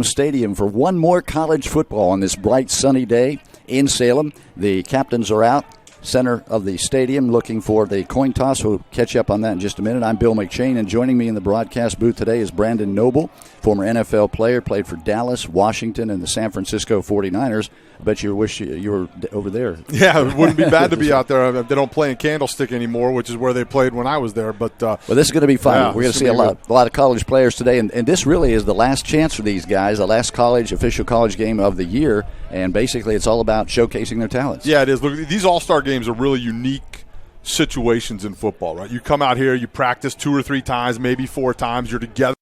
Stadium for one more college football on this bright sunny day in Salem. The captains are out, center of the stadium, looking for the coin toss. We'll catch up on that in just a minute. I'm Bill McShane, and joining me in the broadcast booth today is Brandon Noble, former NFL player, played for Dallas, Washington, and the San Francisco 49ers. I bet you wish you were over there. Yeah, it wouldn't be bad to be out there. They don't play in Candlestick anymore, which is where they played when I was there. But well, this is going to be fun. Yeah, we're going to see a lot of college players today, and this really is the last chance for these guys, the last official college game of the year, and basically it's all about showcasing their talents. Yeah, it is. Look, these all-star games are really unique situations in football, right? You come out here, you practice 2 or 3 times, maybe 4 times, you're together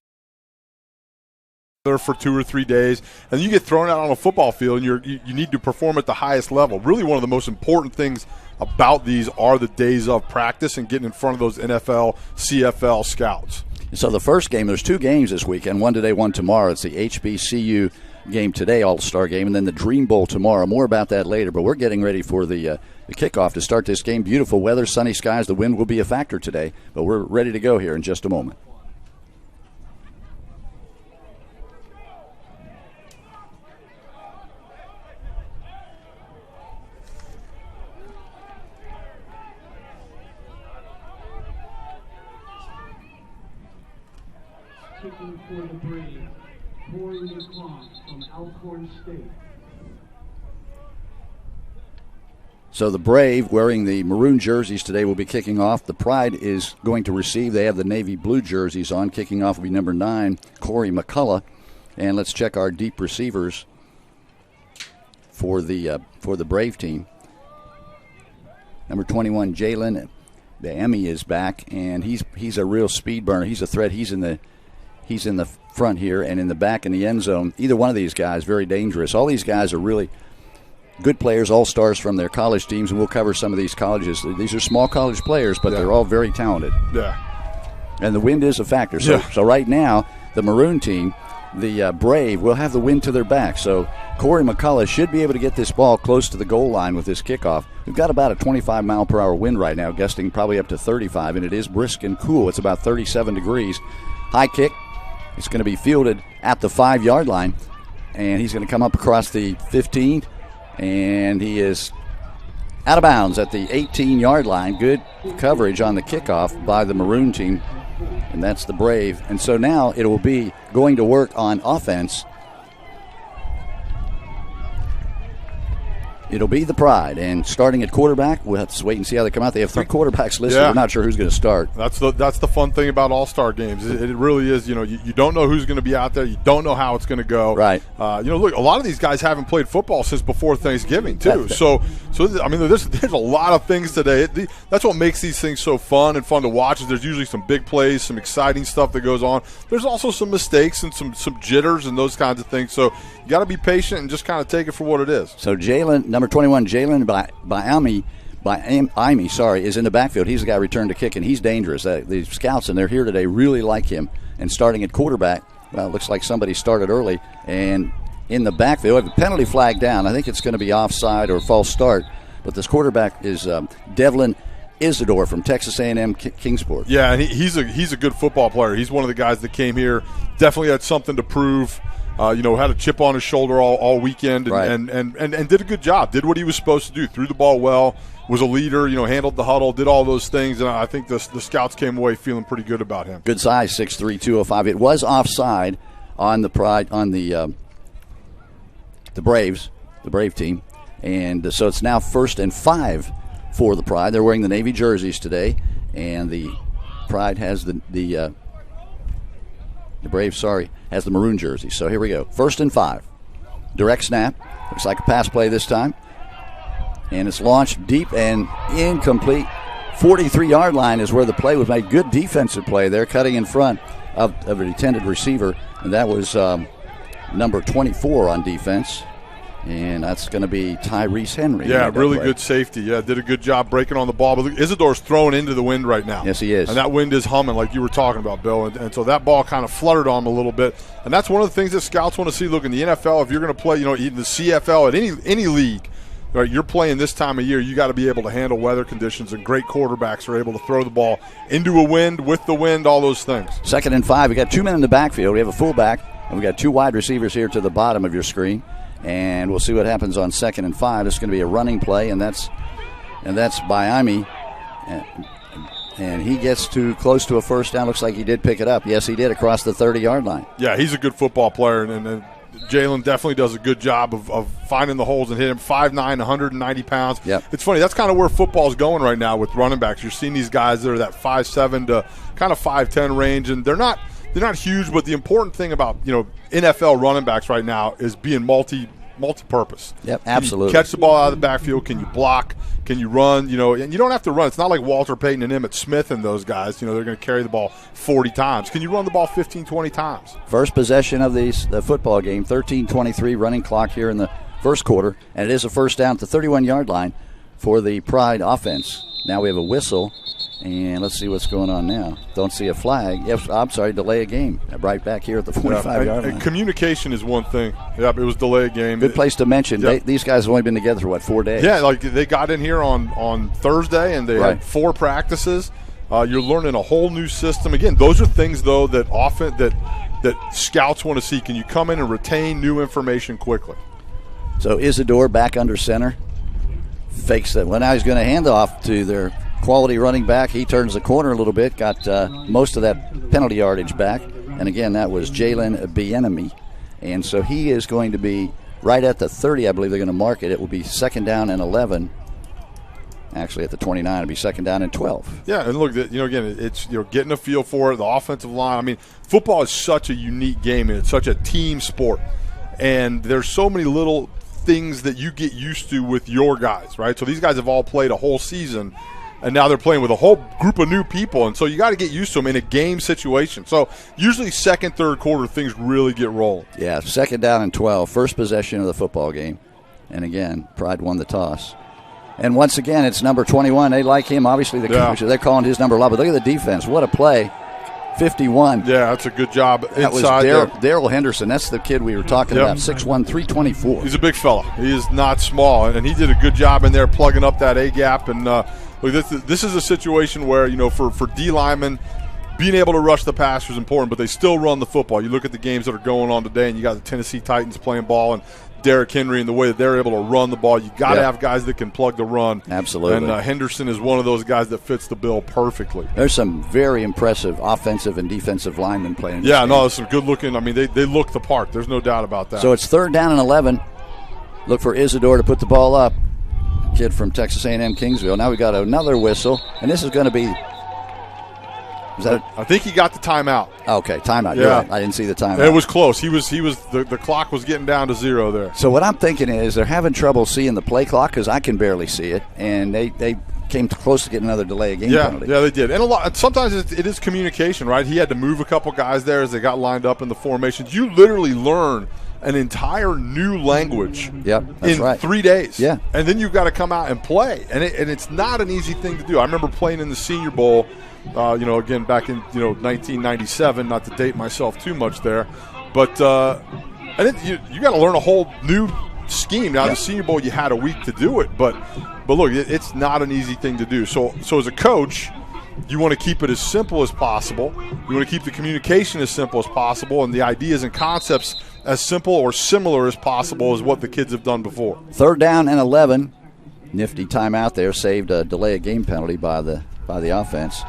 for 2 or 3 days, and you get thrown out on a football field, and you need to perform at the highest level. Really, one of the most important things about these are the days of practice and getting in front of those NFL, CFL scouts. So the first game, there's 2 games this weekend, one today, one tomorrow. It's the HBCU game today, All-Star game, and then the Dream Bowl tomorrow. More about that later, but we're getting ready for the kickoff to start this game. Beautiful weather, sunny skies. The wind will be a factor today, but we're ready to go here in just a moment. Kicking for the Braves, Corey McClung from Alcorn State. So the Brave, wearing the maroon jerseys today, will be kicking off. The Pride is going to receive. They have the navy blue jerseys on. Kicking off will be number 9, Corey McCullough. And let's check our deep receivers for the Brave team. Number 21, Jalen Emmy is back, and he's a real speed burner. He's a threat. He's in the front here, and in the back in the end zone. Either one of these guys, very dangerous. All these guys are really good players, all-stars from their college teams, and we'll cover some of these colleges. These are small college players, but they're all very talented. Yeah. And the wind is a factor. So right now, the maroon team, the Brave, will have the wind to their back. So Corey McCullough should be able to get this ball close to the goal line with this kickoff. We've got about a 25-mile-per-hour wind right now, gusting probably up to 35, and it is brisk and cool. It's about 37 degrees. High kick. It's going to be fielded at the 5-yard line, and he's going to come up across the 15, and he is out of bounds at the 18-yard line. Good coverage on the kickoff by the maroon team, and that's the Brave. And so now it will be going to work on offense. It'll be the Pride, and starting at quarterback, we'll have to wait and see how they come out. They have 3 quarterbacks listed. Yeah. We're not sure who's going to start. That's the fun thing about all-star games. It really is. You don't know who's going to be out there. You don't know how it's going to go. Right. Look, a lot of these guys haven't played football since before Thanksgiving too. So I mean, there's a lot of things today. That's what makes these things so fun and fun to watch. Is there's usually some big plays, some exciting stuff that goes on. There's also some mistakes and some jitters and those kinds of things. So you got to be patient and just kind of take it for what it is. So number 21, Jalen Imy, is in the backfield. He's the guy returned to kick, and he's dangerous. The scouts, and they're here today, really like him. And starting at quarterback, well, it looks like somebody started early. And in the backfield, we have a penalty flag down. I think it's going to be offside or false start. But this quarterback is Devlin Isidore from Texas A&M Kingsport. Yeah, and he's a good football player. He's one of the guys that came here, definitely had something to prove. Had a chip on his shoulder all weekend and did a good job. Did what he was supposed to do. Threw the ball well. Was a leader. Handled the huddle. Did all those things. And I think the scouts came away feeling pretty good about him. Good size, 6'3", 205. It was offside on the Pride on the Braves, the Brave team, and so it's now 1st and 5 for the Pride. They're wearing the navy jerseys today, and the Pride has the Braves, has the maroon jersey. So here we go. 1st and 5. Direct snap. Looks like a pass play this time. And it's launched deep and incomplete. 43-yard line is where the play was made. Good defensive play there, cutting in front of an intended receiver. And that was number 24 on defense. And that's going to be Tyrese Henry. Yeah, really good safety. Yeah, did a good job breaking on the ball. But look, Isidore's throwing into the wind right now. Yes, he is. And that wind is humming like you were talking about, Bill. And so that ball kind of fluttered on him a little bit. And that's one of the things that scouts want to see. Look, in the NFL, if you're going to play, in the CFL, at any league, right, you're playing this time of year, you got to be able to handle weather conditions, and great quarterbacks are able to throw the ball into a wind, with the wind, all those things. 2nd and 5. We got 2 men in the backfield. We have a fullback. We've got 2 wide receivers here to the bottom of your screen, and we'll see what happens on 2nd and 5. It's going to be a running play, and that's Biami. And he gets too close to a first down. Looks like he did pick it up. Yes, he did, across the 30-yard line. Yeah, he's a good football player, and Jalen definitely does a good job of finding the holes and hitting him. 5'9", 190 pounds. Yep. It's funny. That's kind of where football is going right now with running backs. You're seeing these guys that are that 5'7" to kind of 5'10" range, and they're not huge, but the important thing about NFL running backs right now is being multi-purpose. Yep, absolutely. Can you catch the ball out of the backfield? Can you block? Can you run? And you don't have to run. It's not like Walter Payton and Emmitt Smith and those guys. They're going to carry the ball 40 times. Can you run the ball 15, 20 times? First possession of the football game, 13:23 running clock here in the first quarter, and it is a first down at the 31-yard line for the Pride offense. Now we have a whistle, and let's see what's going on now. Don't see a flag. Yes, I'm sorry, delay a game. Right back here at the 45-yard line. Communication is one thing. Yep, it was delay a game. Good place to mention. Yep. These guys have only been together for, 4 days? Yeah, like they got in here on Thursday, and they had 4 practices. You're learning a whole new system. Again, those are things, though, that often that scouts want to see. Can you come in and retain new information quickly? So Isidore back under center. Fakes that. Well, now he's going to hand off to their quality running back. He turns the corner a little bit, got most of that penalty yardage back. And again, that was Jalen Bienemy. And so he is going to be right at the 30. I believe they're going to mark it. It will be 2nd down and 11. Actually, at the 29, it'll be 2nd down and 12. Yeah, and look, again, it's getting a feel for it. The offensive line. I mean, football is such a unique game, and it's such a team sport. And there's so many little things that you get used to with your guys, right? So these guys have all played a whole season, and now they're playing with a whole group of new people, and so you got to get used to them in a game situation. So usually 2nd, 3rd quarter, things really get rolling. Yeah, 2nd down and 12, first possession of the football game. And again, Pride won the toss. And once again, it's number 21. They like him. Obviously, they're calling his number a lot, but look at the defense. What a play. 51. Yeah, that's a good job that inside was Daryl Henderson. That's the kid we were talking about, 6'1", 324. He's a big fella. He is not small, and he did a good job in there plugging up that A-gap. And this is a situation where, for D linemen, being able to rush the passer is important, but they still run the football. You look at the games that are going on today, and you got the Tennessee Titans playing ball, and Derrick Henry and the way that they're able to run the ball. You got to have guys that can plug the run. Absolutely. And Henderson is one of those guys that fits the bill perfectly. There's some very impressive offensive and defensive linemen playing. There's some good looking. I mean, they look the part. There's no doubt about that. So it's 3rd down and 11. Look for Isidore to put the ball up. Kid from Texas A&M Kingsville. Now we got another whistle, and this is going to be. I think he got the timeout. Okay, timeout. Yeah, right. I didn't see the timeout. It was close. He was. The clock was getting down to 0 there. So what I'm thinking is they're having trouble seeing the play clock because I can barely see it, and they came close to getting another delay of game penalty. Yeah, they did. And sometimes it is communication, right? He had to move a couple guys there as they got lined up in the formations. You literally learn an entire new language in 3 days. Yeah. And then you've got to come out and play. And it's not an easy thing to do. I remember playing in the Senior Bowl, again, back in 1997, not to date myself too much there. But you got to learn a whole new scheme. Now, the Senior Bowl, you had a week to do it. But look, it's not an easy thing to do. So as a coach, you want to keep it as simple as possible. You want to keep the communication as simple as possible, and the ideas and concepts as simple or similar as possible as what the kids have done before. 3rd down and 11. Nifty timeout there, saved a delay of game penalty by the offense.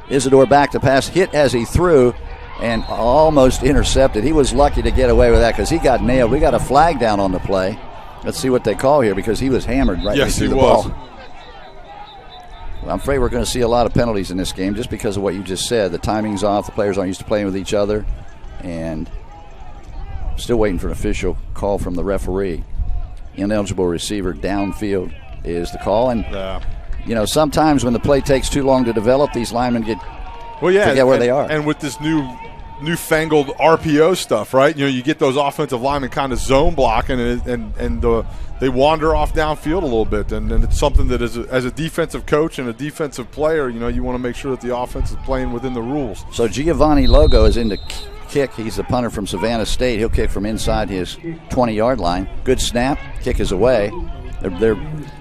Isidore back to pass, hit as he threw, and almost intercepted. He was lucky to get away with that because he got nailed. We got a flag down on the play. Let's see what they call here because he was hammered right through the ball. I'm afraid we're going to see a lot of penalties in this game just because of what you just said. The timing's off. The players aren't used to playing with each other. And still waiting for an official call from the referee. Ineligible receiver downfield is the call. And, sometimes when the play takes too long to develop, these linemen forget where they are. And with this newfangled RPO stuff, right? You get those offensive linemen kind of zone blocking and they wander off downfield a little bit. And it's something that as a defensive coach and a defensive player, you want to make sure that the offense is playing within the rules. So Giovanni Logo is in the kick. He's the punter from Savannah State. He'll kick from inside his 20-yard line. Good snap. Kick is away.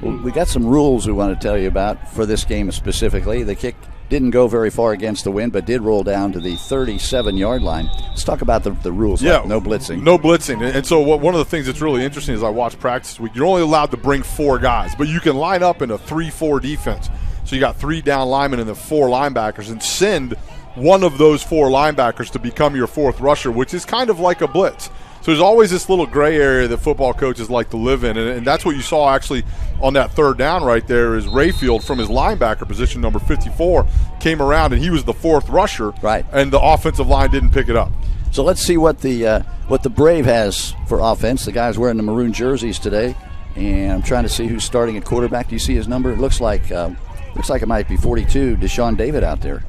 We got some rules we want to tell you about for this game specifically. The kick Didn't go very far against the wind, but did roll down to the 37-yard line. Let's talk about the rules. Yeah, no blitzing. No blitzing. And so one of the things that's really interesting is I watched practice this week. You're only allowed to bring 4 guys, but you can line up in a 3-4 defense. So you got 3 down linemen and then 4 linebackers, and send one of those 4 linebackers to become your 4th rusher, which is kind of like a blitz. So there's always this little gray area that football coaches like to live in, and that's what you saw actually on that 3rd down right there is Rayfield from his linebacker position, number 54, came around, and he was the 4th rusher, right? And the offensive line didn't pick it up. So let's see what the Brave has for offense. The guy's wearing the maroon jerseys today, and I'm trying to see who's starting at quarterback. Do you see his number? It looks like it might be 42, Deshaun David out there,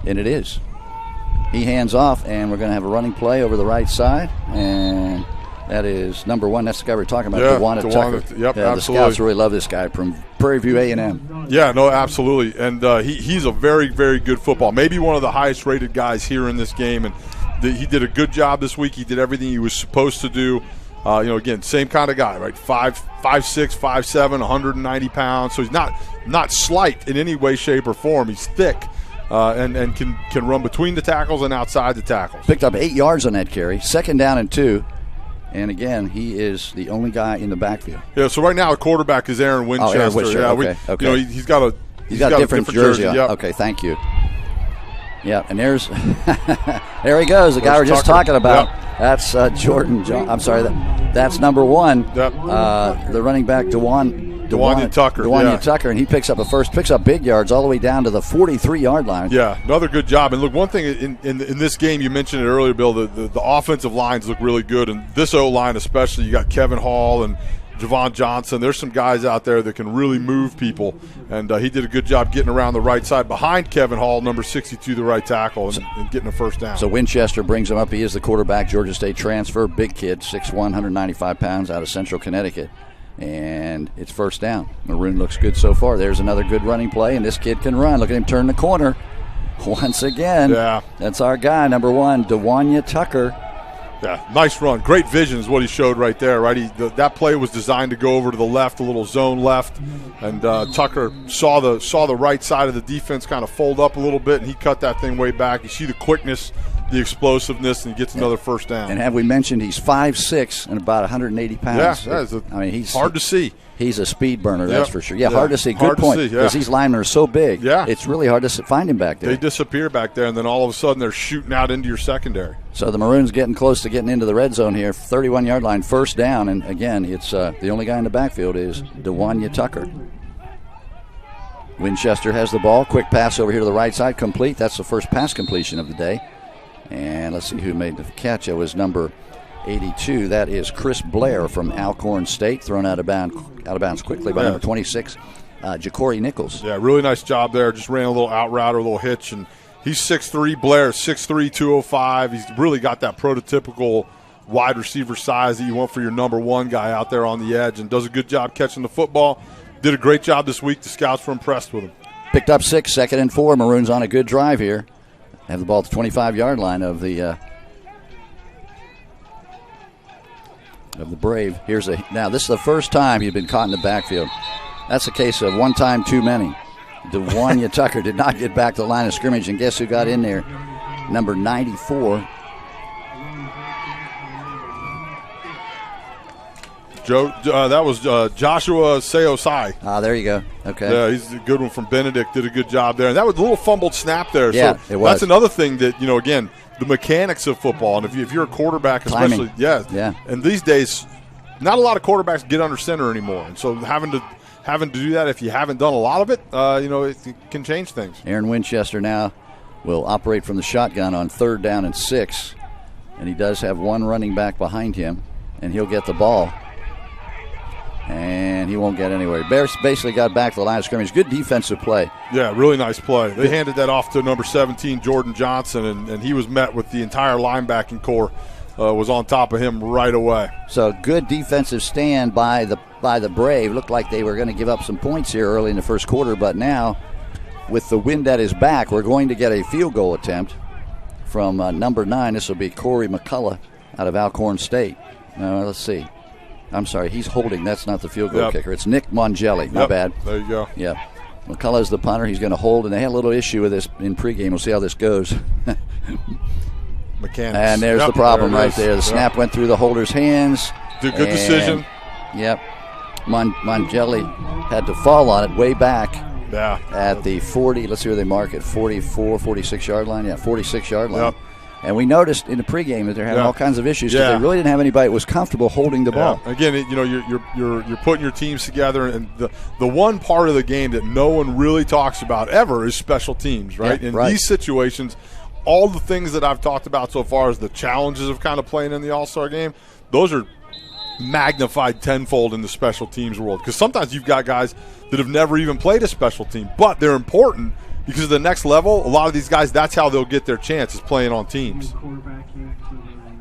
and it is. He hands off, and we're going to have a running play over the right side, and that is number 1. That's the guy we're talking about, DeWanda Tucker. Yep, the absolutely. Scouts really love this guy from Prairie View A&M. Yeah, no, absolutely. And he's a very, very good football. Maybe one of the highest-rated guys here in this game, and he did a good job this week. He did everything he was supposed to do. Again, same kind of guy, right? 5'6", 5'7", 190 pounds. So he's not slight in any way, shape, or form. He's thick. And can run between the tackles and outside the tackles. Picked up 8 yards on that carry. 2nd down and 2. And again, he is the only guy in the backfield. Yeah. So right now, the quarterback is Aaron Winchester. Oh, Aaron Winchester. Yeah, okay. He's got a different jersey on. Yep. Okay, thank you. Yeah, and there he goes, the guy we're just talking about. Yep. That's Jordan. I'm sorry, that's number 1. Yep. The running back, DeWanda Tucker, and he picks up big yards all the way down to the 43-yard line. Yeah, another good job. And look, one thing in this game, you mentioned it earlier, Bill, the offensive lines look really good, and this O-line especially. You got Kevin Hall and Javon Johnson. There's some guys out there that can really move people, and he did a good job getting around the right side behind Kevin Hall, number 62, the right tackle, and getting a first down. So Winchester brings him up. He is the quarterback, Georgia State transfer, big kid, 6'1", 195 pounds, out of Central Connecticut. And it's first down. Maroon looks good so far. There's another good running play, and this kid can run. Look at him turn the corner once again. Yeah. That's our guy, number 1, DeWanda Tucker. Yeah, nice run. Great vision is what he showed right there, right? That play was designed to go over to the left, a little zone left, and Tucker saw the right side of the defense kind of fold up a little bit, and he cut that thing way back. You see the quickness, the explosiveness, and he gets another first down. And have we mentioned he's 5'6" and about 180 pounds? Yeah, he's hard to see. He's a speed burner, that's for sure. Yeah, yeah, hard to see. Good point. Because these linemen are so big. Yeah. It's really hard to find him back there. They disappear back there, and then all of a sudden they're shooting out into your secondary. So the Maroons getting close to getting into the red zone here. 31-yard line, first down. And, again, it's the only guy in the backfield is DeWanda Tucker. Winchester has the ball. Quick pass over here to the right side. Complete. That's the first pass completion of the day. And let's see who made the catch. It was number 82. That is Chris Blair from Alcorn State, thrown out of bounds quickly by number 26, Ja'Cory Nichols. Yeah, really nice job there. Just ran a little out route or a little hitch, and he's 6'3". Blair 6'3", 205. He's really got that prototypical wide receiver size that you want for your number 1 guy out there on the edge, and does a good job catching the football. Did a great job this week. The scouts were impressed with him. Picked up 6, 2nd and 4. Maroons on a good drive here. Have the ball at the 25-yard line of the Brave. Now this is the first time he's been caught in the backfield. That's a case of one time too many. DeWanda Tucker did not get back to the line of scrimmage, and guess who got in there? Number 94. That was Joshua Seosai. There you go. Okay. Yeah, he's a good one from Benedict. Did a good job there. And that was a little fumbled snap there. Yeah, so it was. That's another thing that, again, the mechanics of football. And if you're a quarterback, especially, timing. Yeah. And these days, not a lot of quarterbacks get under center anymore. And so having to do that, if you haven't done a lot of it, it can change things. Aaron Winchester now will operate from the shotgun on 3rd down and 6. And he does have one running back behind him, and he'll get the ball. And he won't get anywhere. Bears basically got back to the line of scrimmage. Good defensive play. Yeah, really nice play. They handed that off to number 17, Jordan Johnson, and he was met with the entire linebacking core was on top of him right away. So good defensive stand by the Brave. Looked like they were going to give up some points here early in the first quarter, but now with the wind at his back, we're going to get a field goal attempt from number 9. This will be Corey McCullough out of Alcorn State. Let's see. I'm sorry, he's holding. That's not the field goal kicker. It's Nick Mongelli. My bad. There you go. Yep. McCullough's the punter. He's going to hold, and they had a little issue with this in pregame. We'll see how this goes. Mechanics. And there's the problem right there. The snap went through the holder's hands. Did a good decision. Yep. Mongelli had to fall on it way back at the 40. Let's see where they mark it. 44, 46-yard line. Yeah, 46-yard line. Yep. And we noticed in the pregame that they're having all kinds of issues because they really didn't have anybody that was comfortable holding the ball. Again, you're putting your teams together, and the one part of the game that no one really talks about ever is special teams, right? In these situations, all the things that I've talked about so far as the challenges of kind of playing in the All-Star game, those are magnified tenfold in the special teams world, because sometimes you've got guys that have never even played a special team, but they're important because at the next level, a lot of these guys, that's how they'll get their chance, is playing on teams.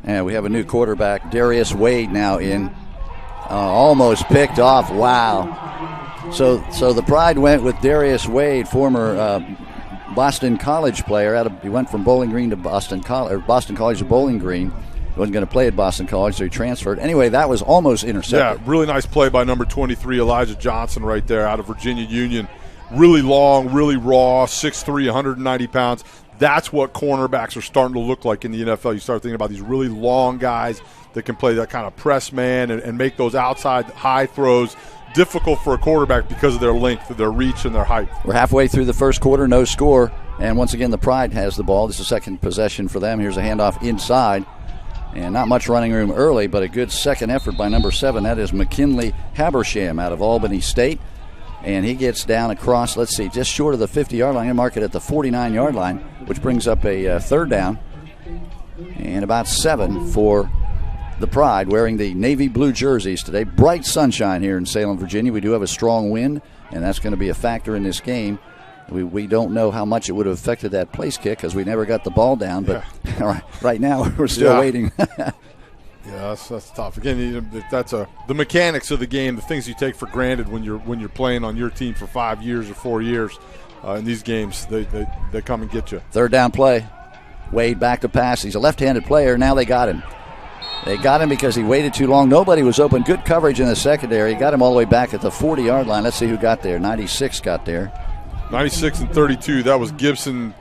And we have a new quarterback, Darius Wade, now in. Almost picked off. Wow. So the Pride went with Darius Wade, former Boston College player. He went from Bowling Green to Boston College to Bowling Green. He wasn't going to play at Boston College, so he transferred. Anyway, that was almost intercepted. Yeah, really nice play by number 23, Elijah Johnson, right there out of Virginia Union. Really long, really raw, 6'3", 190 pounds. That's what cornerbacks are starting to look like in the NFL. You start thinking about these really long guys that can play that kind of press man and make those outside high throws difficult for a quarterback because of their length, their reach, and their height. We're halfway through the first quarter, no score. And once again, the Pride has the ball. This is a second possession for them. Here's a handoff inside. And not much running room early, but a good second effort by number 7. That is McKinley Habersham out of Albany State. And he gets down across, let's see, just short of the 50-yard line. He'll mark it at the 49-yard line, which brings up a third down. And about 7 for the Pride, wearing the navy blue jerseys today. Bright sunshine here in Salem, Virginia. We do have a strong wind, and that's going to be a factor in this game. We don't know how much it would have affected that place kick because we never got the ball down. But right now we're still waiting. Yeah, that's tough. Again, that's the mechanics of the game, the things you take for granted when you're playing on your team for 5 years or 4 years. In these games, they come and get you. Third down play. Wade back to pass. He's a left-handed player. Now they got him. They got him because he waited too long. Nobody was open. Good coverage in the secondary. Got him all the way back at the 40-yard line. Let's see who got there. 96 got there. 96 and 32. That was Gibson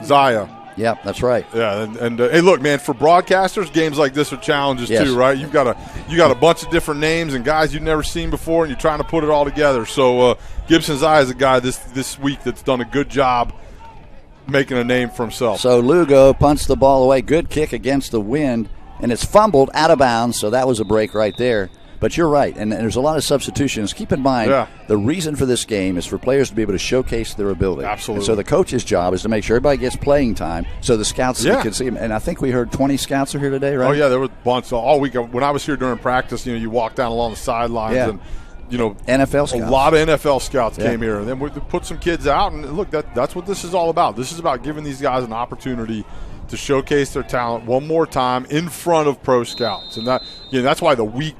Zaya. Yep, that's right. Yeah, and hey, look, man, for broadcasters, games like this are challenges too, right? You got a bunch of different names and guys you've never seen before, and you're trying to put it all together. So Gibson Zaya is a guy this week that's done a good job making a name for himself. So Lugo punts the ball away. Good kick against the wind, and it's fumbled out of bounds, so that was a break right there. But you're right, and there's a lot of substitutions. Keep in mind, the reason for this game is for players to be able to showcase their ability. Absolutely. And so the coach's job is to make sure everybody gets playing time so the scouts can see them. And I think we heard 20 scouts are here today, right? Oh, yeah, there were a bunch. All week, when I was here during practice, you walk down along the sidelines and NFL scouts. A lot of NFL scouts came here, and then we put some kids out. And look, that's what this is all about. This is about giving these guys an opportunity to showcase their talent one more time in front of pro scouts, and that's why the week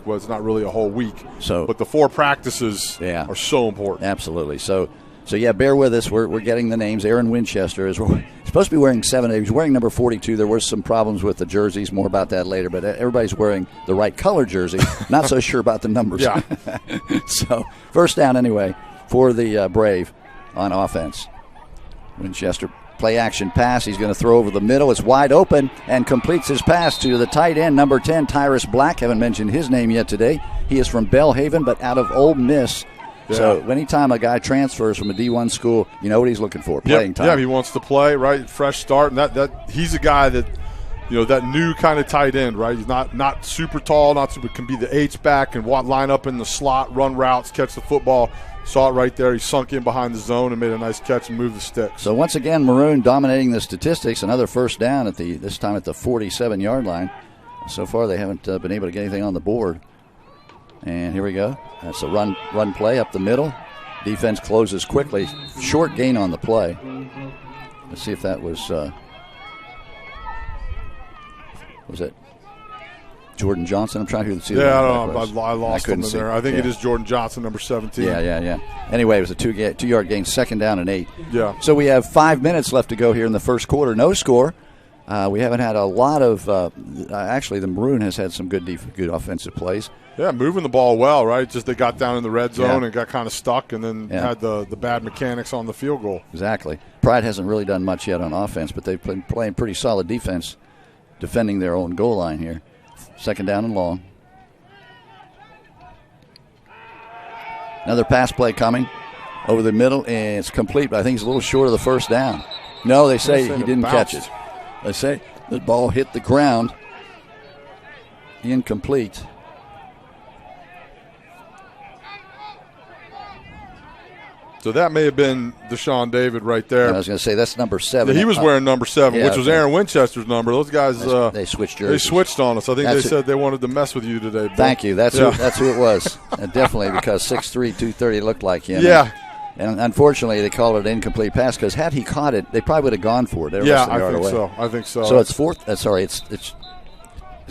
was not really a whole week. But the 4 practices are so important. Absolutely. So bear with us. We're getting the names. Aaron Winchester is supposed to be wearing 7. He's wearing number 42. There were some problems with the jerseys. More about that later. But everybody's wearing the right color jersey. Not so sure about the numbers. Yeah. So first down anyway for the Brave on offense. Winchester. Play action pass. He's going to throw over the middle. It's wide open and completes his pass to the tight end, number 10, Tyrus Black. Haven't mentioned his name yet today. He is from Belhaven, but out of Ole Miss. Yeah. So anytime a guy transfers from a D1 school, you know what he's looking for, playing time. Yeah, he wants to play, right? Fresh start. And that he's a guy that, that new kind of tight end, right? He's not super tall, can be the H-back and line up in the slot, run routes, catch the football. Saw it right there. He sunk in behind the zone and made a nice catch and moved the sticks. So once again, Maroon dominating the statistics. Another first down this time at the 47-yard line. So far, they haven't been able to get anything on the board. And here we go. That's a run play up the middle. Defense closes quickly. Short gain on the play. Let's see if that was it Jordan Johnson? I'm trying to see. Yeah, I don't know. I lost him in there. I think it is Jordan Johnson, number 17. Yeah. Anyway, it was a 2-yard gain, second down and 8. Yeah. So we have 5 minutes left to go here in the first quarter. No score. We haven't had a lot of actually, the Maroon has had some good offensive plays. Yeah, moving the ball well, right? Just they got down in the red zone and got kind of stuck, and then had the bad mechanics on the field goal. Exactly. Pride hasn't really done much yet on offense, but they've been playing pretty solid defense, defending their own goal line here. Second down and long. Another pass play coming over the middle, and it's complete, but I think it's a little short of the first down. No, they say he didn't catch it. They say the ball hit the ground. Incomplete. So that may have been Deshaun David right there. I was going to say that's number 7. Yeah, he was wearing number 7, which was Aaron Winchester's number. Those guys, they switched jerseys. They switched on us. I think they said they wanted to mess with you today. Bill. Thank you. That's who it was. Definitely, because 6'3", 230 looked like him. Yeah. And unfortunately, they called it an incomplete pass because had he caught it, they probably would have gone for it. I think so. So it's fourth. It's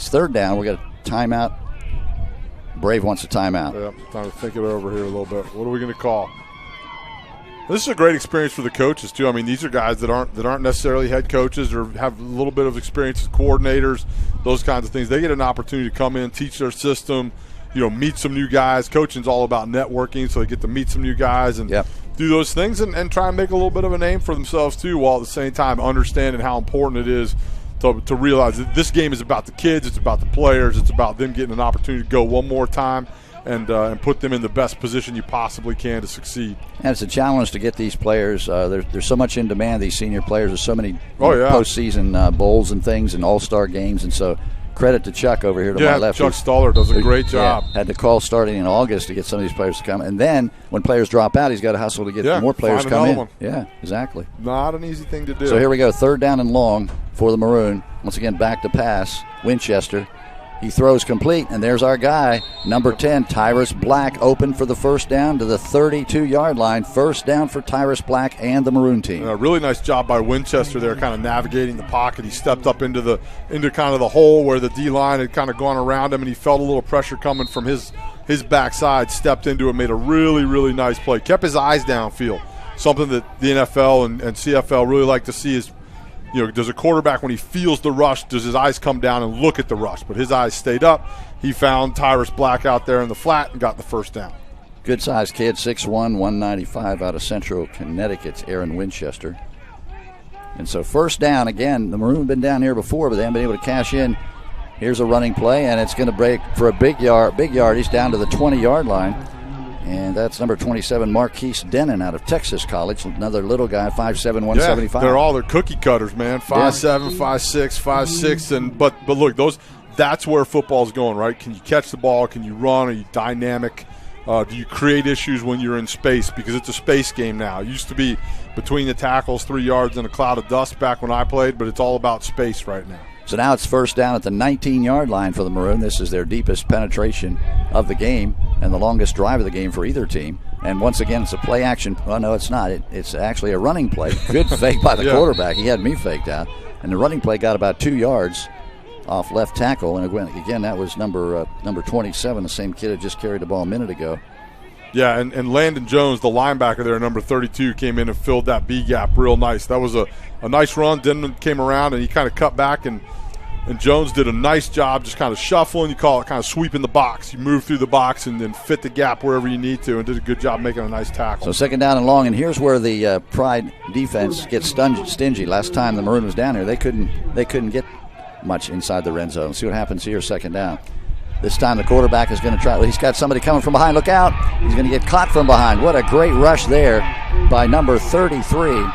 third down. We got a timeout. Brave wants a timeout. Yeah, time to think it over here a little bit. What are we going to call? This is a great experience for the coaches too. I mean, these are guys that aren't necessarily head coaches or have a little bit of experience as coordinators, those kinds of things. They get an opportunity to come in, teach their system, meet some new guys. Coaching's all about networking, so they get to meet some new guys and do those things and try and make a little bit of a name for themselves too, while at the same time understanding how important it is to realize that this game is about the kids, it's about the players, it's about them getting an opportunity to go one more time and put them in the best position you possibly can to succeed. And it's a challenge to get these players. There's so much in demand, these senior players. There's so many postseason bowls and things and all-star games. And so credit to Chuck over here to my left. Chuck Stoller does a great job. Had to call starting in August to get some of these players to come. And then when players drop out, he's got to hustle to get more players come in. Yeah, exactly. Not an easy thing to do. So here we go, third down and long for the Maroon. Once again, back to pass. Winchester. He throws complete, and there's our guy, number 10, Tyrus Black, open for the first down to the 32-yard line. First down for Tyrus Black and the Maroon team. A really nice job by Winchester there, kind of navigating the pocket. He stepped up into kind of the hole where the D-line had kind of gone around him, and he felt a little pressure coming from his backside, stepped into it, made a really, really nice play. Kept his eyes downfield, something that the NFL and CFL really like to see is, does a quarterback, when he feels the rush, does his eyes come down and look at the rush? But his eyes stayed up. He found Tyrus Black out there in the flat and got the first down. Good-sized kid, 6'1", 195 out of Central Connecticut's Aaron Winchester. And so first down, again, the Maroon have been down here before, but they haven't been able to cash in. Here's a running play, and it's going to break for a big yard. He's down to the 20-yard line. And that's number 27, Marquise Denon out of Texas College. Another little guy, 5'7", 175. They're all cookie cutters, man. 5'7", 5'6", 5'6", but look, that's where football's going, right? Can you catch the ball? Can you run? Are you dynamic? Do you create issues when you're in space? Because it's a space game now. It used to be between the tackles, 3 yards in a cloud of dust back when I played, but it's all about space right now. So now it's first down at the 19-yard line for the Maroon. This is their deepest penetration of the game and the longest drive of the game for either team. And once again, it's a play action. Well, no, it's not. It's actually a running play. Good fake by the quarterback. He had me faked out. And the running play got about 2 yards off left tackle. And again, that was number 27, the same kid that just carried the ball a minute ago. Yeah, and Landon Jones, the linebacker there, number 32, came in and filled that B gap real nice. That was a nice run. Denman came around and he kind of cut back, and Jones did a nice job just kind of shuffling. You call it kind of sweeping the box. You move through the box and then fit the gap wherever you need to, and did a good job making a nice tackle. So second down and long, and here's where the Pride defense gets stingy. Last time the Maroon was down here, they couldn't get much inside the red zone. See what happens here, second down. This time the quarterback is going to try. He's got somebody coming from behind. Look out. He's going to get caught from behind. What a great rush there by number 33.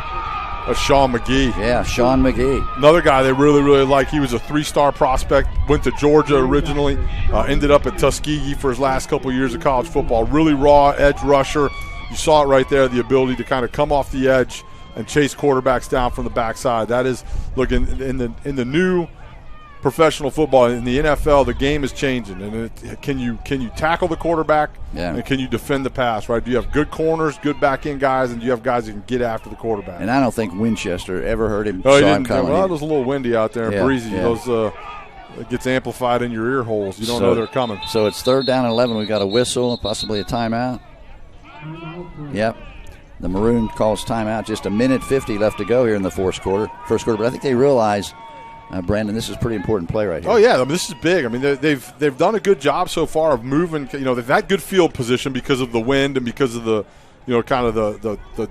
Sean McGee. Yeah, Sean McGee. Another guy they really, really like. He was a 3-star prospect. Went to Georgia originally. Ended up at Tuskegee for his last couple years of college football. Really raw edge rusher. You saw it right there, the ability to kind of come off the edge and chase quarterbacks down from the backside. That is, look, in the new professional football, in the NFL, the game is changing, and can you tackle the quarterback, and can you defend the pass, right? Do you have good corners, good back end guys, and do you have guys that can get after the quarterback? And I don't think Winchester ever heard him. Oh, he didn't. Well, it was a little windy out there and breezy. Those it gets amplified in your ear holes. You don't know they're coming. So it's third down and 11. We've got a whistle, possibly a timeout. Yep. The Maroon calls timeout. Just a minute 50 left to go here in the first quarter. But I think they realize Brandon, this is a pretty important play right here. Oh, yeah. I mean, this is big. I mean, they've done a good job so far of moving. You know, they've had good field position because of the wind and because of the, you know, kind of the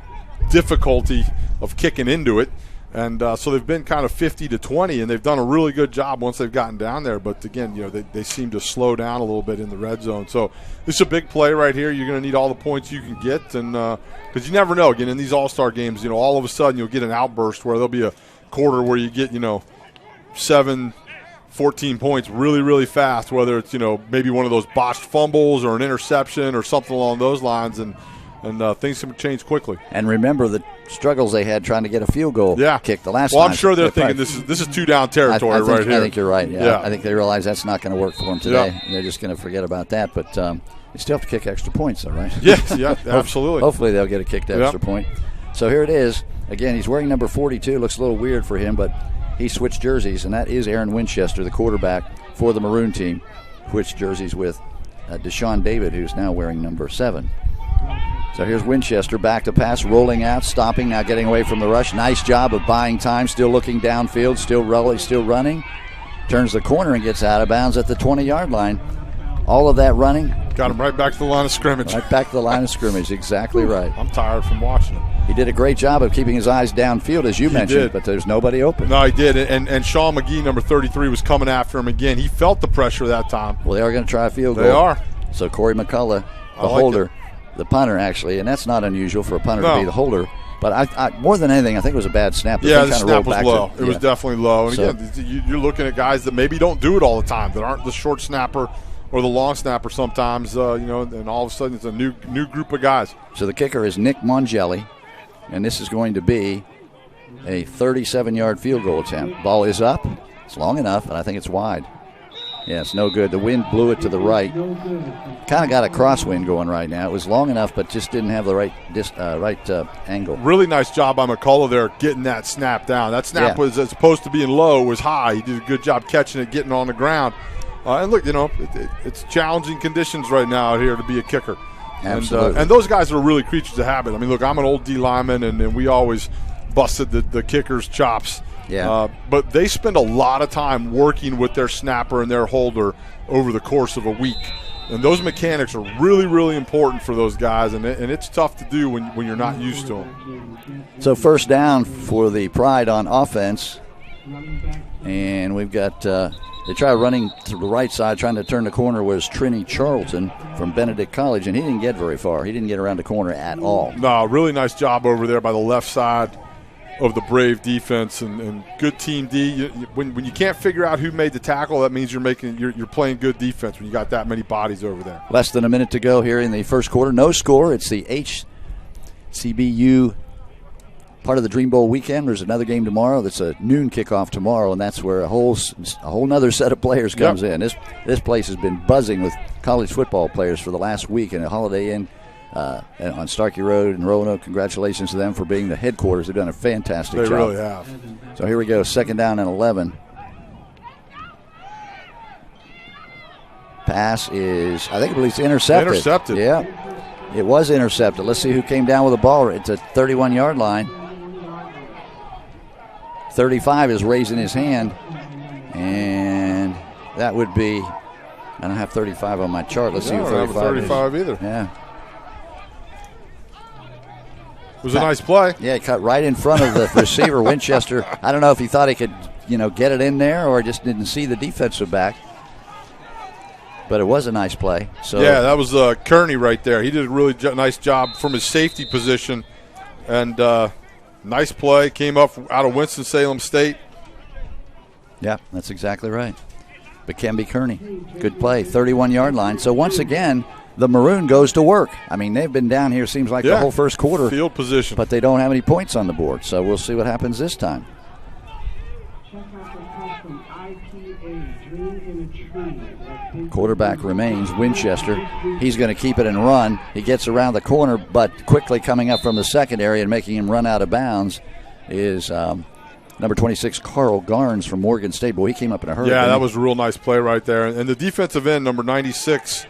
difficulty of kicking into it. And so they've been kind of 50-20, and they've done a really good job once they've gotten down there. But, again, you know, they seem to slow down a little bit in the red zone. So this is a big play right here. You're going to need all the points you can get. And because you never know, again, in these all-star games, you know, all of a sudden you'll get an outburst where there'll be a quarter where you get, you know, 7, 14 points really, really fast, whether it's, you know, maybe one of those botched fumbles or an interception or something along those lines. And things can change quickly. And remember the struggles they had trying to get a field goal kicked the last time. Well, I'm sure they're thinking this is 2-down territory right here. I think you're right. Yeah. I think they realize that's not going to work for them today. Yeah. They're just going to forget about that. But you still have to kick extra points, though, right? Yes, yeah, absolutely. Hopefully they'll get a kicked extra point. So here it is. Again, he's wearing number 42. Looks a little weird for him, but he switched jerseys, and that is Aaron Winchester, the quarterback for the Maroon team. Switched jerseys with Deshaun David, who's now wearing number 7. So here's Winchester back to pass, rolling out, stopping, now getting away from the rush. Nice job of buying time, still looking downfield, still running. Turns the corner and gets out of bounds at the 20-yard line. All of that running. Got him right back to the line of scrimmage. Right back to the line of scrimmage, exactly right. I'm tired from watching it. He did a great job of keeping his eyes downfield, as you mentioned, but there's nobody open. No, he did. And Sean McGee, number 33, was coming after him again. He felt the pressure that time. Well, they are going to try a field goal. They are. So Corey McCullough, the holder. The punter, actually, and that's not unusual for a punter to be the holder. But I more than anything, I think it was a bad snap. The snap was low. It was definitely low. And again, you're looking at guys that maybe don't do it all the time, that aren't the short snapper or the long snapper sometimes, you know, and all of a sudden it's a new group of guys. So the kicker is Nick Mongelli, and this is going to be a 37-yard field goal attempt. Ball is up. It's long enough, and I think it's wide. Yeah, it's no good. The wind blew it to the right. Kind of got a crosswind going right now. It was long enough, but just didn't have the right angle. Really nice job by McCullough there getting that snap down. That snap was, as opposed to being low, was high. He did a good job catching it, getting on the ground. And look, you know, it's challenging conditions right now out here to be a kicker. Absolutely. And those guys are really creatures of habit. I mean, look, I'm an old D lineman, and we always busted the kicker's chops. Yeah. But they spend a lot of time working with their snapper and their holder over the course of a week. And those mechanics are really, really important for those guys, and it's tough to do when you're not used to them. So first down for the Pride on offense. And we've got they try running to the right side, trying to turn the corner was Trini Charlton from Benedict College, and he didn't get very far. He didn't get around the corner at all. No, really nice job over there by the left side of the Brave defense, and good team D. When you can't figure out who made the tackle, that means you're playing good defense when you got that many bodies over there. Less than a minute to go here in the first quarter. No score. It's the HCBU part of the Dream Bowl weekend. There's another game tomorrow. That's a noon kickoff tomorrow, and that's where a whole nother set of players comes in. This place has been buzzing with college football players for the last week, and a Holiday Inn on Starkey Road in Roanoke. Congratulations to them for being the headquarters. They've done a fantastic job. They really have. So here we go, second down and 11. Pass is, I believe it's intercepted. Intercepted. Yeah, it was intercepted. Let's see who came down with the ball. It's a 31-yard line. 35 is raising his hand, and that would be, I don't have 35 on my chart. Let's see who 35 is. I don't have 35 either. Yeah. It was a nice play. Yeah, cut right in front of the receiver, Winchester. I don't know if he thought he could, get it in there or just didn't see the defensive back. But it was a nice play. So yeah, that was Kearney right there. He did a really nice job from his safety position. And nice play. Came up out of Winston-Salem State. Yeah, that's exactly right. Bikembe Kearney. Good play. 31-yard line. So once again, the Maroon goes to work. I mean, they've been down here, seems like the whole first quarter. Field position. But they don't have any points on the board. So we'll see what happens this time. Quarterback remains Winchester. He's going to keep it and run. He gets around the corner, but quickly coming up from the secondary and making him run out of bounds is number 26, Carl Garnes from Morgan State. Boy, he came up in a hurry. Yeah, that was a real nice play right there. And the defensive end, number 96,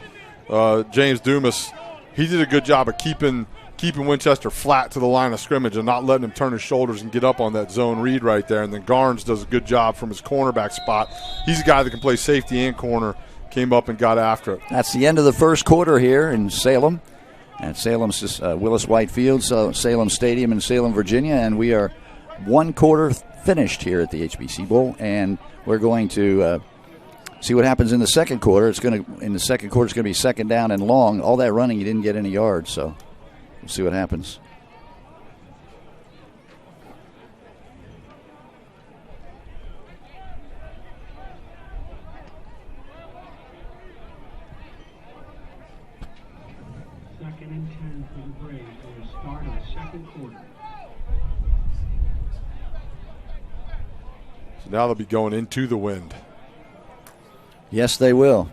James Dumas, he did a good job of keeping keeping Winchester flat to the line of scrimmage and not letting him turn his shoulders and get up on that zone read right there. And then Garnes does a good job from his cornerback spot. He's a guy that can play safety and corner. Came up and got after it. That's the end of the first quarter here in Salem. At Salem's Willis White Field, Salem Stadium in Salem, Virginia. And we are one quarter finished here at the HBC Bowl. And we're going to see what happens in the second quarter. In the second quarter, it's going to be second down and long. All that running, you didn't get any yards. So we'll see what happens. Second and 10 for the Braves for the start of the second quarter. So now they'll be going into the wind. Yes, they will.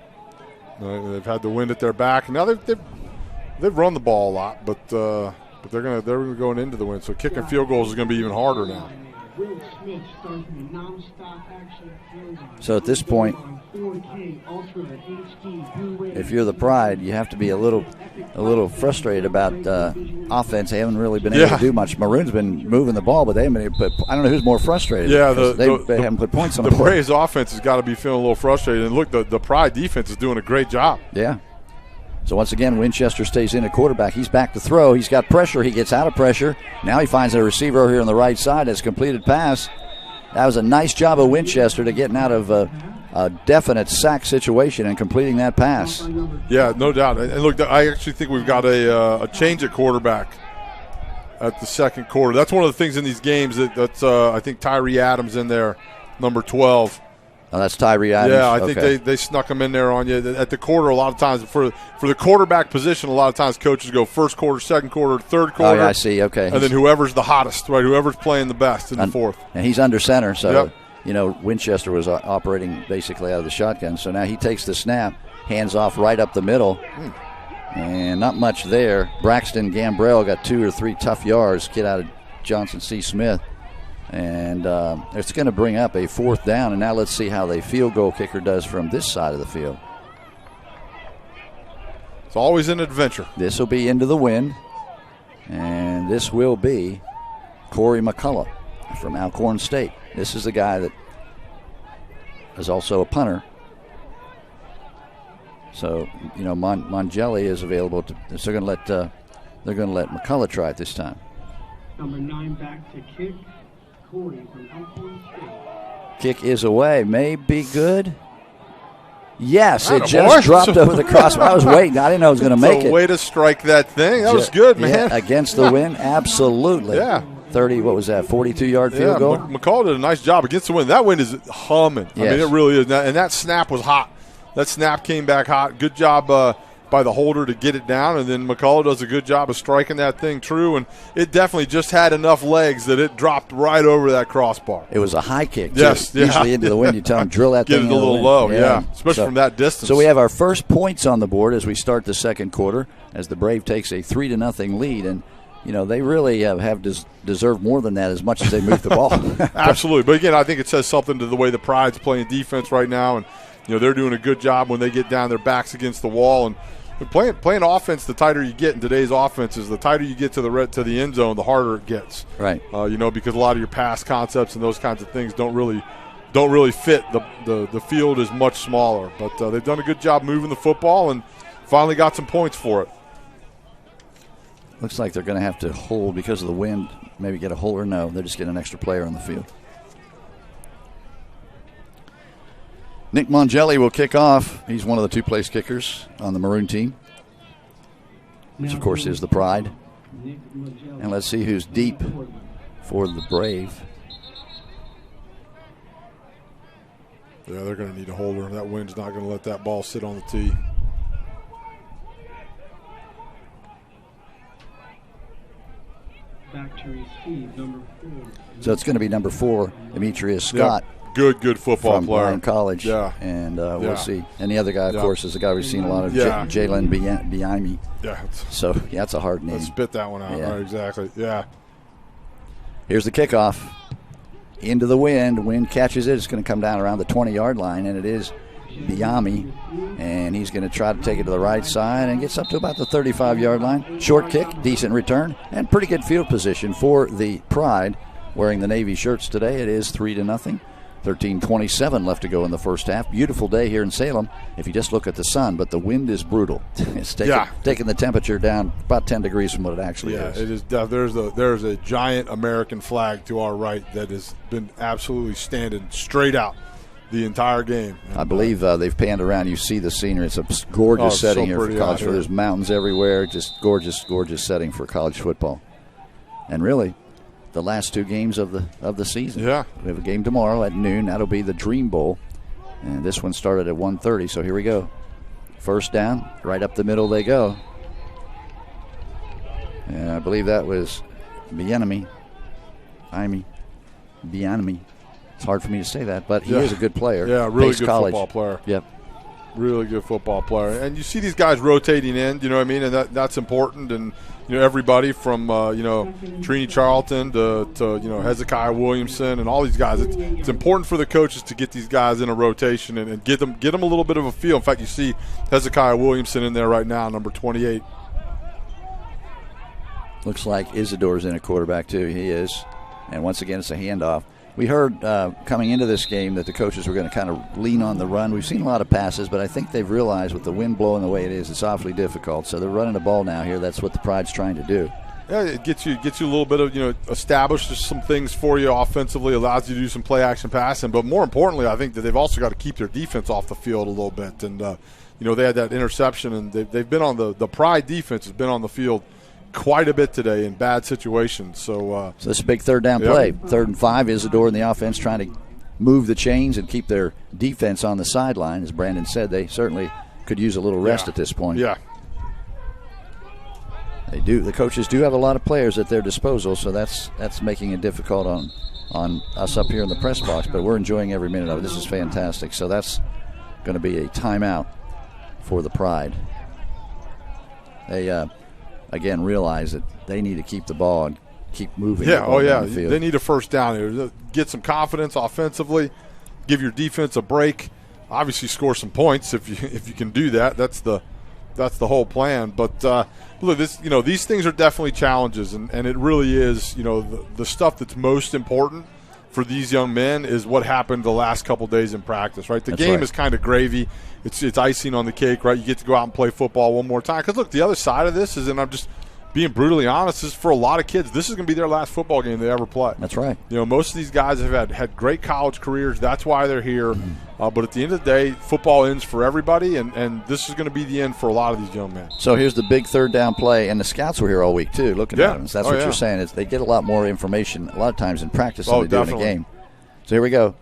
They've had the wind at their back. Now they've run the ball a lot, but they're going into the wind. So kicking field goals is going to be even harder now. Will Smith starts in the non-stop action field line. So at this point, 4K Ultra HD Blue-ray. if you're the Pride, you have to be a little frustrated about offense. They haven't really been able to do much. Maroon's been moving the ball, but they haven't been able to put, I don't know who's more frustrated. Yeah, they haven't put points on the board. board. The Braves offense has got to be feeling a little frustrated. And look, the Pride defense is doing a great job. Yeah. So once again, Winchester stays in at quarterback. He's back to throw. He's got pressure. He gets out of pressure. Now he finds a receiver over here on the right side. That's completed pass. That was a nice job of Winchester to getting out of a definite sack situation and completing that pass. Yeah, no doubt. And look, I actually think we've got a change at quarterback at the second quarter. That's one of the things in these games that's I think Tyree Adams in there, number 12. Oh, that's Tyree Adams. Yeah, I think they snuck him in there on you. At the quarter, a lot of times, for the quarterback position, a lot of times coaches go first quarter, second quarter, third quarter. Oh, yeah, I see. Okay. And then whoever's the hottest, right? Whoever's playing the best in the fourth. And he's under center, so, Winchester was operating basically out of the shotgun. So now he takes the snap, hands off right up the middle, and not much there. Braxton Gambrell got 2 or 3 tough yards, kid out of Johnson C. Smith. And it's going to bring up a fourth down. And now let's see how the field goal kicker does from this side of the field. It's always an adventure. This will be into the wind. And this will be Corey McCullough from Alcorn State. This is the guy that is also a punter. So, Mongelli is available. So they're going to let McCullough try it this time. Number 9 back to kick. Corey from Alcorn State. Kick is away. May be good. Yes, it just boy. dropped over the crossbar. I was waiting. I didn't know it was going to make it. Way to strike that thing. That was good, man. Yeah, against the wind, absolutely. Yeah. 42-yard field goal. McCall did a nice job against the wind. That wind is humming. Yes. I mean, it really is. And that snap was hot. That snap came back hot. Good job by the holder to get it down, and then McCall does a good job of striking that thing true, and it definitely just had enough legs that it dropped right over that crossbar. It was a high kick, too. Yes. Yeah. Usually into the wind, you tell them, drill that Get thing it a little low, yeah. Especially So- from that distance. So we have our first points on the board as we start the second quarter, as the Brave takes a 3-0 lead, and they really have deserved more than that as much as they move the ball. Absolutely. But, again, I think it says something to the way the Pride's playing defense right now, and they're doing a good job when they get down their backs against the wall. And playing offense, the tighter you get in today's offenses, the tighter you get to the end zone, the harder it gets. Right. Because a lot of your pass concepts and those kinds of things don't really fit. The field is much smaller. But they've done a good job moving the football and finally got some points for it. Looks like they're going to have to hold because of the wind, maybe get a hold or no. They're just getting an extra player on the field. Nick Mongelli will kick off. He's one of the 2-place kickers on the Maroon team, which, of course, is the Pride. And let's see who's deep for the Brave. Yeah, they're going to need a holder. That wind's not going to let that ball sit on the tee. Back to receive, number 4. So it's going to be number 4, Demetrius Scott. Yep. Good football from player. Bryan College. Yeah. And we'll see. And the other guy, of Yeah. course, is the guy we've seen a lot of, Yeah. Jalen Biami. Yeah. So, that's a hard name. Let's spit that one out. Yeah. Right, exactly. Yeah. Here's the kickoff. Into the wind. Wind catches it. It's going to come down around the 20-yard line, and it is Biami, and he's going to try to take it to the right side and gets up to about the 35-yard line. Short kick, decent return, and pretty good field position for the Pride. Wearing the Navy shirts today, it is 3-0. 13:27 left to go in the first half. Beautiful day here in Salem if you just look at the sun, but the wind is brutal. It's taking the temperature down about 10 degrees from what it actually is. Yeah, it is. There's a giant American flag to our right that has been absolutely standing straight out the entire game. And I believe they've panned around. You see the scenery. It's a gorgeous setting here for college football. There's mountains everywhere. Just gorgeous, gorgeous setting for college football. And really, the last two games of the season. Yeah. We have a game tomorrow at noon. That'll be the Dream Bowl. And this one started at 1:30, so here we go. First down, right up the middle they go. And I believe that was Bienemy. Bienemy. It's hard for me to say that, but he is a good player. Yeah, really Pace good College. football player. Yep. Really good football player. And you see these guys rotating in, you know what I mean? And that's important. And, you know, everybody from, Trini Charlton to Hezekiah Williamson and all these guys. It's important for the coaches to get these guys in a rotation and get them a little bit of a feel. In fact, you see Hezekiah Williamson in there right now, number 28. Looks like Isidore's in a quarterback, too. He is. And once again, it's a handoff. We heard coming into this game that the coaches were going to kind of lean on the run. We've seen a lot of passes, but I think they've realized with the wind blowing the way it is, it's awfully difficult. So they're running the ball now here. That's what the Pride's trying to do. Yeah, it gets you a little bit of, establishes some things for you offensively, allows you to do some play action passing. But more importantly, I think that they've also got to keep their defense off the field a little bit. And, they had that interception, and they've been on the Pride defense has been on the field quite a bit today in bad situations. So this is a big third down play. 3rd and 5, Isidore and the offense trying to move the chains and keep their defense on the sideline. As Brandon said, they certainly could use a little rest at this point. Yeah. They do. The coaches do have a lot of players at their disposal, so that's making it difficult on us up here in the press box, but we're enjoying every minute of it. This is fantastic. So that's going to be a timeout for the Pride. They again realize that they need to keep the ball and keep moving. Yeah, down the field. They need a first down here. Get some confidence offensively. Give your defense a break. Obviously, score some points if you can do that. That's the whole plan. But look, these things are definitely challenges, and it really is. The stuff that's most important for these young men is what happened the last couple days in practice. Right, the game is kind of gravy. It's icing on the cake, right? You get to go out and play football one more time. Because, look, the other side of this is, and I'm just being brutally honest, is for a lot of kids, this is going to be their last football game they ever play. That's right. Most of these guys have had great college careers. That's why they're here. But at the end of the day, football ends for everybody, and this is going to be the end for a lot of these young men. So here's the big third down play, and the scouts were here all week, too, looking at them. So that's what you're saying. Is they get a lot more information a lot of times in practice than they do in the game. So here we go.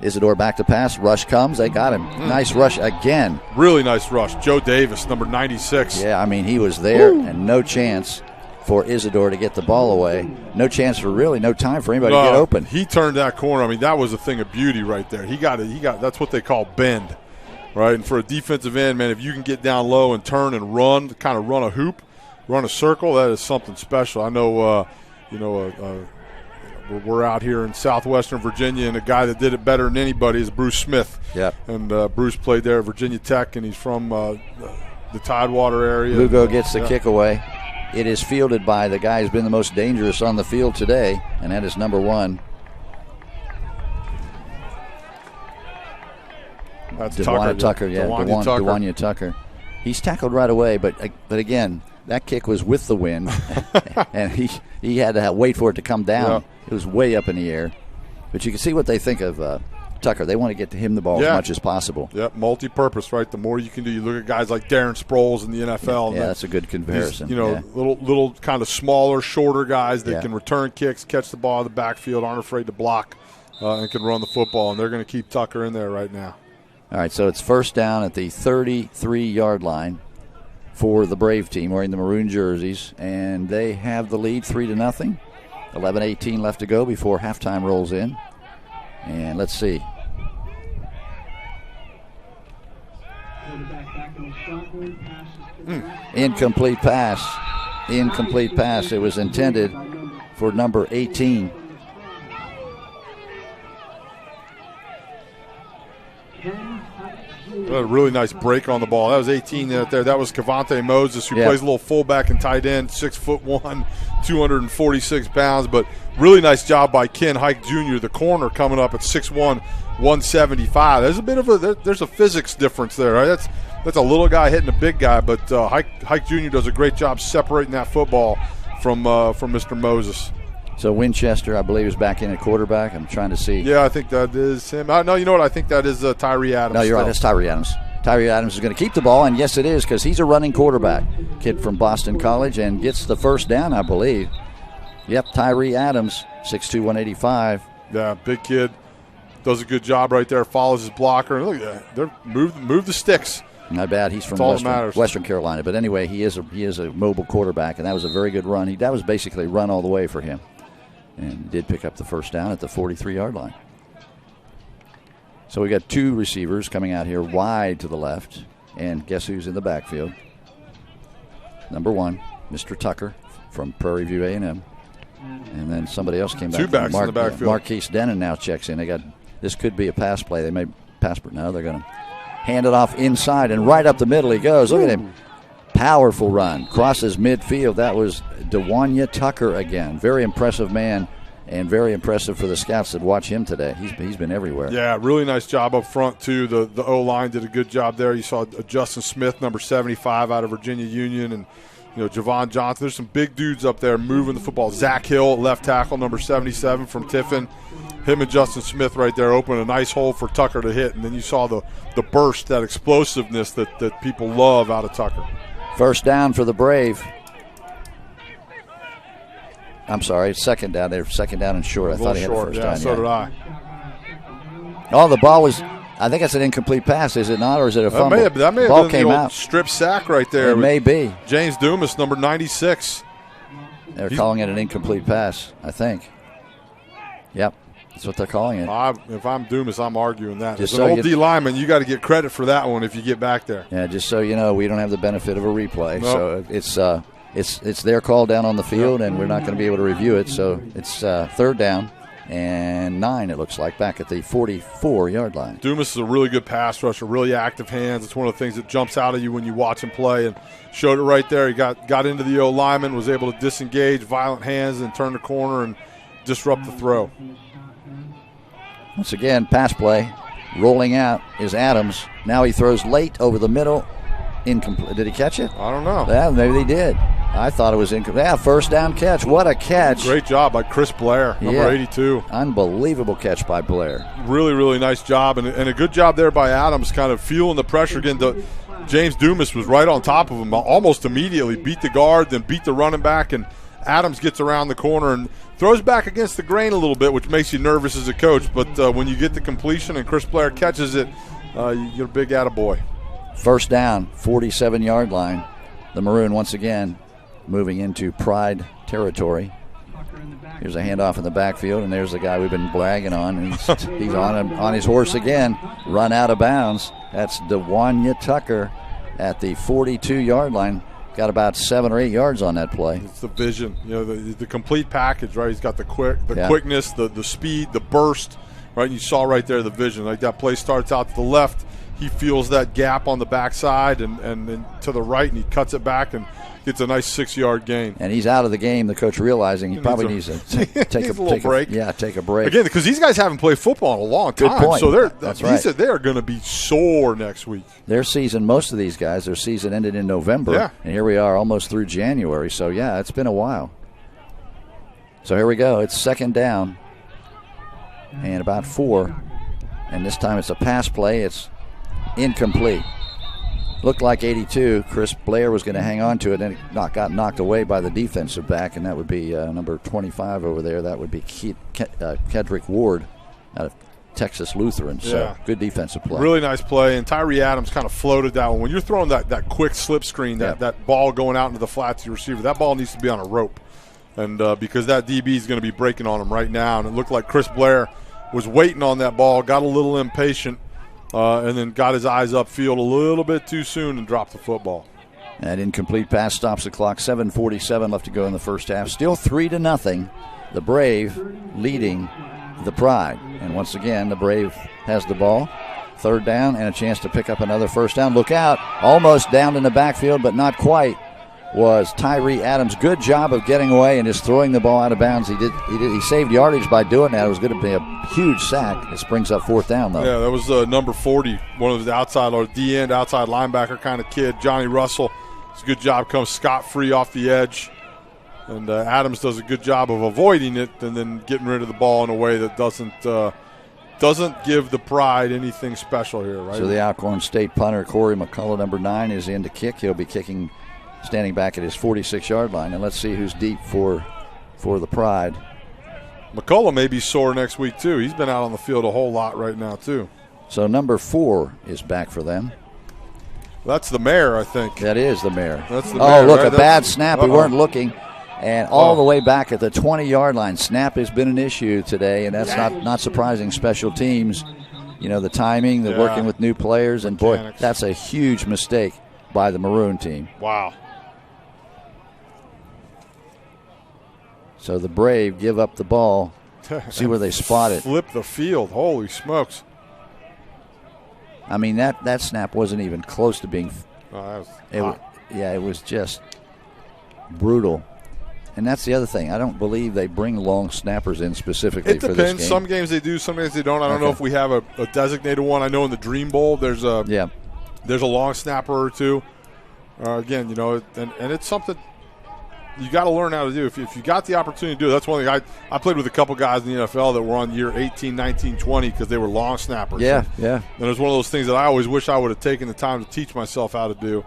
Isidore back to pass. Rush comes. They got him. Nice rush again. Really nice rush. Joe Davis, number 96. Yeah, I mean, he was there, and no chance for Isidore to get the ball away. No chance for no time for anybody to get open. He turned that corner. I mean, that was a thing of beauty right there. He got that's what they call bend, right? And for a defensive end, man, if you can get down low and turn and run, kind of run a hoop, run a circle, that is something special. I know, we're out here in southwestern Virginia, and a guy that did it better than anybody is Bruce Smith. Yeah. And Bruce played there at Virginia Tech, and he's from the Tidewater area. Lugo gets the kick away. It is fielded by the guy who's been the most dangerous on the field today, and that is number 1. That's Tucker. Yeah, Dewanya Tucker. He's tackled right away, but again, that kick was with the wind, and he had to wait for it to come down. Yeah. It was way up in the air. But you can see what they think of Tucker. They want to get to him the ball as much as possible. Yep, multi-purpose, right? The more you can do. You look at guys like Darren Sproles in the NFL. Yeah, that's a good comparison. Little kind of smaller, shorter guys that can return kicks, catch the ball in the backfield, aren't afraid to block, and can run the football. And they're going to keep Tucker in there right now. All right, so it's first down at the 33-yard line for the Brave team wearing the maroon jerseys, and they have the lead 3-0. 11:18 left to go before halftime rolls in. And let's see. Incomplete pass. Incomplete pass. It was intended for number 18. A really nice break on the ball. That was 18 there. That was Cavante Moses, who plays a little fullback and tight end, 6'1", 246 pounds. But really nice job by Ken Hike Jr., the corner, coming up at 6'1", 175. There's a bit of there's a physics difference there. Right? That's a little guy hitting a big guy, but Hike Jr. does a great job separating that football from Mr. Moses. So Winchester, I believe, is back in at quarterback. I'm trying to see. Yeah, I think that is him. No, you know what? I think that is Tyree Adams. No, you're right. That's Tyree Adams. Tyree Adams is going to keep the ball, and yes, it is, because he's a running quarterback. Kid from Boston College, and gets the first down, I believe. Yep, Tyree Adams, 6'2", 185. Yeah, big kid. Does a good job right there. Follows his blocker. Look at that. Move the sticks. Not bad. He's from Western Carolina. But anyway, he is a mobile quarterback, and that was a very good run. That was basically run all the way for him. And did pick up the first down at the 43-yard line. So we got two receivers coming out here wide to the left. And guess who's in the backfield? Number 1, Mr. Tucker from Prairie View A&M. And then somebody else came back. Two backs in the backfield. Marquise Denon now checks in. This could be a pass play. They may pass, but no, they're going to hand it off inside, and right up the middle he goes. Look at him. Powerful run. Crosses midfield. That was DeWanya Tucker again. Very impressive man, and very impressive for the scouts that watch him today. He's been everywhere. Yeah, really nice job up front, too. The O-line did a good job there. You saw Justin Smith, number 75, out of Virginia Union, and Javon Johnson. There's some big dudes up there moving the football. Zach Hill, left tackle, number 77 from Tiffin. Him and Justin Smith right there open a nice hole for Tucker to hit. And then you saw the burst, that explosiveness that people love out of Tucker. First down for the Brave. I'm sorry, second down. They're second down and short. I thought he had a first down. So did I. Oh, the ball was, I think that's an incomplete pass, is it not? Or is it a fumble? That may have ball been came the out. Strip sack right there. It may be. James Dumas, number 96. They're calling it an incomplete pass, I think. Yep. That's what they're calling it. If I'm Dumas, I'm arguing that. Just As an old D lineman, you got to get credit for that one if you get back there. Yeah, just so you know, we don't have the benefit of a replay. Nope. So it's their call down on the field, and we're not going to be able to review it. So it's third down and 9, it looks like, back at the 44-yard line. Dumas is a really good pass rusher, really active hands. It's one of the things that jumps out at you when you watch him play, and showed it right there. He got into the O-lineman, was able to disengage, violent hands, and turn the corner and disrupt the throw. Once again, pass play. Rolling out is Adams. Now he throws late over the middle. Incomplete. Did he catch it? I don't know. Yeah, maybe he did. I thought it was incomplete. Yeah, first down catch. What a catch. Great job by Chris Blair, number 82. Unbelievable catch by Blair. Really, really nice job. And a good job there by Adams, kind of feeling the pressure again. James Dumas was right on top of him almost immediately. Beat the guard, then beat the running back, and Adams gets around the corner and throws back against the grain a little bit, which makes you nervous as a coach. But when you get the completion and Chris Blair catches it, you get a big attaboy. First down, 47-yard line. The Maroon once again moving into Pride territory. Here's a handoff in the backfield, and there's the guy we've been bragging on. And he's on his horse again, run out of bounds. That's DeWanya Tucker at the 42-yard line. Got about 7 or 8 yards on that play. It's the vision, the complete package, right? He's got the quickness, the speed, the burst, right? And you saw right there the vision. Like that play starts out to the left, he feels that gap on the backside, and then to the right, and he cuts it back and gets a nice 6-yard gain. And he's out of the game. The coach realizing he probably needs to take a break. Take a break again, because these guys haven't played football in a long time. Good point. So That's right. He said they are going to be sore next week. Their season, most of these guys, their season ended in November, and here we are almost through January. So yeah, it's been a while. So here we go. It's second down and about 4, and this time it's a pass play. It's incomplete. Looked like 82. Chris Blair was going to hang on to it, and it got knocked away by the defensive back, and that would be number 25 over there. That would be Kedrick Ward out of Texas Lutheran. So good defensive play. Really nice play, and Tyree Adams kind of floated that one. When you're throwing that quick slip screen, that ball going out into the flat to your receiver, that ball needs to be on a rope. And because that DB is going to be breaking on him right now, and it looked like Chris Blair was waiting on that ball, got a little impatient, and then got his eyes upfield a little bit too soon and dropped the football. That incomplete pass stops the clock. 7:47 left to go in the first half. Still 3-0. The Brave leading the Pride. And once again, the Brave has the ball. Third down and a chance to pick up another first down. Look out. Almost down in the backfield, but not quite, was Tyree Adams. Good job of getting away and just throwing the ball out of bounds. He saved yardage by doing that. It was going to be a huge sack. This brings up fourth down, though. Yeah, that was number 40, one of the outside or D-end, outside linebacker kind of kid, Johnny Russell. It's a good job, comes scot-free off the edge. And Adams does a good job of avoiding it and then getting rid of the ball in a way that doesn't give the Pride anything special here, right? So the Alcorn State punter, Corey McCullough, number 9, is in to kick. He'll be kicking standing back at his 46-yard line. And let's see who's deep for the Pride. McCullough may be sore next week, too. He's been out on the field a whole lot right now, too. So number 4 is back for them. That's the mayor, I think. That is the mayor. That's the mayor, look, right? a bad snap. We weren't looking. And all the way back at the 20-yard line. Snap has been an issue today, and that's not surprising. Special teams, the timing, the working with new players, and boy, that's a huge mistake by the Maroon team. Wow. So the Brave give up the ball. See where they spot it. Flip the field. Holy smokes. I mean, that snap wasn't even close to being. It was just brutal. And that's the other thing. I don't believe they bring long snappers in specifically for this game. It depends. Some games they do, some games they don't. I don't know if we have a designated one. I know in the Dream Bowl there's a long snapper or two. Again, and it's something you got to learn how to do. If you got the opportunity to do it, that's one thing. I played with a couple guys in the NFL that were on year 18, 19, 20 because they were long snappers. Yeah. And it was one of those things that I always wish I would have taken the time to teach myself how to do.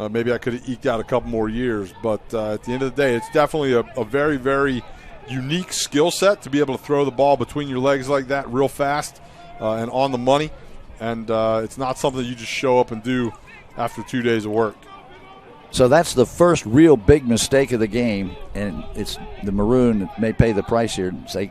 Maybe I could have eked out a couple more years. But at the end of the day, it's definitely a very, very unique skill set to be able to throw the ball between your legs like that real fast and on the money. And it's not something you just show up and do after 2 days of work. So that's the first real big mistake of the game, and it's the Maroon that may pay the price here. They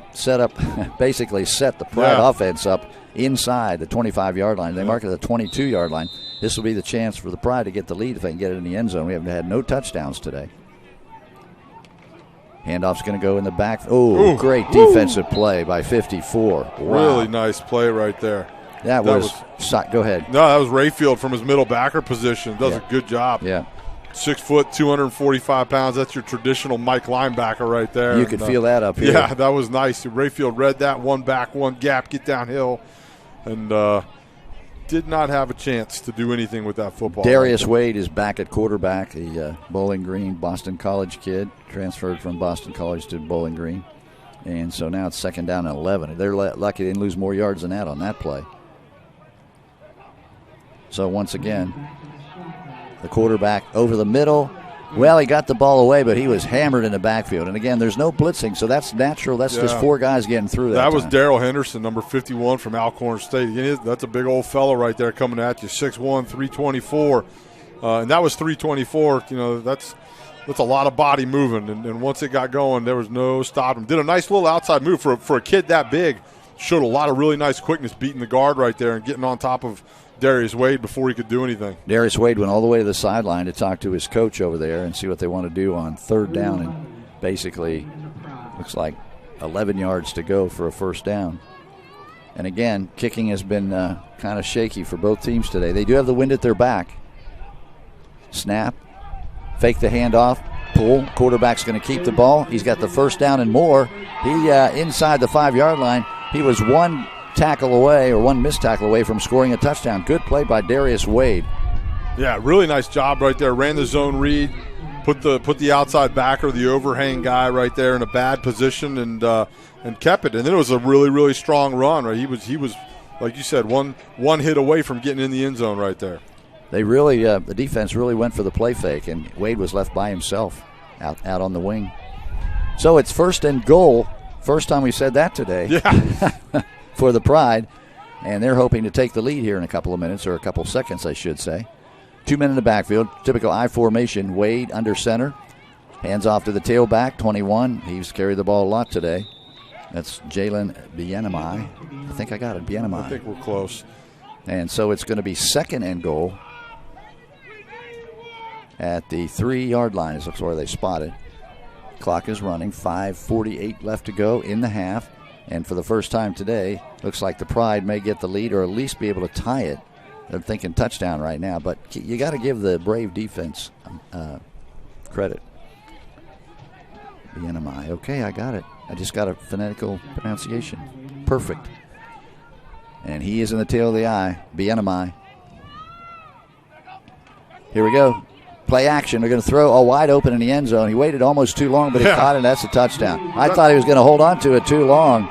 basically set the Pride offense up inside the 25-yard line. They mark it at the 22-yard line. This will be the chance for the Pride to get the lead if they can get it in the end zone. We haven't had no touchdowns today. Handoff's going to go in the back. Oh, great defensive play by 54. Wow. Really nice play right there. That was go ahead. No, that was Rayfield from his middle backer position. Does a good job. Yeah. 6 foot, 245 pounds. That's your traditional Mike linebacker right there. You could feel that up here. Yeah, that was nice. Rayfield read that, one back, one gap, get downhill, and did not have a chance to do anything with that football. Darius Wade is back at quarterback, the Bowling Green Boston College kid, transferred from Boston College to Bowling Green. And so now it's second down and 11. They're lucky they didn't lose more yards than that on that play. So once again, the quarterback over the middle. Well, he got the ball away, but he was hammered in the backfield. And again, there's no blitzing, so that's natural. That's just 4 guys getting through that. That was Darrell Henderson, number 51 from Alcorn State. That's a big old fella right there coming at you, 6'1", 324. And that was 324. That's a lot of body moving. And once it got going, there was no stopping. Did a nice little outside move for a kid that big. Showed a lot of really nice quickness beating the guard right there and getting on top of Darius Wade before he could do anything. Darius Wade went all the way to the sideline to talk to his coach over there and see what they want to do on third down, and basically looks like 11 yards to go for a first down. And again, kicking has been kind of shaky for both teams today. They do have the wind at their back. Snap, fake the handoff, pull. Quarterback's going to keep the ball. He's got the first down and more. He inside the 5-yard line. He was one missed tackle away from scoring a touchdown. Good play by Darius Wade. Yeah, really nice job right there. Ran the zone read, put the outside backer, the overhang guy right there in a bad position, and kept it. And then it was a really, really strong run. Right, he was like you said, one hit away from getting in the end zone right there. They really the defense really went for the play fake, and Wade was left by himself out on the wing. So it's first and goal. First time we said that today. Yeah. For the Pride, and they're hoping to take the lead here in a couple of minutes, or a couple of seconds, I should say. 2 men in the backfield, typical I formation. Wade under center, hands off to the tailback, 21. He's carried the ball a lot today. That's Jalen Bienami. I think I got it, Bienami. I think we're close. And so it's going to be second and goal at the 3-yard line. Is where they spot it. Clock is running, 5:48 left to go in the half. And for the first time today, looks like the Pride may get the lead or at least be able to tie it. They're thinking touchdown right now, but you got to give the Brave defense credit. BNMI. Okay, I got it. I just got a phonetical pronunciation. Perfect. And he is in the tail of the eye. BNMI. Here we go. Play action. They're going to throw wide open in the end zone. He waited almost too long, but he caught it, and that's a touchdown. I thought he was going to hold on to it too long.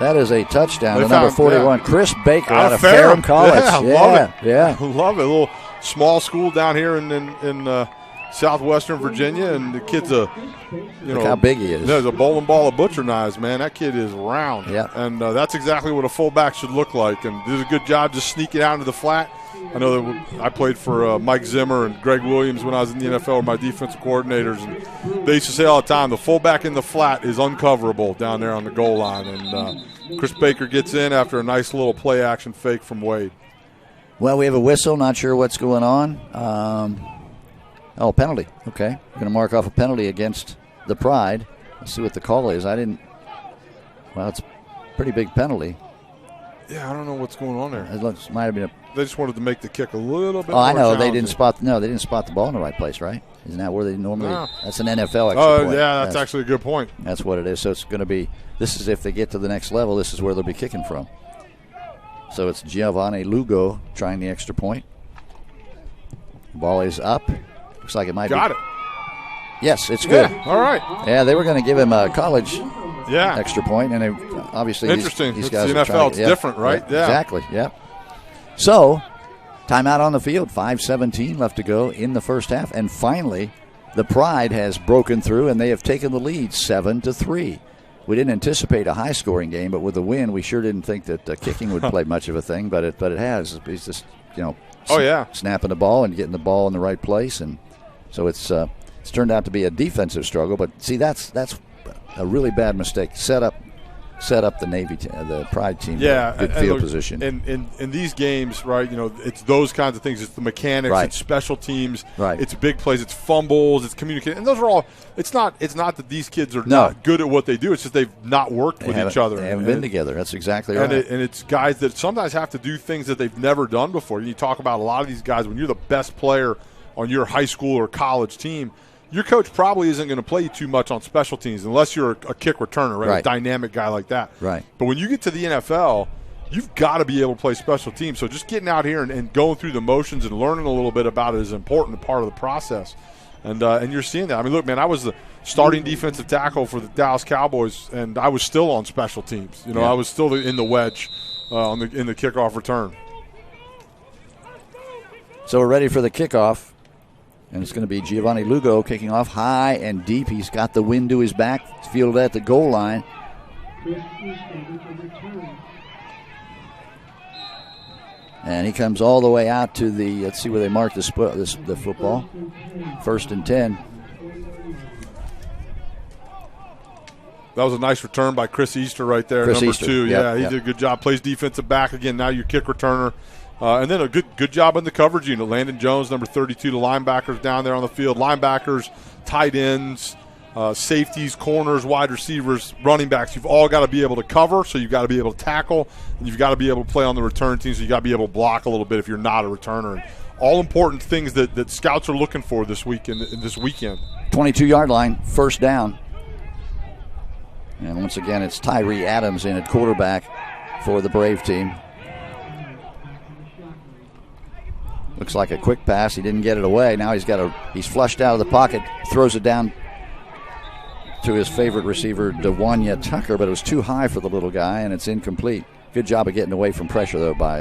That is a touchdown. The number 41, Chris Baker out of Ferrum College. Love it. Yeah. Love it. A little small school down here in southwestern Virginia, and the kid's Look how big he is. There's a bowling ball of butcher knives, man. That kid is round. Yeah. And that's exactly what a fullback should look like. And did a good job just sneaking out into the flat. I know that I played for Mike Zimmer and Greg Williams when I was in the NFL with my defensive coordinators. And they used to say all the time, the fullback in the flat is uncoverable down there on the goal line. And Chris Baker gets in after a nice little play-action fake from Wade. Well, we have a whistle. Not sure what's going on. Penalty. Okay. We're going to mark off a penalty against the Pride. Let's see what the call is. Well, it's a pretty big penalty. Yeah, I don't know what's going on there. It might have been They just wanted to make the kick a little bit more I know. They didn't spot the ball in the right place, right? Isn't that where they normally? No. That's an NFL extra point. Yeah, that's actually a good point. That's what it is. So it's going to be. This is if they get to the next level. This is where they'll be kicking from. So it's Giovanni Lugo trying the extra point. Ball is up. Looks like it might Got it. Yes, it's good. Yeah, all right. Yeah, they were going to give him a college extra point, and they obviously interesting. These guys the are NFL, trying, it's different, right? Yeah, exactly. Yeah. So, timeout on the field. 5:17 left to go in the first half, and finally, the Pride has broken through, and they have taken the lead 7-3. We didn't anticipate a high-scoring game, but with the win, we sure didn't think that kicking would play much of a thing. But it has. It's just snapping the ball and getting the ball in the right place, and so it's turned out to be a defensive struggle. But see, that's a really bad mistake. Set up the Navy, the Pride team. Good field position. In these games, right? It's those kinds of things. It's the mechanics. Right. It's special teams. Right. It's big plays. It's fumbles. It's communication. And those are all. It's not that these kids are not good at what they do. It's just they've not worked with each other. They haven't been together. That's exactly right. And it's guys that sometimes have to do things that they've never done before. You talk about a lot of these guys when you're the best player on your high school or college team. Your coach probably isn't going to play you too much on special teams unless you're a kick returner, right? A dynamic guy like that. Right. But when you get to the NFL, you've got to be able to play special teams. So just getting out here and going through the motions and learning a little bit about it is an important part of the process. And you're seeing that. I mean, look, man, I was the starting defensive tackle for the Dallas Cowboys, and I was still on special teams. I was still in the wedge in the kickoff return. So we're ready for the kickoff. And it's going to be Giovanni Lugo kicking off high and deep. He's got the wind to his back. It's fielded at the goal line. And he comes all the way out to the, let's see where they mark the football. 1st and 10. That was a nice return by Chris Easter right there, Chris number Easter. 2. He did a good job. Plays defensive back again. Now your kick returner. And then a good job in the coverage unit. Landon Jones, number 32, the linebackers down there on the field. Linebackers, tight ends, safeties, corners, wide receivers, running backs. You've all got to be able to cover, so you've got to be able to tackle, and you've got to be able to play on the return team, so you've got to be able to block a little bit if you're not a returner. And all important things that scouts are looking for this weekend. 22-yard line, first down. And once again, it's Tyree Adams in at quarterback for the Brave team. Looks like a quick pass. He didn't get it away. Now he's flushed out of the pocket, throws it down to his favorite receiver, DeWanya Tucker, but it was too high for the little guy, and it's incomplete. Good job of getting away from pressure, though, by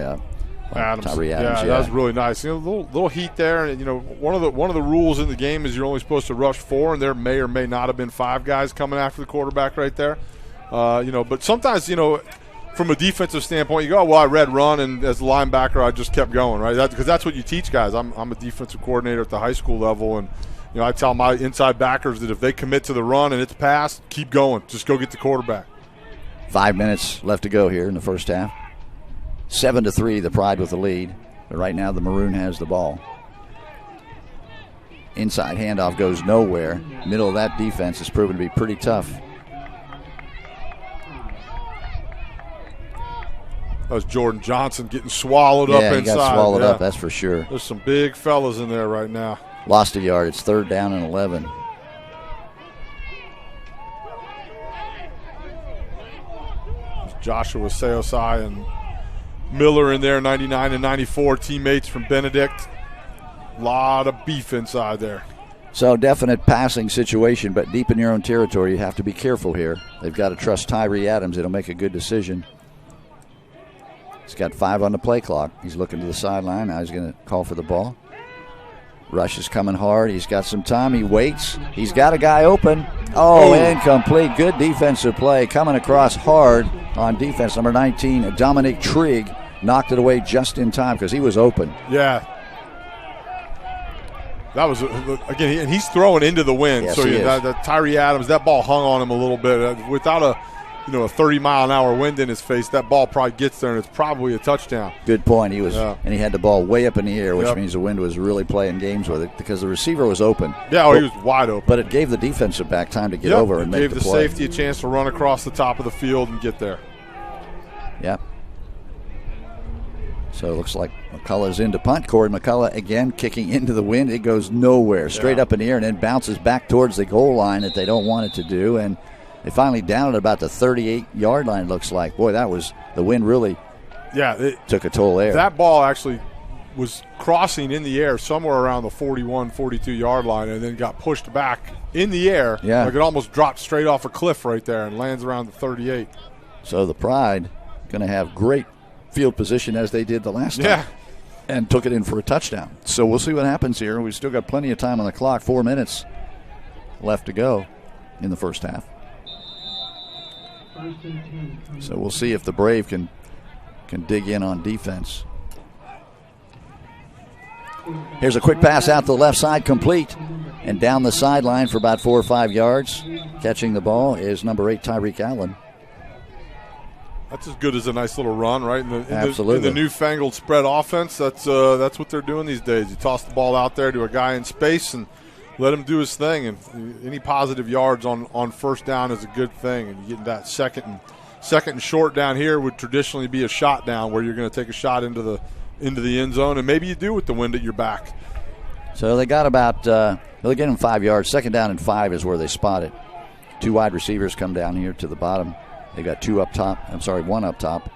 Adams. Tyree Adams. Yeah, that was really nice. Little heat there. And, one of the rules in the game is you're only supposed to rush 4, and there may or may not have been 5 guys coming after the quarterback right there. But sometimes, from a defensive standpoint, you go, well, I read run, and as a linebacker, I just kept going, right? Because that's what you teach guys. I'm a defensive coordinator at the high school level, and I tell my inside backers that if they commit to the run and it's passed, keep going. Just go get the quarterback. 5 minutes left to go here in the first half. 7-3, the Pride with the lead. But right now, the Maroon has the ball. Inside handoff goes nowhere. Middle of that defense has proven to be pretty tough. That was Jordan Johnson getting swallowed up inside. Yeah, he got swallowed up, that's for sure. There's some big fellas in there right now. Lost a yard. It's 3rd down and 11. Joshua Seosai and Miller in there, 99 and 94, teammates from Benedict. A lot of beef inside there. So definite passing situation, but deep in your own territory, you have to be careful here. They've got to trust Tyree Adams. It'll make a good decision. He's got 5 on the play clock. He's looking to the sideline. Now he's going to call for the ball. Rush is coming hard. He's got some time. He waits. He's got a guy open. Oh, incomplete. Good defensive play. Coming across hard on defense. Number 19, Dominic Trigg, knocked it away just in time because he was open. Yeah. That was, again, and he's throwing into the wind. Yes, so that Tyree Adams, that ball hung on him a little bit. Without a 30-mile-an-hour wind in his face, that ball probably gets there, and it's probably a touchdown. Good point. He was, and he had the ball way up in the air, which means the wind was really playing games with it because the receiver was open. Yeah, he was wide open. But it gave the defensive back time to get over and make the play. It gave the safety a chance to run across the top of the field and get there. Yep. So it looks like McCullough's into punt. Corey McCullough again kicking into the wind. It goes nowhere, straight up in the air, and then bounces back towards the goal line that they don't want it to do. And they finally down at about the 38-yard line, looks like. Boy, that was the wind really took a toll there. That ball actually was crossing in the air somewhere around the 41, 42-yard line and then got pushed back in the air. Yeah. Like it almost dropped straight off a cliff right there and lands around the 38. So the Pride going to have great field position as they did the last time. Yeah. And took it in for a touchdown. So we'll see what happens here. We've still got plenty of time on the clock. 4 minutes left to go in the first half. So we'll see if the Brave can dig in on defense. Here's a quick pass out to the left side, complete. And down the sideline for about 4 or 5 yards. Catching the ball is number 8, Tyreek Allen. That's as good as a nice little run, right? Absolutely. In the newfangled spread offense, that's what they're doing these days. You toss the ball out there to a guy in space and let him do his thing. And any positive yards on first down is a good thing. And you get that second and short down here would traditionally be a shot down where you're going to take a shot into the end zone, and maybe you do with the wind at your back. So they got about they'll get him 5 yards. 2nd down and 5 is where they spot it. 2 wide receivers come down here to the bottom. They got 1 up top.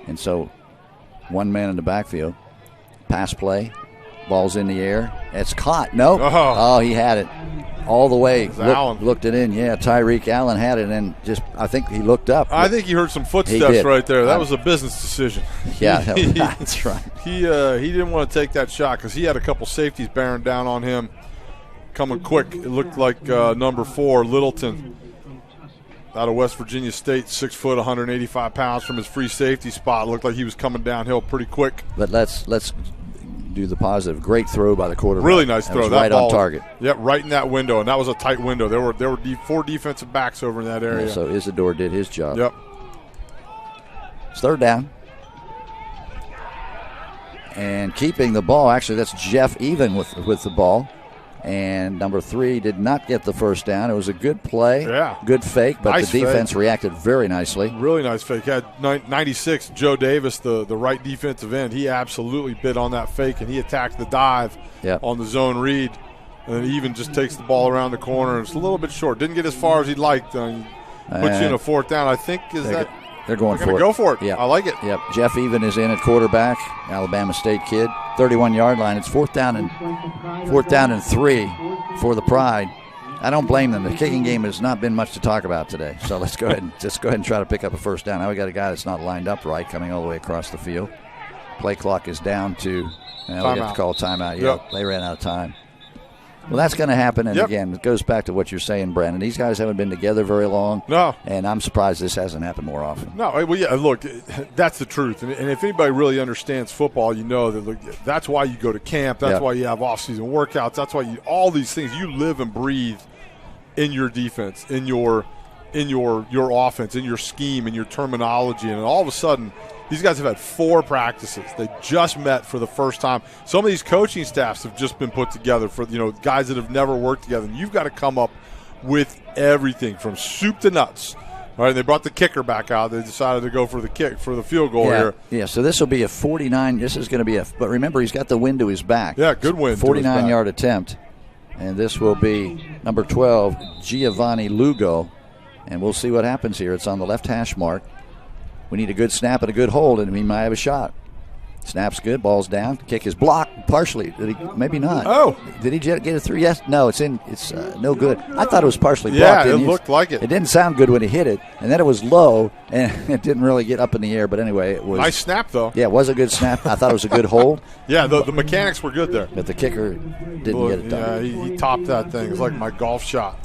And so 1 man in the backfield. Pass play. Ball's in the air. It's caught. No. Oh, he had it all the way. Looked it in. Yeah, Tyreek Allen had it, and I think he looked up. I think he heard some footsteps right there. That was a business decision. Yeah, that's right. He didn't want to take that shot because he had a couple safeties bearing down on him, coming quick. It looked like number 4, Littleton, out of West Virginia State, 6 foot, 185 pounds from his free safety spot. It looked like he was coming downhill pretty quick. But let's do the positive. Great throw by the quarterback. Really nice throw. That right ball, on target. Yep, right in that window, and that was a tight window. There were 4 defensive backs over in that area. Yeah, so Isidore did his job. Yep. It's 3rd down. And keeping the ball, actually that's Jeff Even with the ball. And number 3 did not get the first down. It was a good play, good fake, but nice the defense fake. Reacted very nicely. Really nice fake. Had 96, Joe Davis, the right defensive end. He absolutely bit on that fake, and he attacked the dive on the zone read. And he even just takes the ball around the corner. It's a little bit short. Didn't get as far as he'd liked. Puts you in a 4th down. I think they're going for it. Go for it. Yep. I like it. Yep. Jeff Even is in at quarterback. Alabama State kid. 31-yard line. It's 4th down and 3 for the Pride. I don't blame them. The kicking game has not been much to talk about today. So let's go ahead and try to pick up a first down. Now we got a guy that's not lined up right coming all the way across the field. Play clock is down to. We have to call a timeout. Yep. They ran out of time. Well, that's going to happen, and again, it goes back to what you're saying, Brandon. These guys haven't been together very long. No. And I'm surprised this hasn't happened more often. No, well, yeah, look, that's the truth. And if anybody really understands football, you know that that's why you go to camp. That's why you have off-season workouts. That's why all these things, you live and breathe in your defense, in your offense, in your scheme, in your terminology. And all of a sudden, these guys have had 4 practices. They just met for the first time. Some of these coaching staffs have just been put together for guys that have never worked together. And you've got to come up with everything from soup to nuts All right, they brought the kicker back out. They decided to go for the field goal here. Yeah, so this will be a 49. This is going to be but remember, he's got the wind to his back. Yeah, good wind. 49-yard attempt. And this will be number 12, Giovanni Lugo. And we'll see what happens here. It's on the left hash mark. We need a good snap and a good hold, and he might have a shot. Snap's good. Ball's down. Kick is blocked partially. Did he? Maybe not. Oh. Did he get it through? Yes. No, it's in. It's no good. I thought it was partially blocked. Yeah, it looked like it. It didn't sound good when he hit it, and then it was low, and it didn't really get up in the air. But anyway, it was. Nice snap, though. Yeah, it was a good snap. I thought it was a good hold. Yeah, the mechanics were good there. But the kicker didn't get it done. Yeah, he topped that thing. It was like my golf shot.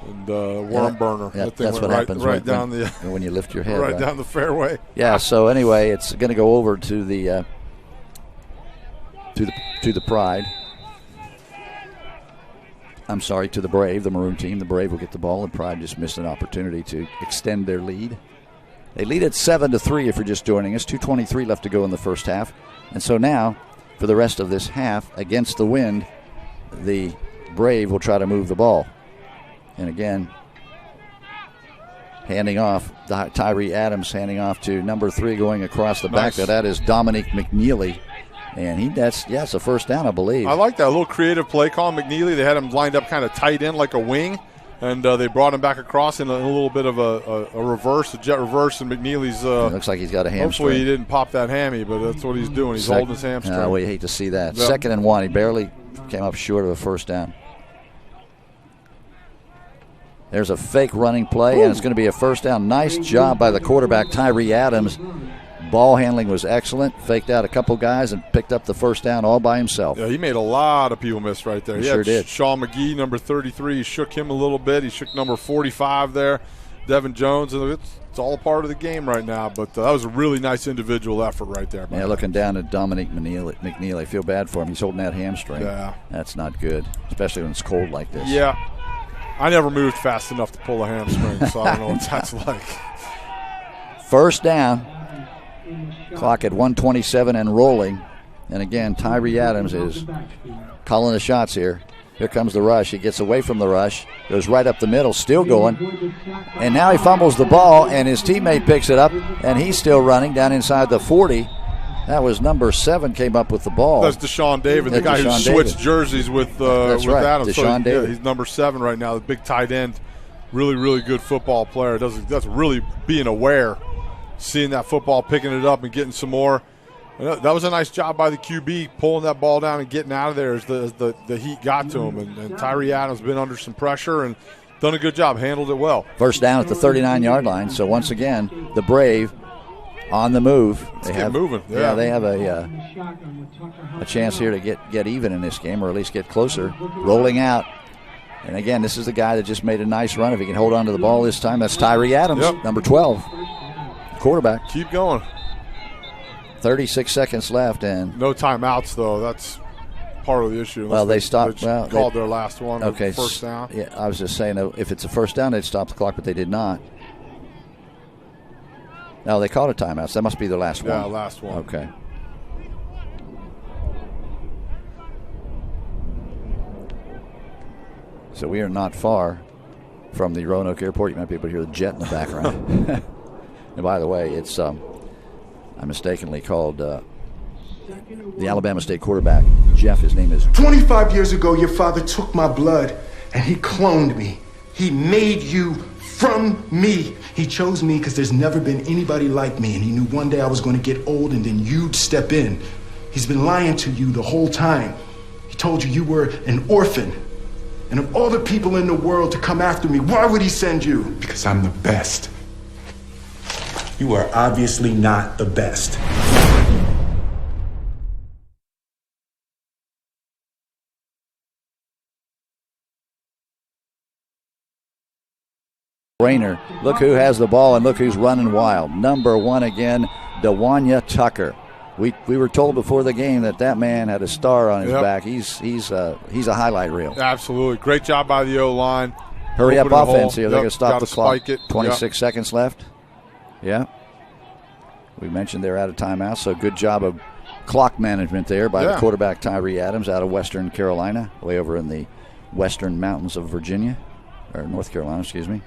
And worm burner. Yeah, that thing that's went what happens right down when you lift your head. Right down the fairway. Yeah, so anyway, it's going to go over to the to the Pride. I'm sorry, to the Brave, the Maroon team. The Brave will get the ball, and Pride just missed an opportunity to extend their lead. They lead at 7-3 if you're just joining us. 2:23 left to go in the first half. And so now, for the rest of this half, against the wind, the Brave will try to move the ball. And again, handing off, Tyree Adams handing off to number 3 going across the back. That is Dominique McNeely. And that's a first down, I believe. I like that little creative play call. McNeely, they had him lined up kind of tight in like a wing, and they brought him back across in a little bit of a reverse, a jet reverse, and McNeely's looks like he's got a hamstring. Hopefully he didn't pop that hammy, but that's what he's doing. He's holding his hamstring. We hate to see that. Yep. 2nd and 1. He barely came up short of a first down. There's a fake running play, and it's going to be a first down. Nice job by the quarterback, Tyree Adams. Ball handling was excellent. Faked out a couple guys and picked up the first down all by himself. Yeah, he made a lot of people miss right there. He sure did. Sean McGee, number 33, he shook him a little bit. He shook number 45 there, Devin Jones. And it's all a part of the game right now. But that was a really nice individual effort right there. Yeah, looking down at Dominique McNeely. I feel bad for him. He's holding that hamstring. Yeah. That's not good, especially when it's cold like this. Yeah. I never moved fast enough to pull a hamstring, so I don't know what that's like. First down. Clock at 1:27 and rolling. And again, Tyree Adams is calling the shots here. Here comes the rush. He gets away from the rush. Goes right up the middle, still going. And now he fumbles the ball, and his teammate picks it up, and he's still running down inside the 40. That was number 7 came up with the ball. That's Deshaun David, the guy who switched jerseys with That's right. Adams. Deshaun David. Yeah, he's number 7 right now, the big tight end. Really, really good football player. That's really being aware, seeing that football, picking it up and getting some more. That was a nice job by the QB, pulling that ball down and getting out of there as the heat got to him. And Tyree Adams been under some pressure and done a good job, handled it well. First down at the 39-yard line. So once again, the Brave on the move. They have moving. Yeah, they have a chance here to get even in this game, or at least get closer. Rolling out. And again, this is the guy that just made a nice run. If he can hold on to the ball this time, that's Tyree Adams, number 12, quarterback. Keep going. 36 seconds left, and no timeouts though. That's part of the issue. Well, they stopped. Called their last one. Okay, first down. Yeah, I was just saying, if it's a first down, they'd stop the clock, but they did not. No, they called a timeout. So that must be their last one. Yeah, last one. Okay. So we are not far from the Roanoke Airport. You might be able to hear the jet in the background. And by the way, it's I mistakenly called the Alabama State quarterback, Jeff. His name is. 25 years ago, your father took my blood and he cloned me. He made you from me. He chose me because there's never been anybody like me, and he knew one day I was going to get old and then you'd step in. He's been lying to you the whole time. He told you you were an orphan. And of all the people in the world to come after me, why would he send you? Because I'm the best. You are obviously not the best. Rainer. Look who has the ball and look who's running wild. Number 1 again, Dewanya Tucker. We were told before the game that man had a star on his back. He's a highlight reel. Absolutely. Great job by the O-line. Hurry up offense here. They're going to stop the clock. Spike it. 26 seconds left. Yeah. We mentioned they're out of timeout, so good job of clock management there by the quarterback Tyree Adams out of Western Carolina, way over in the western mountains of Virginia, or North Carolina, excuse me.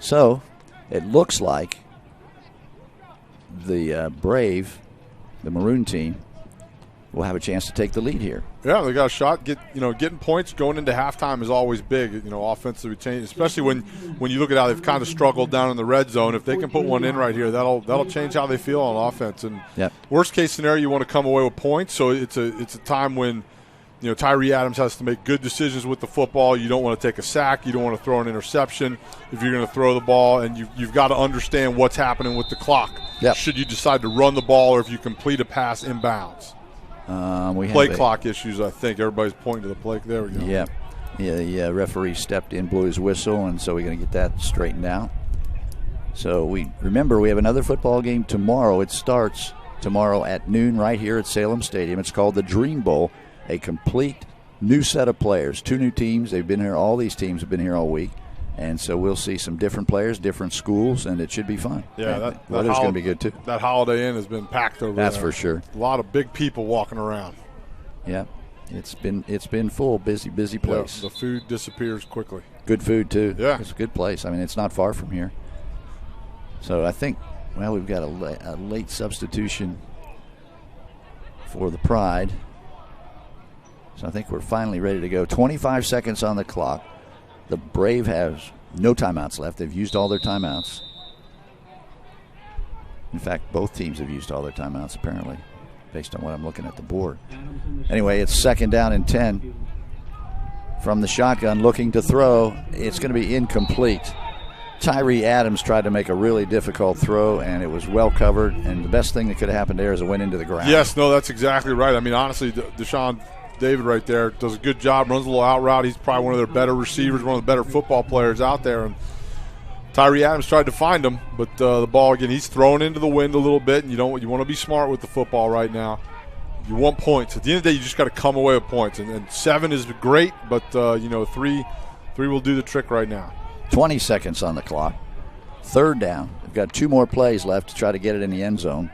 So it looks like the Brave, the Maroon team, will have a chance to take the lead here. Yeah, they got a shot. Getting points going into halftime is always big. Offensively change, especially when you look at how they've kind of struggled down in the red zone. If they can put one in right here, that'll change how they feel on offense. And worst case scenario, you want to come away with points. So it's a time when Tyree Adams has to make good decisions with the football. You don't want to take a sack. You don't want to throw an interception if you're going to throw the ball. And you've got to understand what's happening with the clock. Yep. Should you decide to run the ball or if you complete a pass inbounds. Play clock issues, I think. Everybody's pointing to the play. There we go. Yeah, the referee stepped in, blew his whistle, and so we're going to get that straightened out. So we have another football game tomorrow. It starts tomorrow at noon right here at Salem Stadium. It's called the Dream Bowl, a complete new set of players. 2 new teams. They've been here. All these teams have been here all week. And so we'll see some different players, different schools, and it should be fun. Yeah, that weather's going to be good too. That Holiday Inn has been packed over there. That's for sure. A lot of big people walking around. Yeah, it's been full, busy place. Yeah, the food disappears quickly. Good food too. Yeah, it's a good place. I mean, it's not far from here. So I think, we've got a late substitution for the Pride. So I think we're finally ready to go. 25 seconds on the clock. The Brave has no timeouts left. They've used all their timeouts. In fact, both teams have used all their timeouts, apparently, based on what I'm looking at the board. Anyway, it's 2nd down and 10. From the shotgun, looking to throw. It's going to be incomplete. Tyree Adams tried to make a really difficult throw, and it was well covered. And the best thing that could have happened there is it went into the ground. Yes, no, that's exactly right. I mean, honestly, Deshaun David right there does a good job, runs a little out route. He's probably one of their better receivers, one of the better football players out there. And Tyree Adams tried to find him, but the ball, again, he's thrown into the wind a little bit, and you want to be smart with the football right now. You want points. At the end of the day, you just got to come away with points. And 7 is great, but, 3 will do the trick right now. 20 seconds on the clock. 3rd down. They've got 2 more plays left to try to get it in the end zone.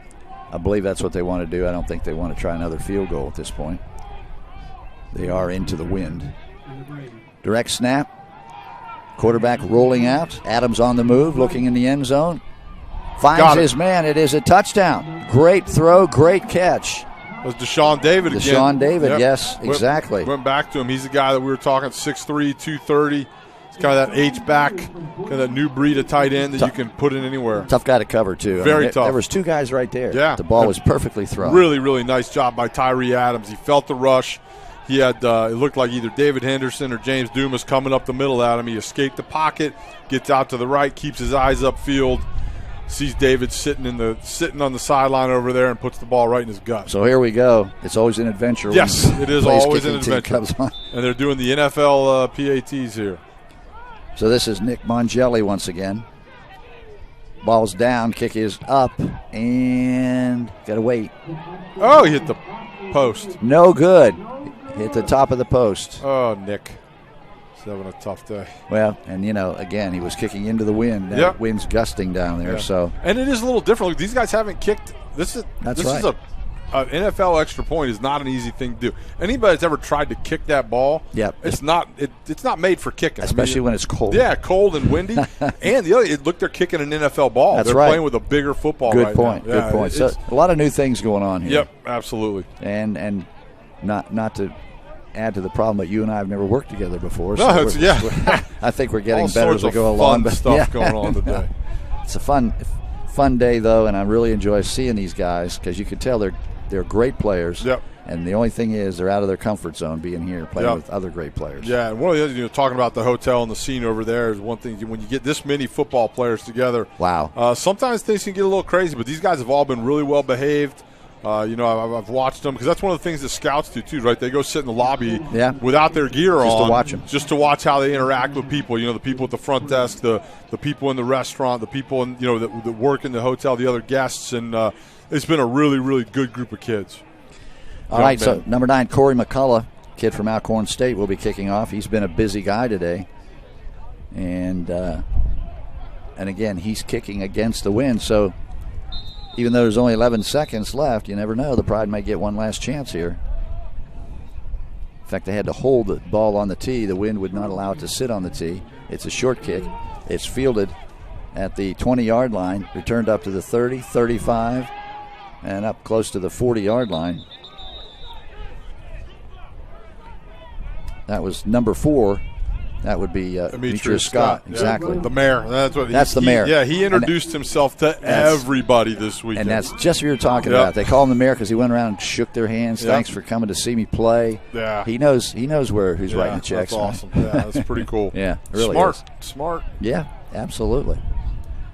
I believe that's what they want to do. I don't think they want to try another field goal at this point. They are into the wind. Direct snap. Quarterback rolling out. Adams on the move, looking in the end zone. Finds his man. It is a touchdown. Great throw, great catch. It was Deshaun David again. Deshaun David, yes, exactly. Went back to him. He's the guy that we were talking, 6'3", 230. It's kind of that H-back, kind of that new breed of tight end that you can put in anywhere. Tough guy to cover, too. Very tough. There was 2 guys right there. Yeah. The ball was perfectly thrown. Really, really nice job by Tyree Adams. He felt the rush. He had it looked like either David Henderson or James Dumas coming up the middle at him. He escaped the pocket, gets out to the right, keeps his eyes upfield, sees David sitting on the sideline over there, and puts the ball right in his gut. So here we go. It's always an adventure. Yes, it is always an adventure. And they're doing the NFL PATs here. So this is Nick Mongelli once again. Ball's down, kick is up, and got to wait. Oh, he hit the post. No good. Hit the top of the post. Oh, Nick. He's having a tough day. Well, and, again, he was kicking into the wind. That wind's gusting down there. So. And it is a little different. These guys haven't kicked. This is an NFL extra point is not an easy thing to do. Anybody that's ever tried to kick that ball, it's not made for kicking. Especially when it's cold. Yeah, cold and windy. And the other, look, they're kicking an NFL ball. That's they're right. playing with a bigger football Good point. So a lot of new things going on here. Yep, absolutely. And not to add to the problem that you and I have never worked together before. So I think we're getting better as we go along. All sorts of fun stuff going on today. It's a fun day, though, and I really enjoy seeing these guys because you can tell they're great players. Yep. And the only thing is they're out of their comfort zone being here playing with other great players. Yeah, and one of the other, talking about the hotel and the scene over there is one thing. When you get this many football players together, wow. Sometimes things can get a little crazy, but these guys have all been really well behaved. I've watched them because that's one of the things that scouts do too, right? They go sit in the lobby without their gear on, just to watch them, just to watch how they interact with people. The people at the front desk, the people in the restaurant, the people in, that work in the hotel, the other guests, and it's been a really, really good group of kids. All right, so number 9, Corey McCullough, kid from Alcorn State, will be kicking off. He's been a busy guy today, and again, he's kicking against the wind, so. Even though there's only 11 seconds left, you never know. The Pride may get one last chance here. In fact, they had to hold the ball on the tee. The wind would not allow it to sit on the tee. It's a short kick. It's fielded at the 20-yard line, returned up to the 30, 35, and up close to the 40-yard line. That was number 4. That would be Demetrius Scott. Exactly. Yeah, the mayor. That's the mayor. Yeah, he introduced himself to everybody this weekend. And that's just what you're talking about. They call him the mayor because he went around and shook their hands. Thanks for coming to see me play. Yeah. He knows who's writing the checks. That's awesome. Yeah, that's pretty cool. Yeah, really Smart. Yeah, absolutely.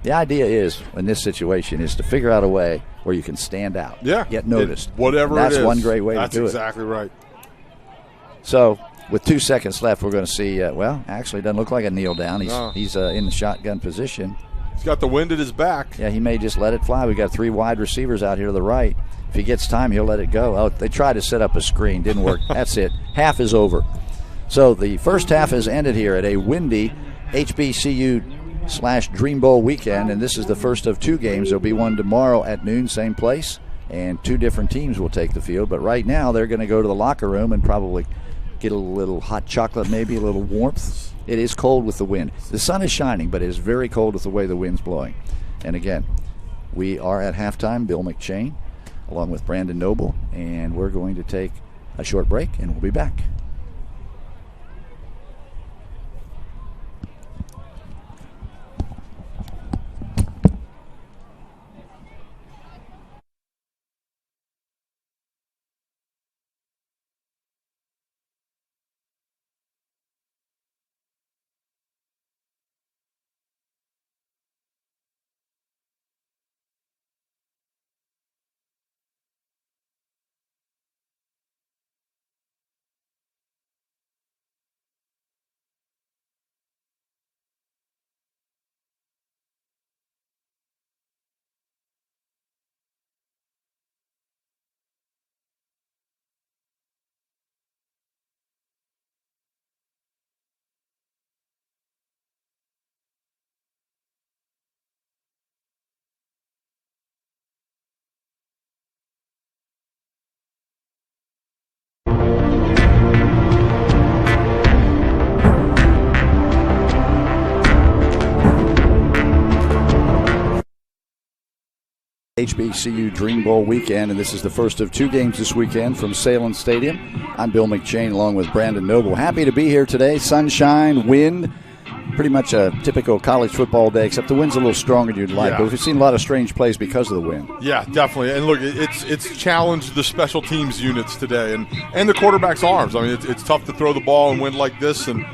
The idea is, in this situation, is to figure out a way where you can stand out. Yeah. Get noticed. Whatever it is. That's one great way to do it. That's exactly right. So, with 2 seconds left, we're going to see, actually, it doesn't look like a kneel down. He's in the shotgun position. He's got the wind at his back. Yeah, he may just let it fly. We got 3 wide receivers out here to the right. If he gets time, he'll let it go. Oh, they tried to set up a screen. Didn't work. That's it. Half is over. So the first half has ended here at a windy HBCU/Dream Bowl weekend, and this is the first of 2 games. There'll be one tomorrow at noon, same place, and 2 different teams will take the field. But right now they're going to go to the locker room and probably get a little hot chocolate, maybe a little warmth. It is cold with the wind. The sun is shining, but it is very cold with the way the wind's blowing. And again, we are at halftime. Bill McShane, along with Brandon Noble, and we're going to take a short break, and we'll be back. HBCU Dream Bowl weekend, and this is the first of 2 games this weekend from Salem Stadium. I'm Bill McShane along with Brandon Noble. Happy to be here today. Sunshine, wind, pretty much a typical college football day, except the wind's a little stronger than you'd like. But we've seen a lot of strange plays because of the wind. Yeah, definitely. And look, it's challenged the special teams units today and the quarterback's arms. I mean, it's tough to throw the ball in wind like this, and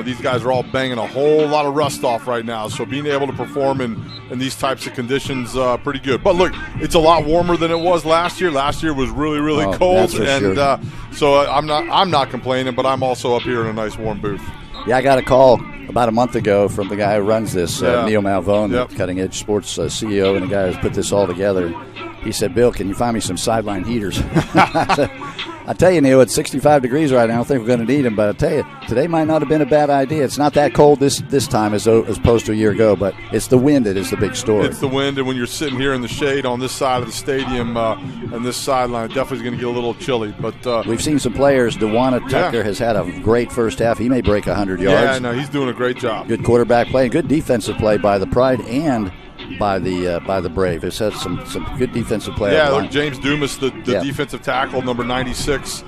these guys are all banging a whole lot of rust off right now. So being able to perform in these types of conditions, pretty good. But look, it's a lot warmer than it was last year. Last year was really, really cold, and sure. So I'm not complaining. But I'm also up here in a nice warm booth. Yeah, I got a call about a month ago from the guy who runs this, Neil Malvone, Cutting Edge Sports CEO, and the guy who's put this all together. He said, "Bill, can you find me some sideline heaters?" I tell you, Neil, it's 65 degrees right now. I don't think we're going to need them, but I tell you, today might not have been a bad idea. It's not that cold this time as opposed to a year ago, but it's the wind that is the big story. It's the wind, and when you're sitting here in the shade on this side of the stadium and this sideline, it definitely is going to get a little chilly. But we've seen some players. DeWanna Tucker has had a great first half. He may break 100 yards. Yeah, no, he's doing a great job. Good quarterback play, good defensive play by the Pride and by the Brave. It's had some good defensive play. Yeah, look, James Dumas, the defensive tackle, number 96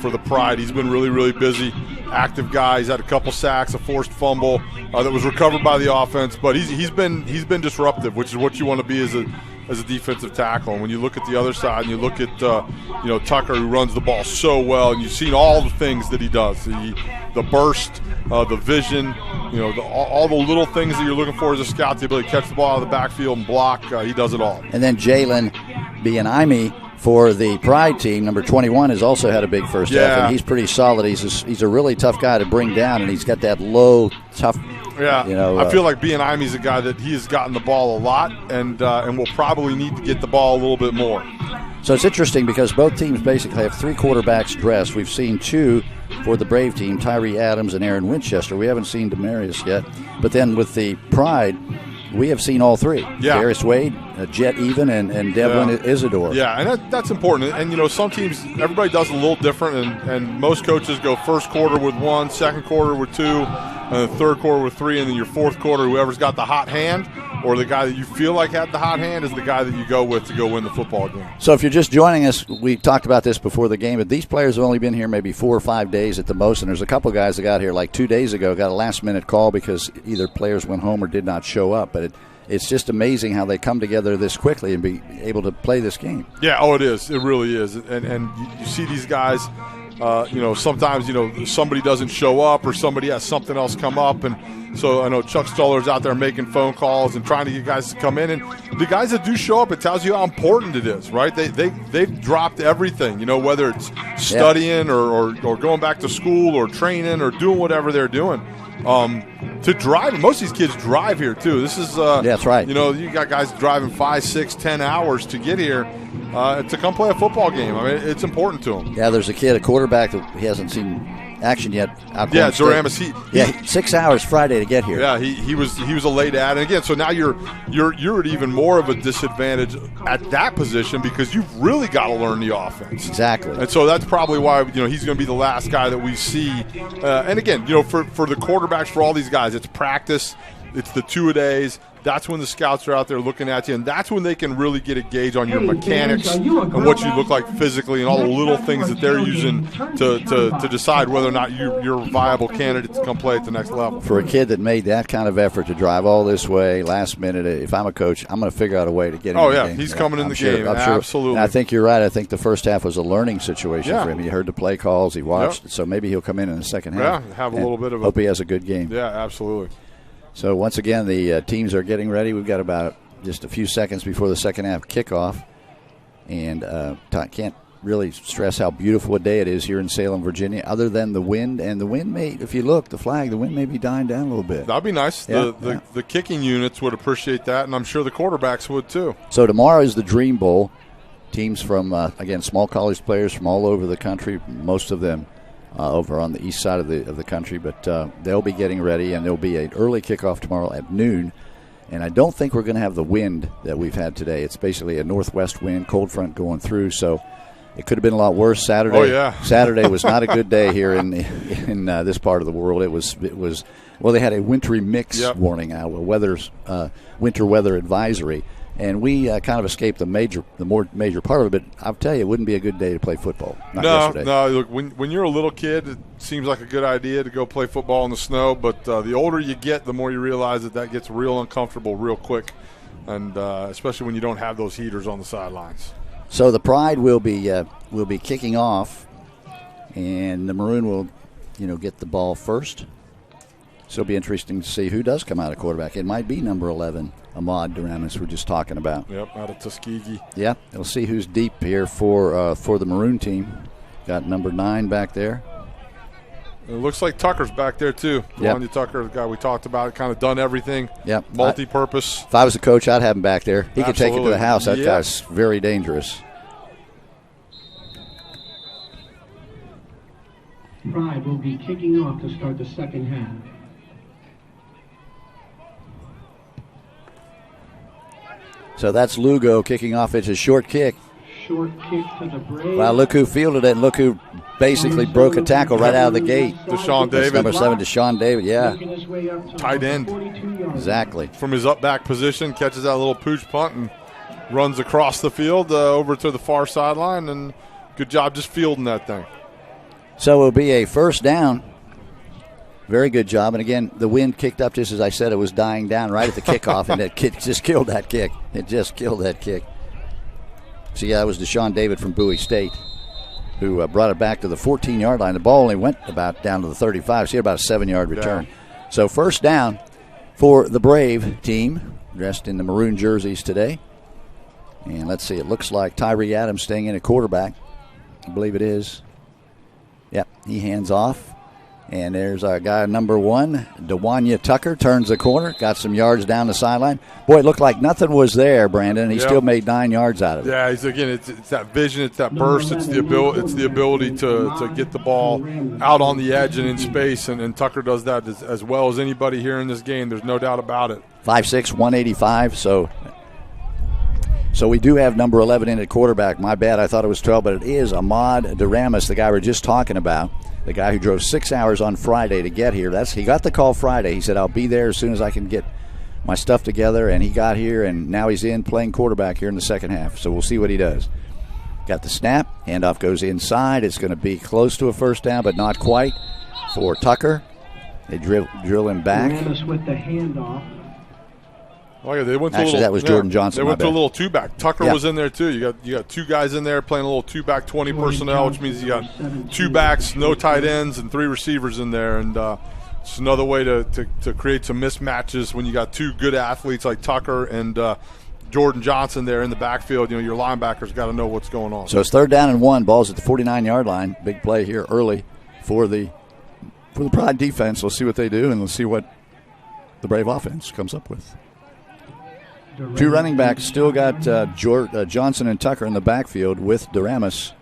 for the Pride. He's been really, really busy. Active guy. He's had a couple sacks, a forced fumble that was recovered by the offense. But he's been disruptive, which is what you want to be as a defensive tackle. And when you look at the other side and you look at Tucker, who runs the ball so well, and you've seen all the things that he does, the burst, the vision, all the little things that you're looking for as a scout, the ability to catch the ball out of the backfield and block. He does it all. And then Jalen Bienimi for the Pride team, number 21, has also had a big first half, and he's pretty solid. He's a really tough guy to bring down, and he's got that low, tough. Yeah, I feel like Bienimi's a guy that he has gotten the ball a lot, and will probably need to get the ball a little bit more. So it's interesting because both teams basically have 3 quarterbacks dressed. We've seen 2 for the Brave team, Tyree Adams and Aaron Winchester. We haven't seen Demarius yet. But then with the Pride, we have seen all 3. Yeah. Darius Wade, Jet Even and Devlin Isidore. Yeah, and that's important. And, some teams, everybody does it a little different, and most coaches go first quarter with 1, second quarter with 2, and the third quarter with 3, and then your fourth quarter, whoever's got the hot hand or the guy that you feel like had the hot hand is the guy that you go with to go win the football game. So if you're just joining us, we talked about this before the game, but these players have only been here maybe 4 or 5 days at the most, and there's a couple guys that got here like 2 days ago, got a last-minute call because either players went home or did not show up. But it's just amazing how they come together this quickly and be able to play this game. Yeah, it is. It really is. And you see these guys, sometimes, somebody doesn't show up or somebody has something else come up. And so I know Chuck Stoller's out there making phone calls and trying to get guys to come in. And the guys that do show up, it tells you how important it is, right? They've dropped everything, whether it's studying or going back to school or training or doing whatever they're doing. To drive, most of these kids drive here too. This is that's right. You got guys driving 5, 6, 10 hours to get here to come play a football game. I mean, it's important to them. Yeah, there's a kid, a quarterback that he hasn't seen action yet. Yeah, Doramus. 6 hours Friday to get here. Yeah, he was a late ad, and again, so now you're at even more of a disadvantage at that position because you've really got to learn the offense. Exactly. And so that's probably why he's going to be the last guy that we see. And again, for the quarterbacks, for all these guys, it's practice. It's the 2-a-days. That's when the scouts are out there looking at you, and that's when they can really get a gauge on your mechanics and what you look like physically and all the little things that they're using to decide whether or not you're a viable candidate to come play at the next level. For a kid that made that kind of effort to drive all this way last minute, if I'm a coach, I'm going to figure out a way to get him in the game. He's coming in the game. I'm sure. Absolutely. And I think you're right. I think the first half was a learning situation for him. He heard the play calls. He watched. So maybe he'll come in the second half. Yeah, have a little bit of hope he has a good game. Yeah, absolutely. So once again, the teams are getting ready. We've got about just a few seconds before the second half kickoff. And can't really stress how beautiful a day it is here in Salem, Virginia, other than the wind. And the wind may, if you look, the wind may be dying down a little bit. That'd be nice. The kicking units would appreciate that, and I'm sure the quarterbacks would too. So tomorrow is the Dream Bowl. Teams from, again, small college players from all over the country, most of them over on the east side of the country, but they'll be getting ready, and there'll be an early kickoff tomorrow at noon. And I don't think we're going to have the wind that we've had today. It's basically a northwest wind, cold front going through, so it could have been a lot worse Saturday. Oh, yeah. Saturday was not a good day here in this part of the world. It was they had a wintry mix warning out, winter weather advisory. And we kind of escaped the more major part of it. But I'll tell you, it wouldn't be a good day to play football. Yesterday. No. Look, when you're a little kid, it seems like a good idea to go play football in the snow. But the older you get, the more you realize that gets real uncomfortable real quick, and especially when you don't have those heaters on the sidelines. So the Pride will be kicking off, and the Maroon will, get the ball first. So it'll be interesting to see who does come out of quarterback. It might be number 11, Ahmad Duramis, we're just talking about. Yep, out of Tuskegee. Yeah, we'll see who's deep here for the Maroon team. Got number 9 back there. It looks like Tucker's back there too. Delania Tucker, the guy we talked about, kind of done everything. Yep. Multi-purpose. If I was a coach, I'd have him back there. He could take it to the house. That Yeah. guy's very dangerous. Pride will be kicking off to start the second half. So that's Lugo kicking off. It's a short kick. Short kick to the Braves. Well, look who fielded it, and look who basically broke a tackle right out of the gate. Deshaun That's David. number 7, Deshaun David, yeah. Making his way up to Tight end. 42 yards. Exactly. From his up back position, catches that little pooch punt and runs across the field over to the far sideline. And good job just fielding that thing. So it'll be a first down. Very good job. And again, the wind kicked up just as I said. It was dying down right at the kickoff, and it just killed that kick. It just killed that kick. So, yeah, that was Deshaun David from Bowie State who brought it back to the 14-yard line. The ball only went about down to the 35, so he had about a 7-yard return. Yeah. So first down for the Brave team, dressed in the maroon jerseys today. And let's see, it looks like Tyree Adams staying in at quarterback. I believe it is. Yep, he hands off. And there's our guy, number 1, Dewanya Tucker, turns the corner, got some yards down the sideline. Boy, it looked like nothing was there, Brandon. He still made 9 yards out of it. Yeah, it's that vision, it's that burst, it's the ability to get the ball out on the edge and in space, and Tucker does that as well as anybody here in this game. There's no doubt about it. 5'6", 185, so So we do have number 11 in at quarterback. My bad, I thought it was 12, but it is Ahmad Daramis, the guy we we're just talking about, the guy who drove 6 hours on Friday to get here. He got the call Friday. He said, I'll be there as soon as I can get my stuff together, and he got here, and now he's in playing quarterback here in the second half. So we'll see what he does. Got the snap. Handoff goes inside. It's going to be close to a first down, but not quite for Tucker. They drill him back. Daramis with the handoff. Oh, yeah, they went to Actually, that was Jordan Johnson. They went to a little two-back. Tucker was in there, too. You got two guys in there playing a little two-back 20 personnel, which means you got two backs, no tight ends, and three receivers in there. And it's another way to create some mismatches when you got two good athletes like Tucker and Jordan Johnson there in the backfield. Your linebackers got to know what's going on. So it's 3rd down and 1. Ball's at the 49-yard line. Big play here early for the Pride defense. We'll see what they do, and we'll see what the Brave offense comes up with. Two running backs still got Johnson and Tucker in the backfield with Daramis,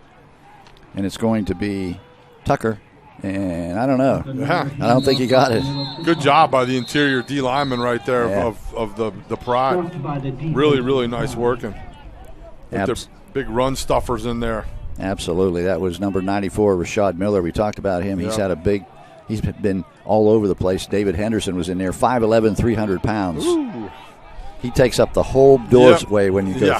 and it's going to be Tucker. And I don't know. Yeah. I don't think he got it. Good job by the interior D lineman right there of the Pride. Really, really nice working. Their big run stuffers in there. Absolutely. That was number 94, Rashad Miller. We talked about him. He's he's been all over the place. David Henderson was in there, 5'11", 300 pounds. Ooh. He takes up the whole doorway when you go. Yeah.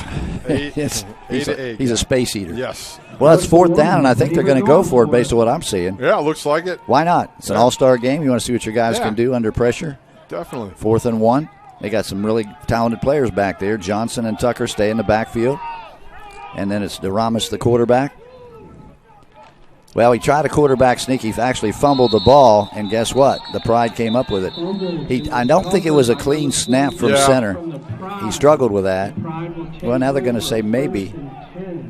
He's a space eater. Yes. Well, it's 4th down, and I think they're going to go for it based on what I'm seeing. Yeah, it looks like it. Why not? It's an all-star game. You want to see what your guys can do under pressure? Definitely. 4th and 1. They got some really talented players back there. Johnson and Tucker stay in the backfield. And then it's Daramis, the quarterback. Well, he tried a quarterback sneak. He actually fumbled the ball, and guess what? The Pride came up with it. I don't think it was a clean snap from center. He struggled with that. Well, now they're going to say maybe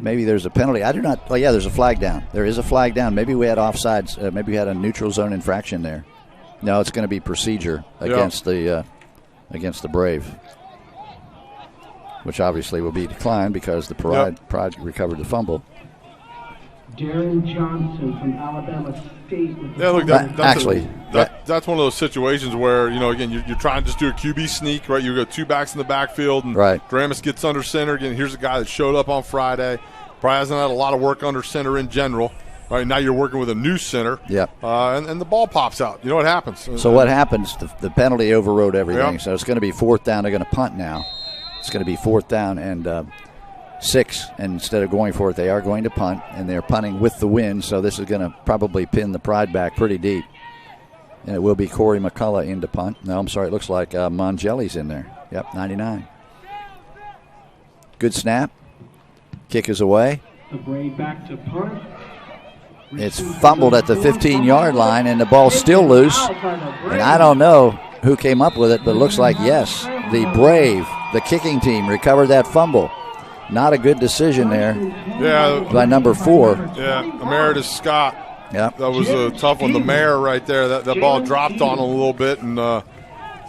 there's a penalty. I do not. Oh, yeah, there's a flag down. There is a flag down. Maybe we had offsides. Maybe we had a neutral zone infraction there. No, it's going to be procedure against the Brave, which obviously will be declined because the Pride recovered the fumble. Darren Johnson from Alabama State. Yeah, look, that's one of those situations where, again, you're trying to just do a QB sneak, right? You got two backs in the backfield, and Daramis gets under center. Again, here's a guy that showed up on Friday. Probably hasn't had a lot of work under center in general. Right now you're working with a new center. Yep. And the ball pops out. You know what happens? So what happens? The penalty overrode everything. Yep. So it's going to be 4th down. They're going to punt now. It's going to be 4th down and 6, and instead of going for it, they are going to punt, and they're punting with the wind, so this is going to probably pin the Pride back pretty deep. And it will be Corey McCullough in to punt. No, I'm sorry, it looks like Mongeli's in there. Yep, 99. Good snap. Kick is away. The Brave back to punt. It's fumbled at the 15-yard line, and the ball's still loose. And I don't know who came up with it, but it looks like, yes, the Brave, the kicking team, recovered that fumble. Not a good decision there by number 4. Yeah, Emeritus Scott. Yeah, that was a tough one. The mayor right there, that ball dropped on him a little bit, and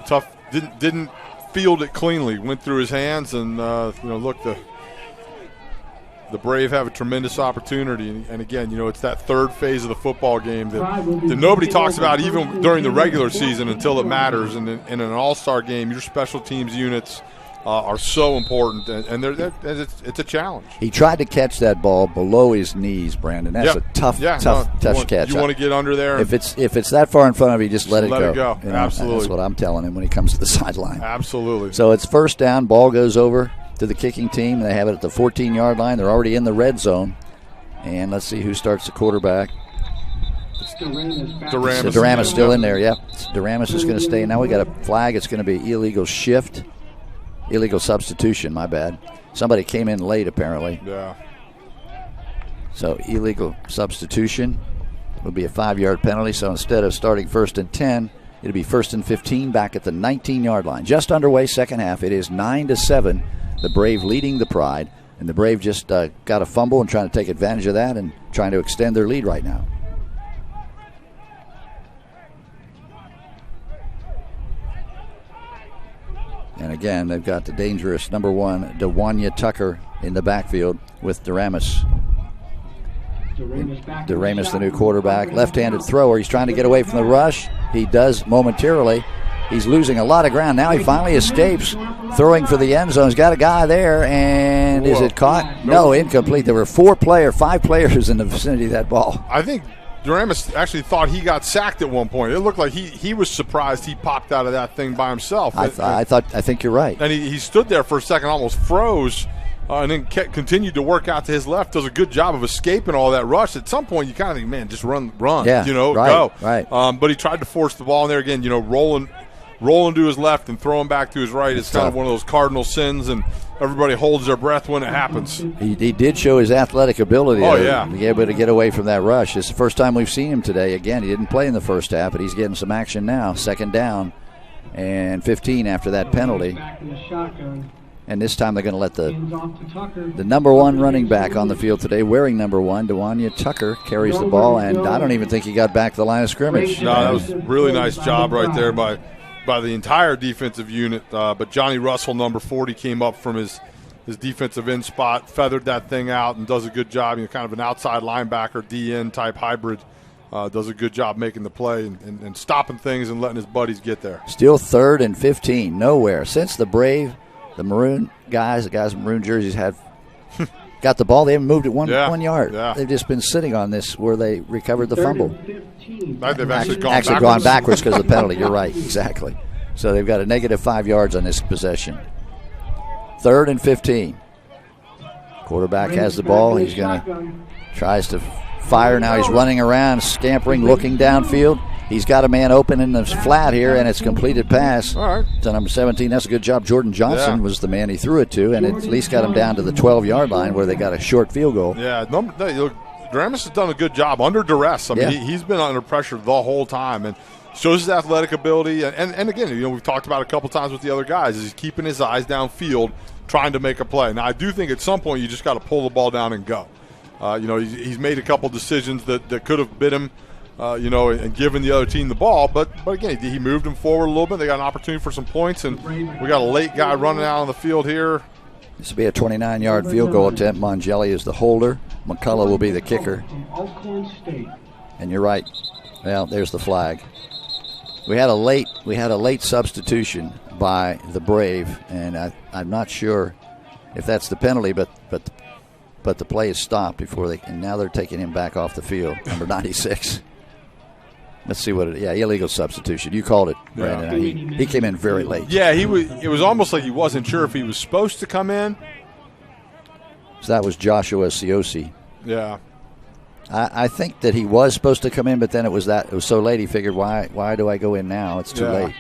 tough. Didn't field it cleanly. Went through his hands, and look, the Brave have a tremendous opportunity. And again, it's that third phase of the football game that nobody talks about even during the regular season until it matters. And in an all-star game, your special teams units are so important, and it's a challenge. He tried to catch that ball below his knees, Brandon. That's a tough catch. You want to get under there. If it's that far in front of you, just let it go. Absolutely. That's what I'm telling him when he comes to the sideline. Absolutely. So it's 1st down. Ball goes over to the kicking team. They have it at the 14-yard line. They're already in the red zone. And let's see who starts the quarterback. Daramis still in there, Daramis is going to stay. Now we got a flag. It's going to be illegal shift. Illegal substitution, my bad. Somebody came in late, apparently. Yeah. So illegal substitution will be a 5-yard penalty. So instead of starting 1st and 10, it'll be 1st and 15 back at the 19-yard line. Just underway, second half. It is 9-7. The Brave leading the Pride. And the Brave just got a fumble and trying to take advantage of that and trying to extend their lead right now. And again, they've got the dangerous number 1, Dewanya Tucker, in the backfield with Daramis. Daramis, the new quarterback, left-handed thrower. He's trying to get away from the rush. He does momentarily. He's losing a lot of ground. Now he finally escapes, throwing for the end zone. He's got a guy there, and is it caught? No, incomplete. There were 5 players in the vicinity of that ball. I think Duramus actually thought he got sacked at one point. It looked like he was surprised he popped out of that thing by himself. I think you're right. And he stood there for a second, almost froze, and then continued to work out to his left. Does a good job of escaping all that rush. At some point, you kind of think, man, just run, yeah, go. Right. But he tried to force the ball in there again. Rolling to his left and throwing back to his right is kind of one of those cardinal sins, and everybody holds their breath when it happens. He did show his athletic ability to be able to get away from that rush. It's the first time we've seen him today. Again, he didn't play in the first half, but he's getting some action now. 2nd down and 15 after that penalty. And this time they're going to let the number 1 running back on the field today, wearing number 1, Dewanya Tucker, carries the ball, and I don't even think he got back to the line of scrimmage. No, that was a really nice job right there by the entire defensive unit. But Johnny Russell, number 40, came up from his defensive end spot, feathered that thing out, and does a good job. Kind of an outside linebacker, DN type hybrid. Does a good job making the play and stopping things and letting his buddies get there. Still 3rd and 15, nowhere. Since the maroon guys, the guys in maroon jerseys got the ball, they haven't moved it one yard. Yeah. They've just been sitting on this where they recovered the fumble. They've actually gone backwards because of the penalty. You're right, exactly. So they've got a negative 5 yards on this possession. 3rd and 15. Quarterback has the ball. He's tries to fire. Now he's running around, scampering, looking downfield. He's got a man open in the flat here, and it's completed pass to number 17. That's a good job. Jordan Johnson was the man he threw it to, and it at least got him down to the 12-yard line where they got a short field goal. Yeah, Duramus has done a good job under duress. I mean, he's been under pressure the whole time and shows his athletic ability. And again, we've talked about it a couple times with the other guys, is he's keeping his eyes downfield, trying to make a play. Now, I do think at some point you just got to pull the ball down and go. He's made a couple decisions that could have bit him, and given the other team the ball. But again, he moved him forward a little bit. They got an opportunity for some points, and we got a late guy running out on the field here. This will be a 29-yard field goal attempt. Mongelli is the holder. McCullough will be the kicker. And you're right. Well, there's the flag. We had a late substitution by the Brave, and I'm not sure if that's the penalty, but the play is stopped before and now they're taking him back off the field. Number 96. Let's see what illegal substitution. You called it, Brandon. Yeah. He came in very late. Yeah, it was almost like he wasn't sure if he was supposed to come in. So that was Joshua Siosi. Yeah. I think that he was supposed to come in, but then it was so late he figured, why do I go in now? It's too late.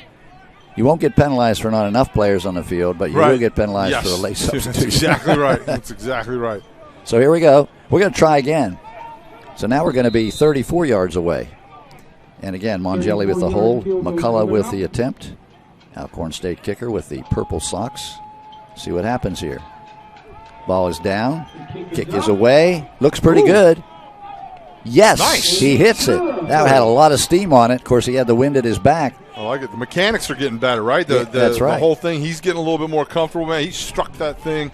You won't get penalized for not enough players on the field, but you will get penalized for a late substitution. That's exactly right. That's exactly right. So here we go. We're going to try again. So now we're going to be 34 yards away. And again, Mongelli with the hold, McCullough with the attempt. Alcorn State kicker with the purple socks. See what happens here. Ball is down. Kick is away. Looks pretty good. Yes, nice. He hits it. That had a lot of steam on it. Of course, he had the wind at his back. I like it. The mechanics are getting better, right? That's right. The whole thing, he's getting a little bit more comfortable, man. He struck that thing.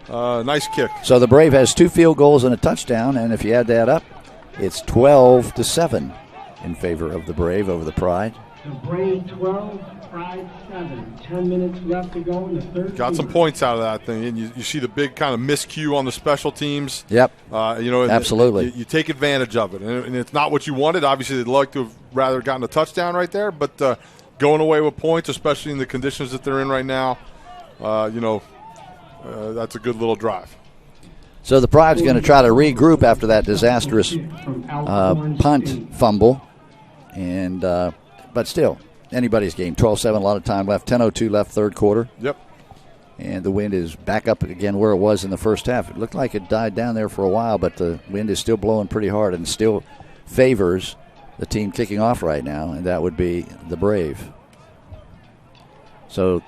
Nice kick. So the Brave has 2 field goals and a touchdown, and if you add that up, it's 12-7 in favor of the Brave over the Pride. The Brave 12, Pride 7. 10 minutes left to go in the third. Got some points out of that thing, and you see the big kind of miscue on the special teams. Yep. Absolutely. You take advantage of it, and it's not what you wanted. Obviously, they'd like to have rather gotten a touchdown right there, but going away with points, especially in the conditions that they're in right now, that's a good little drive. So the Pride's going to try to regroup after that disastrous punt fumble, and but still, anybody's game. 12-7, a lot of time left. 10:02 left, third quarter. Yep. And the wind is back up again where it was in the first half. It looked like it died down there for a while, but the wind is still blowing pretty hard and still favors the team kicking off right now, and that would be the Brave. So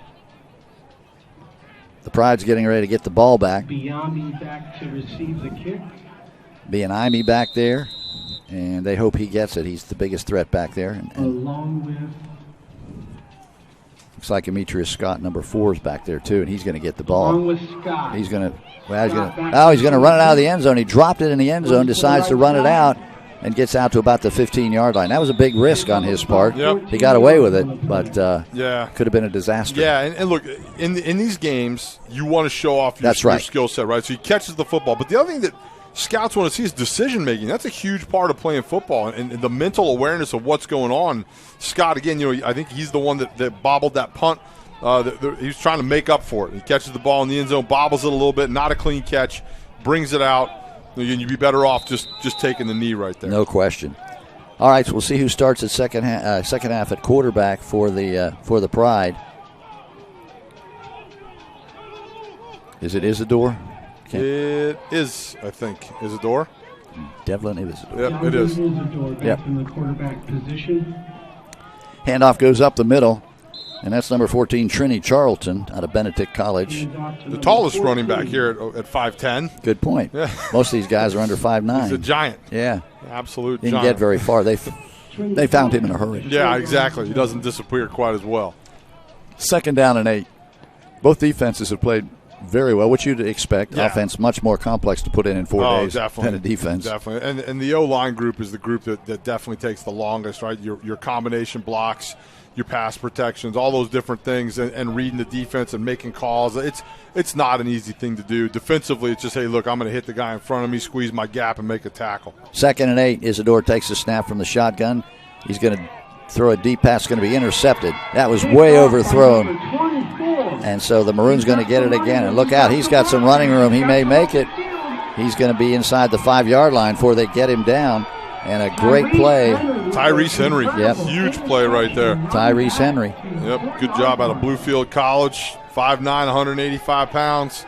the Pride's getting ready to get the ball back. Biambi back to receive the kick. Biambi back there, and they hope he gets it. He's the biggest threat back there. And along with... Looks like Demetrius Scott, number 4, is back there too, and he's going to get the ball. Along with Scott. He's going to run it out of the end zone. He dropped it in the end zone, decides to run it out, and gets out to about the 15-yard line. That was a big risk on his part. Yep. He got away with it, but yeah, could have been a disaster. Yeah, and look, in these games, you want to show off your skill set, right? So he catches the football. But the other thing that scouts want to see is decision-making. That's a huge part of playing football, and the mental awareness of what's going on. Scott, again, I think he's the one that bobbled that punt. He was trying to make up for it. He catches the ball in the end zone, bobbles it a little bit, not a clean catch, brings it out. Again, you'd be better off just taking the knee right there. No question. All right, so we'll see who starts at second half at quarterback for the Pride. Is it Isidore? It is, I think. Isidore? Devlin Isidore. Yep, it is. Isidore back in the quarterback position. Handoff goes up the middle, and that's number 14, Trini Charlton, out of Benedict College. The tallest running back here at 5'10". Good point. Yeah. Most of these guys are under 5'9". He's a giant. Yeah. Absolute Didn't giant. get very far. They found him in a hurry. Yeah, exactly. He doesn't disappear quite as well. 2nd down and 8. Both defenses have played very well, which you'd expect. Yeah. Offense much more complex to put in 4 days definitely. than a defense. Definitely. And the O-line group is the group that definitely takes the longest, right? Your combination blocks, your pass protections, all those different things, and reading the defense and making calls. It's not an easy thing to do. Defensively, it's just, hey, look, I'm going to hit the guy in front of me, squeeze my gap, and make a tackle. 2nd and 8. Isidore takes the snap from the shotgun. He's going to throw a deep pass, going to be intercepted. That was way overthrown. And so the Maroons going to get it again. And look out, he's got some running room. He may make it. He's going to be inside the 5-yard line before they get him down. And a great play. Tyrese Henry. Yep. Huge play right there. Tyrese Henry. Yep. Good job out of Bluefield College. 5'9", 185 pounds.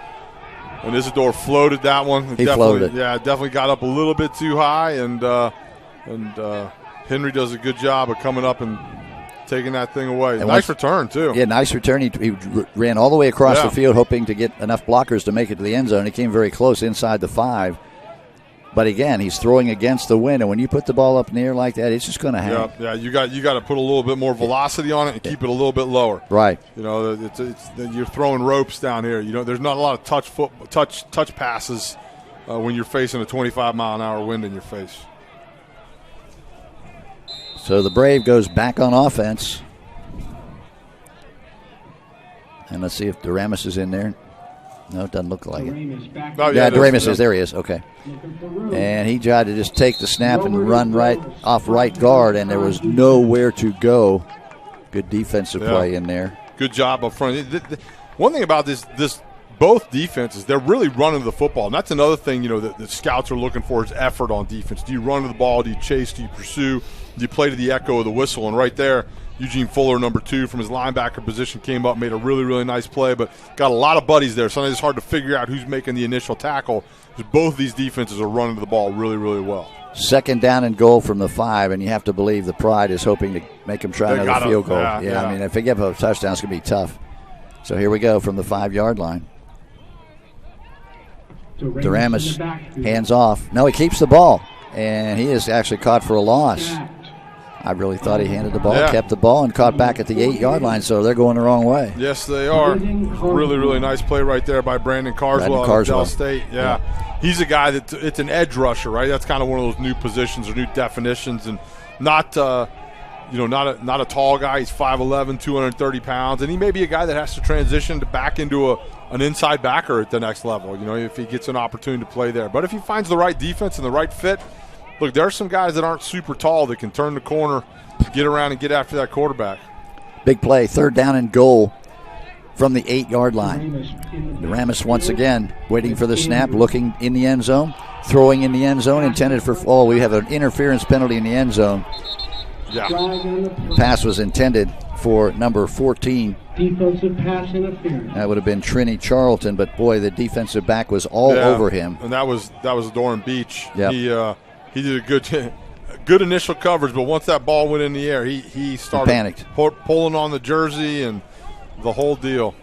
And Isidore floated that one. He floated. Yeah, definitely got up a little bit too high. And Henry does a good job of coming up and taking that thing away. And nice return, too. Yeah, nice return. He ran all the way across the field hoping to get enough blockers to make it to the end zone. He came very close inside the 5. But again, he's throwing against the wind, and when you put the ball up in the air like that, it's just going to hang. Yeah, you got to put a little bit more velocity on it and keep it a little bit lower. Right. You're throwing ropes down here. There's not a lot of touch passes when you're facing a 25-mile-an-hour wind in your face. So the Brave goes back on offense. And let's see if Duramus is in there. No, it doesn't look like it. Duramus is. There he is. Okay. And he tried to just take the snap and run right off right guard, and there was nowhere to go. Good defensive play in there. Good job up front. One thing about this both defenses, they're really running the football. And that's another thing, that the scouts are looking for is effort on defense. Do you run to the ball? Do you chase? Do you pursue? Do you play to the echo of the whistle? And right there, Eugene Fuller, number 2, from his linebacker position, came up, made a really, really nice play, but got a lot of buddies there. Sometimes it's hard to figure out who's making the initial tackle because both these defenses are running the ball really, really well. 2nd down and goal from the 5, and you have to believe the Pride is hoping to make them try another field goal. Yeah, I mean, if they give up a touchdown, it's going to be tough. So here we go from the 5-yard line. Duramus hands off. No, he keeps the ball, and he is actually caught for a loss. I really thought he handed the ball, kept the ball, and caught back at the 8-yard line, so they're going the wrong way. Yes, they are. Really, really nice play right there by Brandon Carswell out of Del State. Yeah. He's a guy it's an edge rusher, right? That's kind of one of those new positions or new definitions, and not a tall guy. He's 5'11", 230 pounds, and he may be a guy that has to transition back into an inside backer at the next level, if he gets an opportunity to play there. But if he finds the right defense and the right fit, look, there are some guys that aren't super tall that can turn the corner, get around and get after that quarterback. Big play, 3rd down and goal from the 8-yard line. Duramus once again waiting for the snap, looking in the end zone, throwing in the end zone, intended for we have an interference penalty in the end zone. Yeah. Pass was intended for number 14. Defensive pass interference. That would have been Trini Charlton, but boy, the defensive back was all over him. And that was Doran Beach. Yep. He did a good initial coverage, but once that ball went in the air, he started panicked, pulling on the jersey and the whole deal.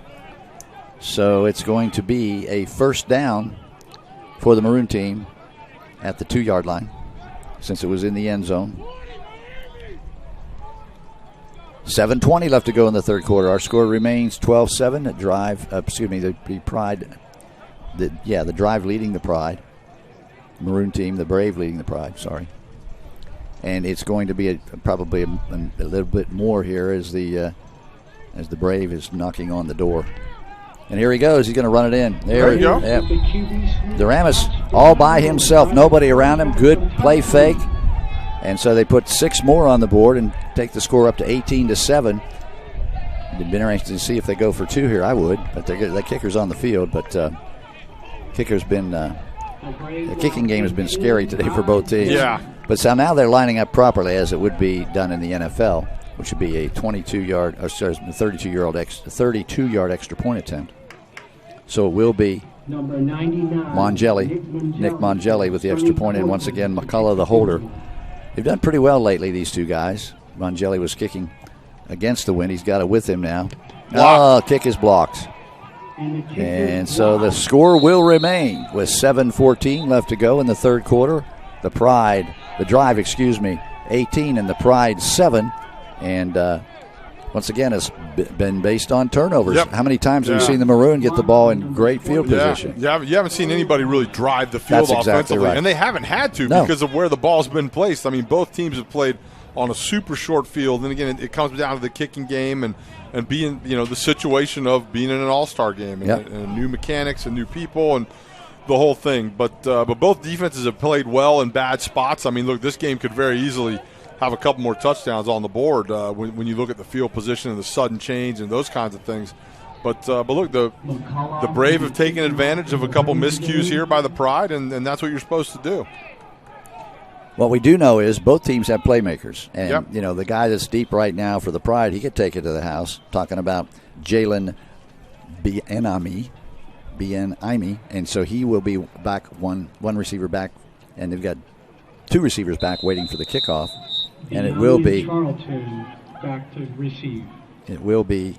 So it's going to be a 1st down for the Maroon team at the 2-yard line, since it was in the end zone. 7:20 left to go in the 3rd quarter. Our score remains 12-7. The drive, the Pride, the drive leading the Pride. Maroon team, the Brave leading the Pride. Sorry. and it's going to be probably a little bit more here as the Brave is knocking on the door. And here he goes. He's going to run it in. There you go. Yep. Duramus all by himself. Nobody around him. Good play fake. And so they put 6 more on the board and take the score up to 18-7. It'd be interesting to see if they go for 2 here. I would. But the kicker's on the field. But kicker's been the kicking game has been scary today for both teams. Yeah. But so now they're lining up properly as it would be done in the NFL, which would be a 32-yard extra point attempt. So it will be Number 99, Nick Mongelli with the extra point, and once again McCullough the holder. They've done pretty well lately, these two guys. Mongelli was kicking against the wind. He's got it with him now. Kick is blocked. And so the score will remain with 7:14 left to go in the third quarter. The drive, 18, and the Pride 7. And once again, it's been based on turnovers. Yep. How many times have we seen the Maroon get the ball in great field position? Yeah, you haven't seen anybody really drive the field That's offensively. exactly right. And they haven't had to because of where the ball's been placed. I mean, both teams have played on a super short field. And again, it comes down to the kicking game and being, the situation of being in an all-star game and new mechanics and new people and the whole thing. But both defenses have played well in bad spots. I mean, look, this game could very easily have a couple more touchdowns on the board when you look at the field position and the sudden change and those kinds of things. But look, the Brave have taken advantage of a couple miscues here by the Pride, and that's what you're supposed to do. What we do know is both teams have playmakers. And, the guy that's deep right now for the Pride, he could take it to the house. Talking about Jalen Bienami. And so he will be back, one receiver back, and they've got 2 receivers back waiting for the kickoff. And it will be Charlton back to receive. It will be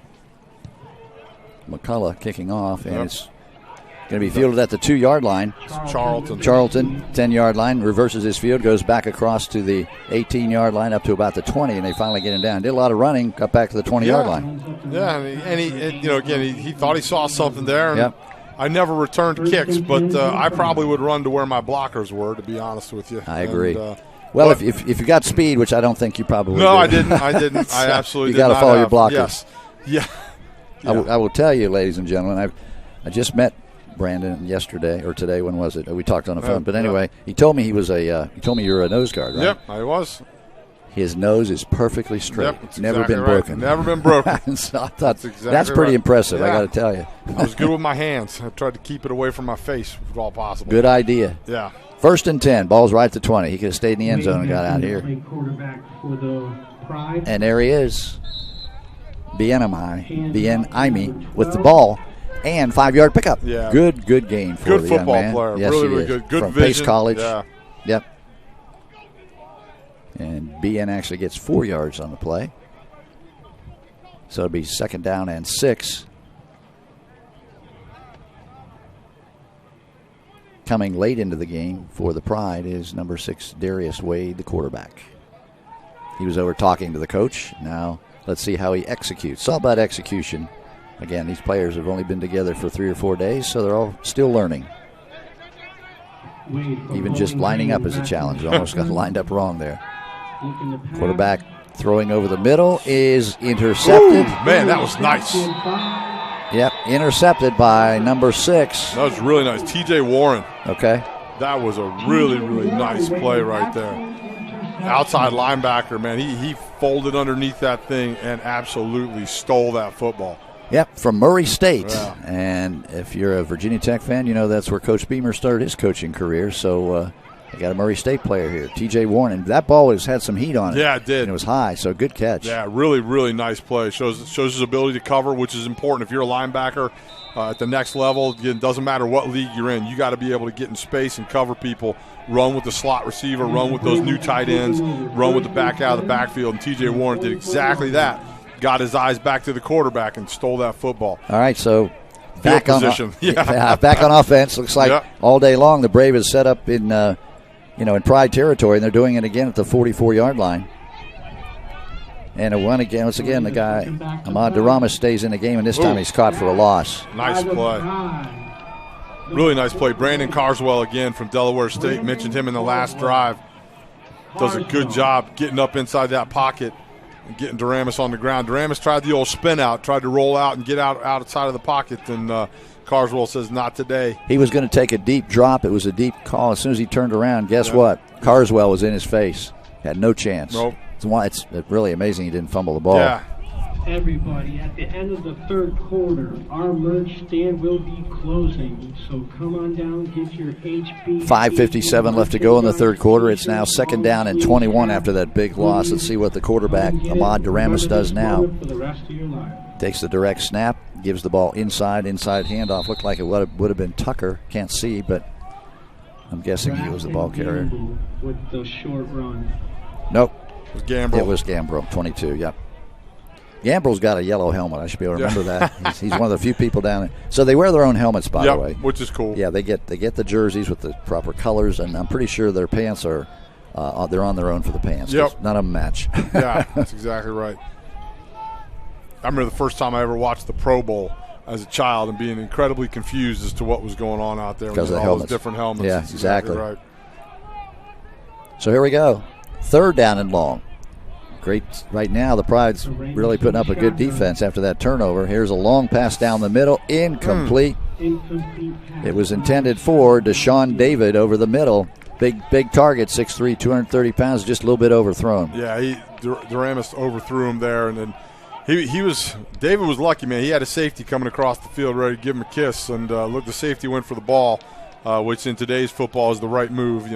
McCullough kicking off, and it's going to be fielded at the 2-yard line. Charlton, 10-yard line, reverses his field, goes back across to the 18-yard line up to about the 20, and they finally get him down. Did a lot of running, got back to the 20-yard line. Yeah, and he thought he saw something there. And I never returned kicks, but I probably would run to where my blockers were, to be honest with you. I agree. Well, if you got speed, which I don't think you probably No, do. I didn't. I absolutely did not. You got to follow your blockers. Yes. Yeah. I will tell you, ladies and gentlemen, I just met Brandon yesterday or today. When was it? We talked on the phone. But anyway, he told me he was he told me you're a nose guard, right? Yep, I was. His nose is perfectly straight. Yep, Never exactly been right. broken. Never been broken. So I thought that's pretty impressive, I got to tell you. I was good with my hands. I tried to keep it away from my face if all possible. Good idea. Yeah. 1st and 10. Ball's right at the 20. He could have stayed in the end zone and got out here. And there he is. Bienami with the ball and 5-yard pickup. Yeah. Good gain for the young man. Good football player. Yes, really, he really is. good. Good From vision. Pace College. Yeah. Yep. And BN actually gets 4 yards on the play. So it'll be 2nd down and 6. Coming late into the game for the Pride is number 6, Darius Wade, the quarterback. He was over talking to the coach. Now let's see how he executes. It's all about execution. Again, these players have only been together for 3 or 4 days, so they're all still learning. Even just lining up is a challenge. Almost got lined up wrong there. Quarterback throwing over the middle is intercepted. Ooh, man, that was nice. Yep, intercepted by number 6. That was really nice. TJ Warren. Okay. That was a really, really nice play right there. Outside linebacker, man, he folded underneath that thing and absolutely stole that football. Yep, from Murray State. Yeah. And if you're a Virginia Tech fan, you know that's where Coach Beamer started his coaching career. So they got a Murray State player here, TJ Warren. And that ball had some heat on it. Yeah, it did. And it was high, so good catch. Yeah, really, really nice play. Shows his ability to cover, which is important. If you're a linebacker at the next level, it doesn't matter what league you're in. You got to be able to get in space and cover people, run with the slot receiver, run with those new tight ends, run with the back out of the backfield. And TJ Warren did exactly that. Got his eyes back to the quarterback and stole that football. All right, so back on position. back on offense. Looks like all day long the Brave is set up in in Pride territory, and they're doing it again at the 44-yard line. And once again, the guy Ahmad Duramas stays in the game, and this time he's caught for a loss. Nice play. Really nice play. Brandon Carswell again from Delaware State. Mentioned him in the last drive. does a good job getting up inside that pocket and getting Duramus on the ground. Duramus tried the old spin out, tried to roll out and get outside of the pocket, and Carswell says not today. He was going to take a deep drop. It was a deep call. As soon as he turned around, guess what? Carswell was in his face. Had no chance. Nope. It's really amazing he didn't fumble the ball. Yeah. Everybody, at the end of the third quarter, our merch stand will be closing. So come on down, get your HB. 5:57 left to go in the third quarter. It's now 2nd down and 21 after that big loss. Let's see what the quarterback, Ahmad Duramus, does now. For the rest of your life. Takes the direct snap, gives the ball inside handoff. Looked like it would have been Tucker. Can't see, but I'm guessing he was the ball carrier. With the short run. Nope. It was Gambrell. It was Gambrell, 22, yep. Gambrell's got a yellow helmet. I should be able to remember that. He's one of the few people down there. So they wear their own helmets, by the way. Which is cool. Yeah, they get the jerseys with the proper colors, and I'm pretty sure their pants are they're on their own for the pants. Yep. None of them match. Yeah, that's exactly right. I remember the first time I ever watched the Pro Bowl as a child and being incredibly confused as to what was going on out there. Because of the all helmets. those different helmets. Yeah, That's exactly. right. So here we go. 3rd down and long. Great. Right now, the Pride's really putting up a good defense after that turnover. Here's a long pass down the middle. Incomplete. It was intended for Deshaun David over the middle. Big target, 6'3", 230 pounds, just a little bit overthrown. Yeah, Duramus overthrew him there, and then David was lucky, man. He had a safety coming across the field ready to give him a kiss, and look, the safety went for the ball, which in today's football is the right move.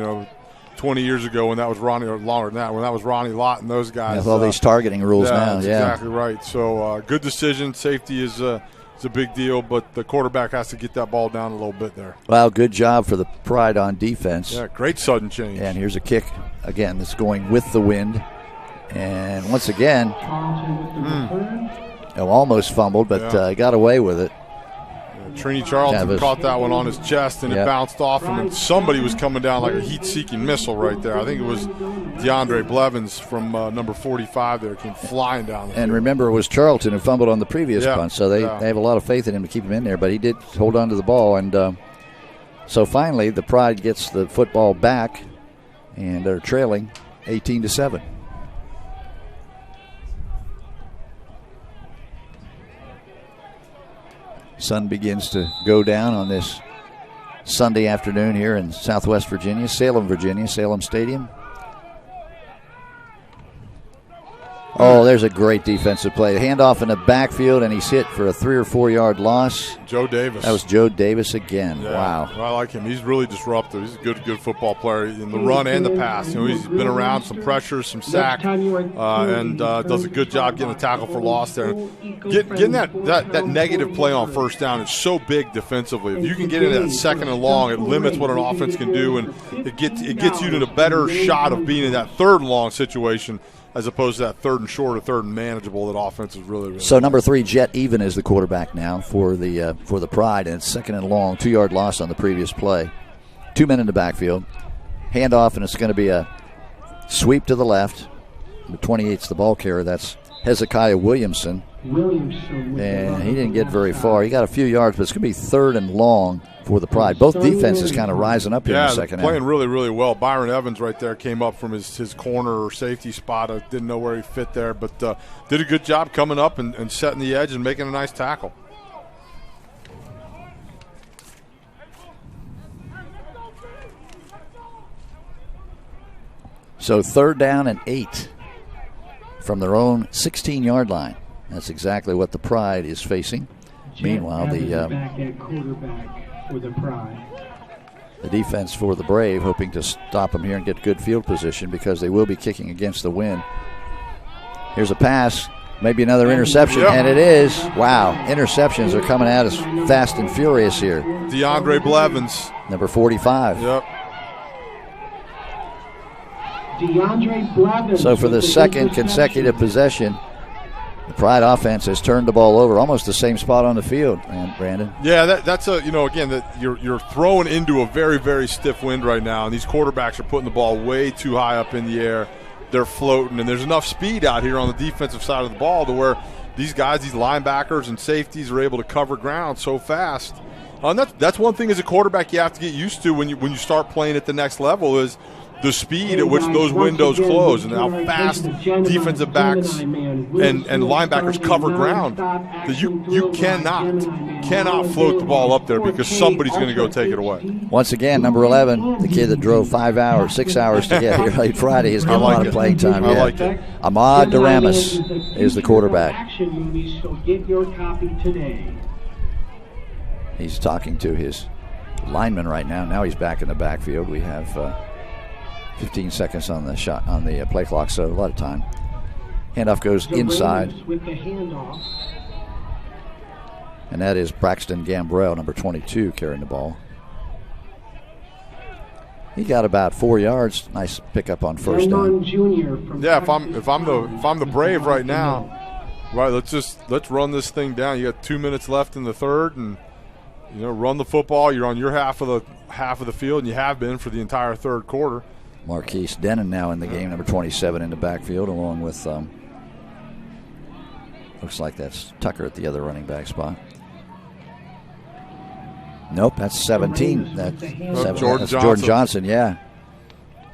20 years ago when that was Ronnie, or longer than that, when that was Ronnie Lott and those guys. With all these targeting rules now. That's yeah, exactly right. So good decision. Safety is a big deal, but the quarterback has to get that ball down a little bit there. Well, good job for the Pride on defense. Yeah, great sudden change. And here's a kick, again, that's going with the wind. And once again, almost fumbled, but got away with it. Trini Charlton caught that one on his chest, and it bounced off him, and somebody was coming down like a heat-seeking missile right there. I think it was DeAndre Blevins from number 45 there, came flying down the field. And remember, it was Charlton who fumbled on the previous punt, so they have a lot of faith in him to keep him in there, but he did hold on to the ball. And so finally, the Pride gets the football back, and they're trailing 18-7. Sun begins to go down on this Sunday afternoon here in Southwest Virginia, Salem Stadium. Oh, there's a great defensive play. Handoff in the backfield, and he's hit for a 3 or 4 yard loss. Joe Davis. That was Joe Davis again. Yeah, wow. I like him. He's really disruptive. He's a good football player in the run and the pass. He's been around some pressure, some sack, and does a good job getting a tackle for loss there. Getting that negative play on first down is so big defensively. If you can get into that 2nd and long, it limits what an offense can do, and it gets you to the better shot of being in that 3rd and long situation, as opposed to that 3rd and short or 3rd and manageable. That offense is really so number 3, Jet Even, is the quarterback now for the Pride, and it's 2nd and long, 2 yard loss on the previous play. 2 men in the backfield, handoff, and it's going to be a sweep to the left. The 28's the ball carrier. That's Hezekiah Williamson, and he didn't get very far. He got a few yards, but it's going to be 3rd and long for the Pride. Both defenses kind of rising up here in the second half. Playing really, really well. Byron Evans right there came up from his corner or safety spot. I didn't know where he fit there, but did a good job coming up and setting the edge and making a nice tackle. So 3rd down and 8 from their own 16-yard line. That's exactly what the Pride is facing. Meanwhile, back at quarterback for the Pride. The defense for the Brave hoping to stop them here and get good field position because they will be kicking against the wind. Here's a pass, maybe another interception, and it is. Wow, interceptions are coming at us fast and furious here. DeAndre Blevins. Number 45. Yep. DeAndre Blevins. So for the 2nd consecutive possession, the Pride offense has turned the ball over, almost the same spot on the field, Brandon. Yeah, that's again, that you're throwing into a very, very stiff wind right now, and these quarterbacks are putting the ball way too high up in the air. They're floating, and there's enough speed out here on the defensive side of the ball to where these guys, these linebackers and safeties, are able to cover ground so fast. And that's one thing as a quarterback you have to get used to when you start playing at the next level is the speed at which those windows close and how fast defensive backs and linebackers cover ground, that you cannot float the ball up there because somebody's going to go take it away. Once again, number 11, the kid that drove 6 hours to get here late Friday, is getting a lot of playing time. I like it. Ahmad Daramis is the quarterback. He's talking to his lineman right now. Now he's back in the backfield. We have 15 seconds on the play clock, so a lot of time. Handoff goes inside. And that is Braxton Gambrell, number 22, carrying the ball. He got about 4 yards. Nice pickup on first down. Yeah, if I'm the Brave right now, right, let's run this thing down. You got 2 minutes left in the third, and run the football. You're on your half of the field, and you have been for the entire third quarter. Marquise Denon now in the game, number 27 in the backfield, along with looks like that's Tucker at the other running back spot. Nope, that's 17. That's Jordan Johnson, yeah.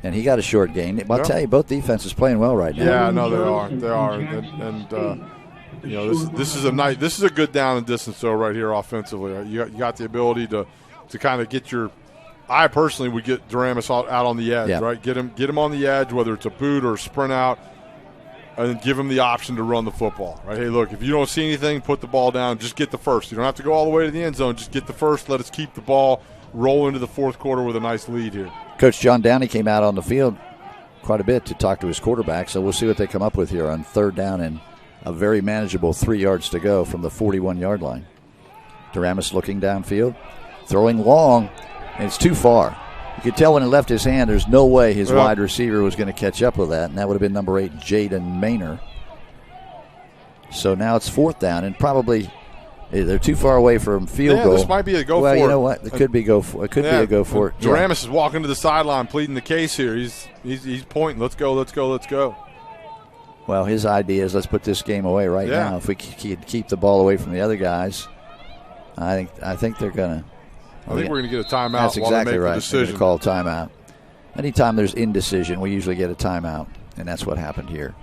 And he got a short gain. I'll tell you, both defenses playing well right now. Yeah, no, they are. And this is a good down and distance though right here offensively. You got the ability to kind of get your. I personally would get Daramis out on the edge, right? Get him on the edge, whether it's a boot or a sprint out, and then give him the option to run the football, right? Hey, look, if you don't see anything, put the ball down. Just get the first. You don't have to go all the way to the end zone. Just get the first. Let us keep the ball, roll into the fourth quarter with a nice lead here. Coach John Downey came out on the field quite a bit to talk to his quarterback, so we'll see what they come up with here on third down and a very manageable 3 yards to go from the 41-yard line. Daramis looking downfield, throwing long, and it's too far. You could tell when it left his hand, there's no way his wide receiver was going to catch up with that, and that would have been number 8, Jaden Maynor. So now it's fourth down, and probably they're too far away from field goal. This might be a go for it. Well, you know what? It could be be a go for it. Daramis is walking to the sideline, pleading the case here. He's pointing. Let's go. Well, his idea is let's put this game away right now. If we keep the ball away from the other guys, I think they're going to. I think we're going to get a timeout. That's exactly right. They're going to call a timeout. Anytime there's indecision, we usually get a timeout, and that's what happened here.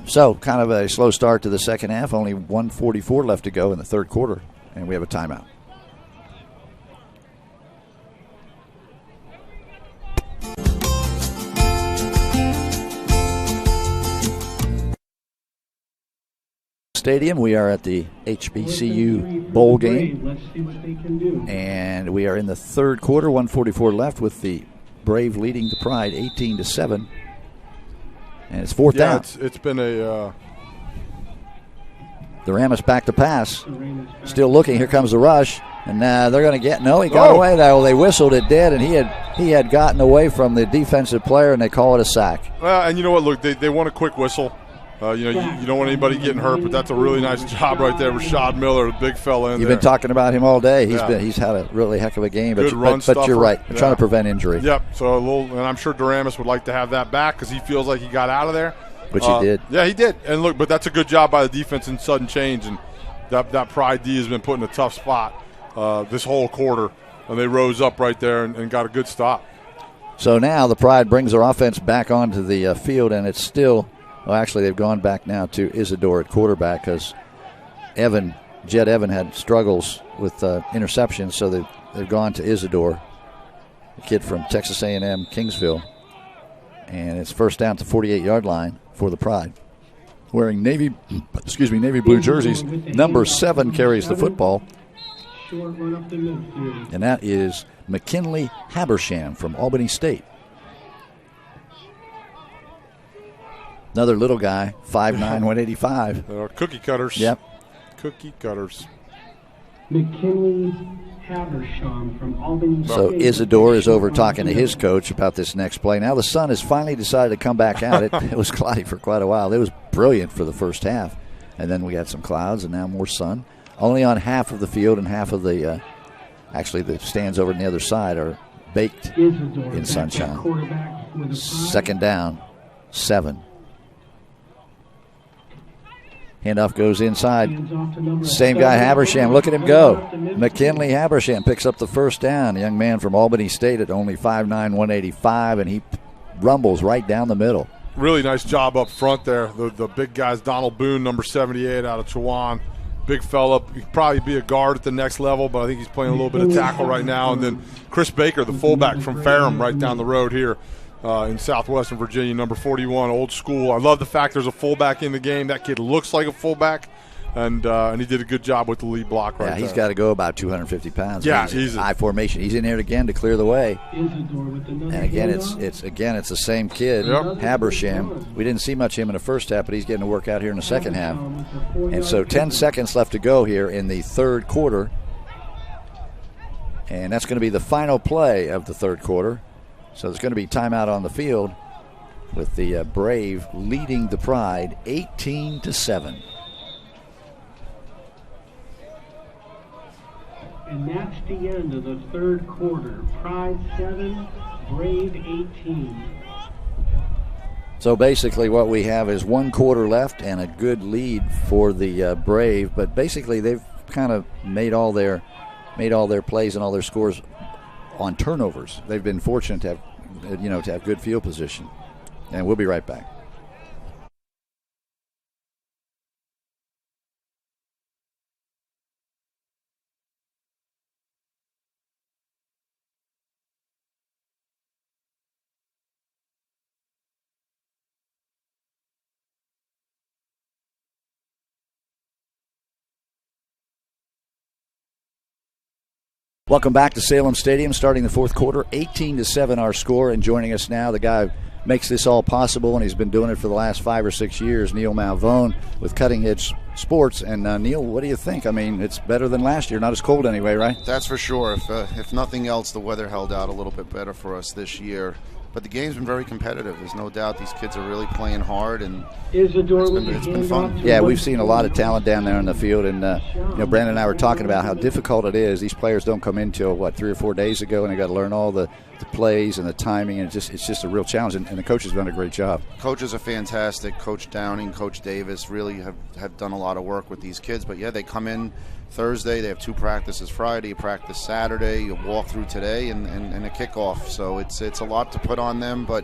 So, kind of a slow start to the second half. Only 1:44 left to go in the third quarter, and we have a timeout. Stadium. We are at the HBCU bowl game. Let's see what they can do. And we are in the third quarter, 1:44 left, with the Brave leading the Pride 18-7. And it's fourth down. It's been a Daramis back to pass. Still looking. Here comes the rush. And they're going to get. No, he got away. Well, they whistled it dead, and he had gotten away from the defensive player, and they call it a sack. Well, and you know what? Look, they want a quick whistle. You don't want anybody getting hurt, but that's a really nice job right there. Rashad Miller, the big fella in there. You've been talking about him all day. He's had a really heck of a game. Good run but you're right. I'm trying to prevent injury. Yep. So and I'm sure Daramis would like to have that back because he feels like he got out of there. Which he did. Yeah, he did. And look, but that's a good job by the defense in sudden change. And that Pride D has been put in a tough spot this whole quarter. And they rose up right there and got a good stop. So now the Pride brings their offense back onto the field, and it's still – well, actually, they've gone back now to Isidore at quarterback because Jed Evan had struggles with interceptions, so they've gone to Isidore, the kid from Texas A&M Kingsville. And it's first down to 48-yard line for the Pride. Wearing navy blue jerseys, number 7 carries the football. And that is McKinley Habersham from Albany State. Another little guy, 5'9", 185. They're cookie cutters. Yep. Cookie cutters. McKinley Habersham from Albany State. So Isidore is over talking to his coach about this next play. Now the sun has finally decided to come back out. It was cloudy for quite a while. It was brilliant for the first half. And then we got some clouds and now more sun. Only on half of the field and half of the actually the stands over on the other side are baked in sunshine. Second down, 7. Handoff goes inside. Hands off to number Same guy, 7. Habersham. Look at him go. McKinley Habersham picks up the first down. A young man from Albany State at only 5'9", 185, and he rumbles right down the middle. Really nice job up front there. The big guys, Donald Boone, number 78 out of Chowan. Big fella. He'd probably be a guard at the next level, but I think he's playing a little bit of tackle right now. And then Chris Baker, the fullback from Ferrum, right down the road here in southwestern Virginia, number 41, old school. I love the fact there's a fullback in the game. That kid looks like a fullback, and he did a good job with the lead block right there. Yeah, he's got to go about 250 pounds. Yeah, he's high formation. He's in there again to clear the way. And again, it's the same kid, Yep. Habersham. We didn't see much of him in the first half, but he's getting to work out here in the second half. And so 10 seconds left to go here in the third quarter. And that's going to be the final play of the third quarter. So there's going to be timeout on the field with the Brave leading the Pride 18-7. And that's the end of the third quarter. Pride 7, Brave 18. So basically what we have is one quarter left and a good lead for the Brave. But basically they've kind of made all their plays and all their scores on turnovers. They've been fortunate to have good field position. And we'll be right back. Welcome back to Salem Stadium, starting the fourth quarter, 18-7 our score, and joining us now, the guy who makes this all possible, and he's been doing it for the last 5 or 6 years, Neil Malvone with Cutting Edge Sports. And Neil, what do you think? I mean, it's better than last year, not as cold anyway, right? That's for sure. If nothing else, the weather held out a little bit better for us this year. But the game's been very competitive. There's no doubt these kids are really playing hard, and it's been fun. Yeah, we've seen a lot of talent down there in the field, and Brandon and I were talking about how difficult it is. These players don't come in till 3 or 4 days ago, and they got to learn all the plays and the timing, and it's just a real challenge. And the coach has done a great job. Coaches are fantastic. Coach Downing, Coach Davis really have done a lot of work with these kids. But yeah, they come in Thursday, they have 2 practices Friday, practice Saturday, a walkthrough today, and a kickoff. So it's a lot to put on them, but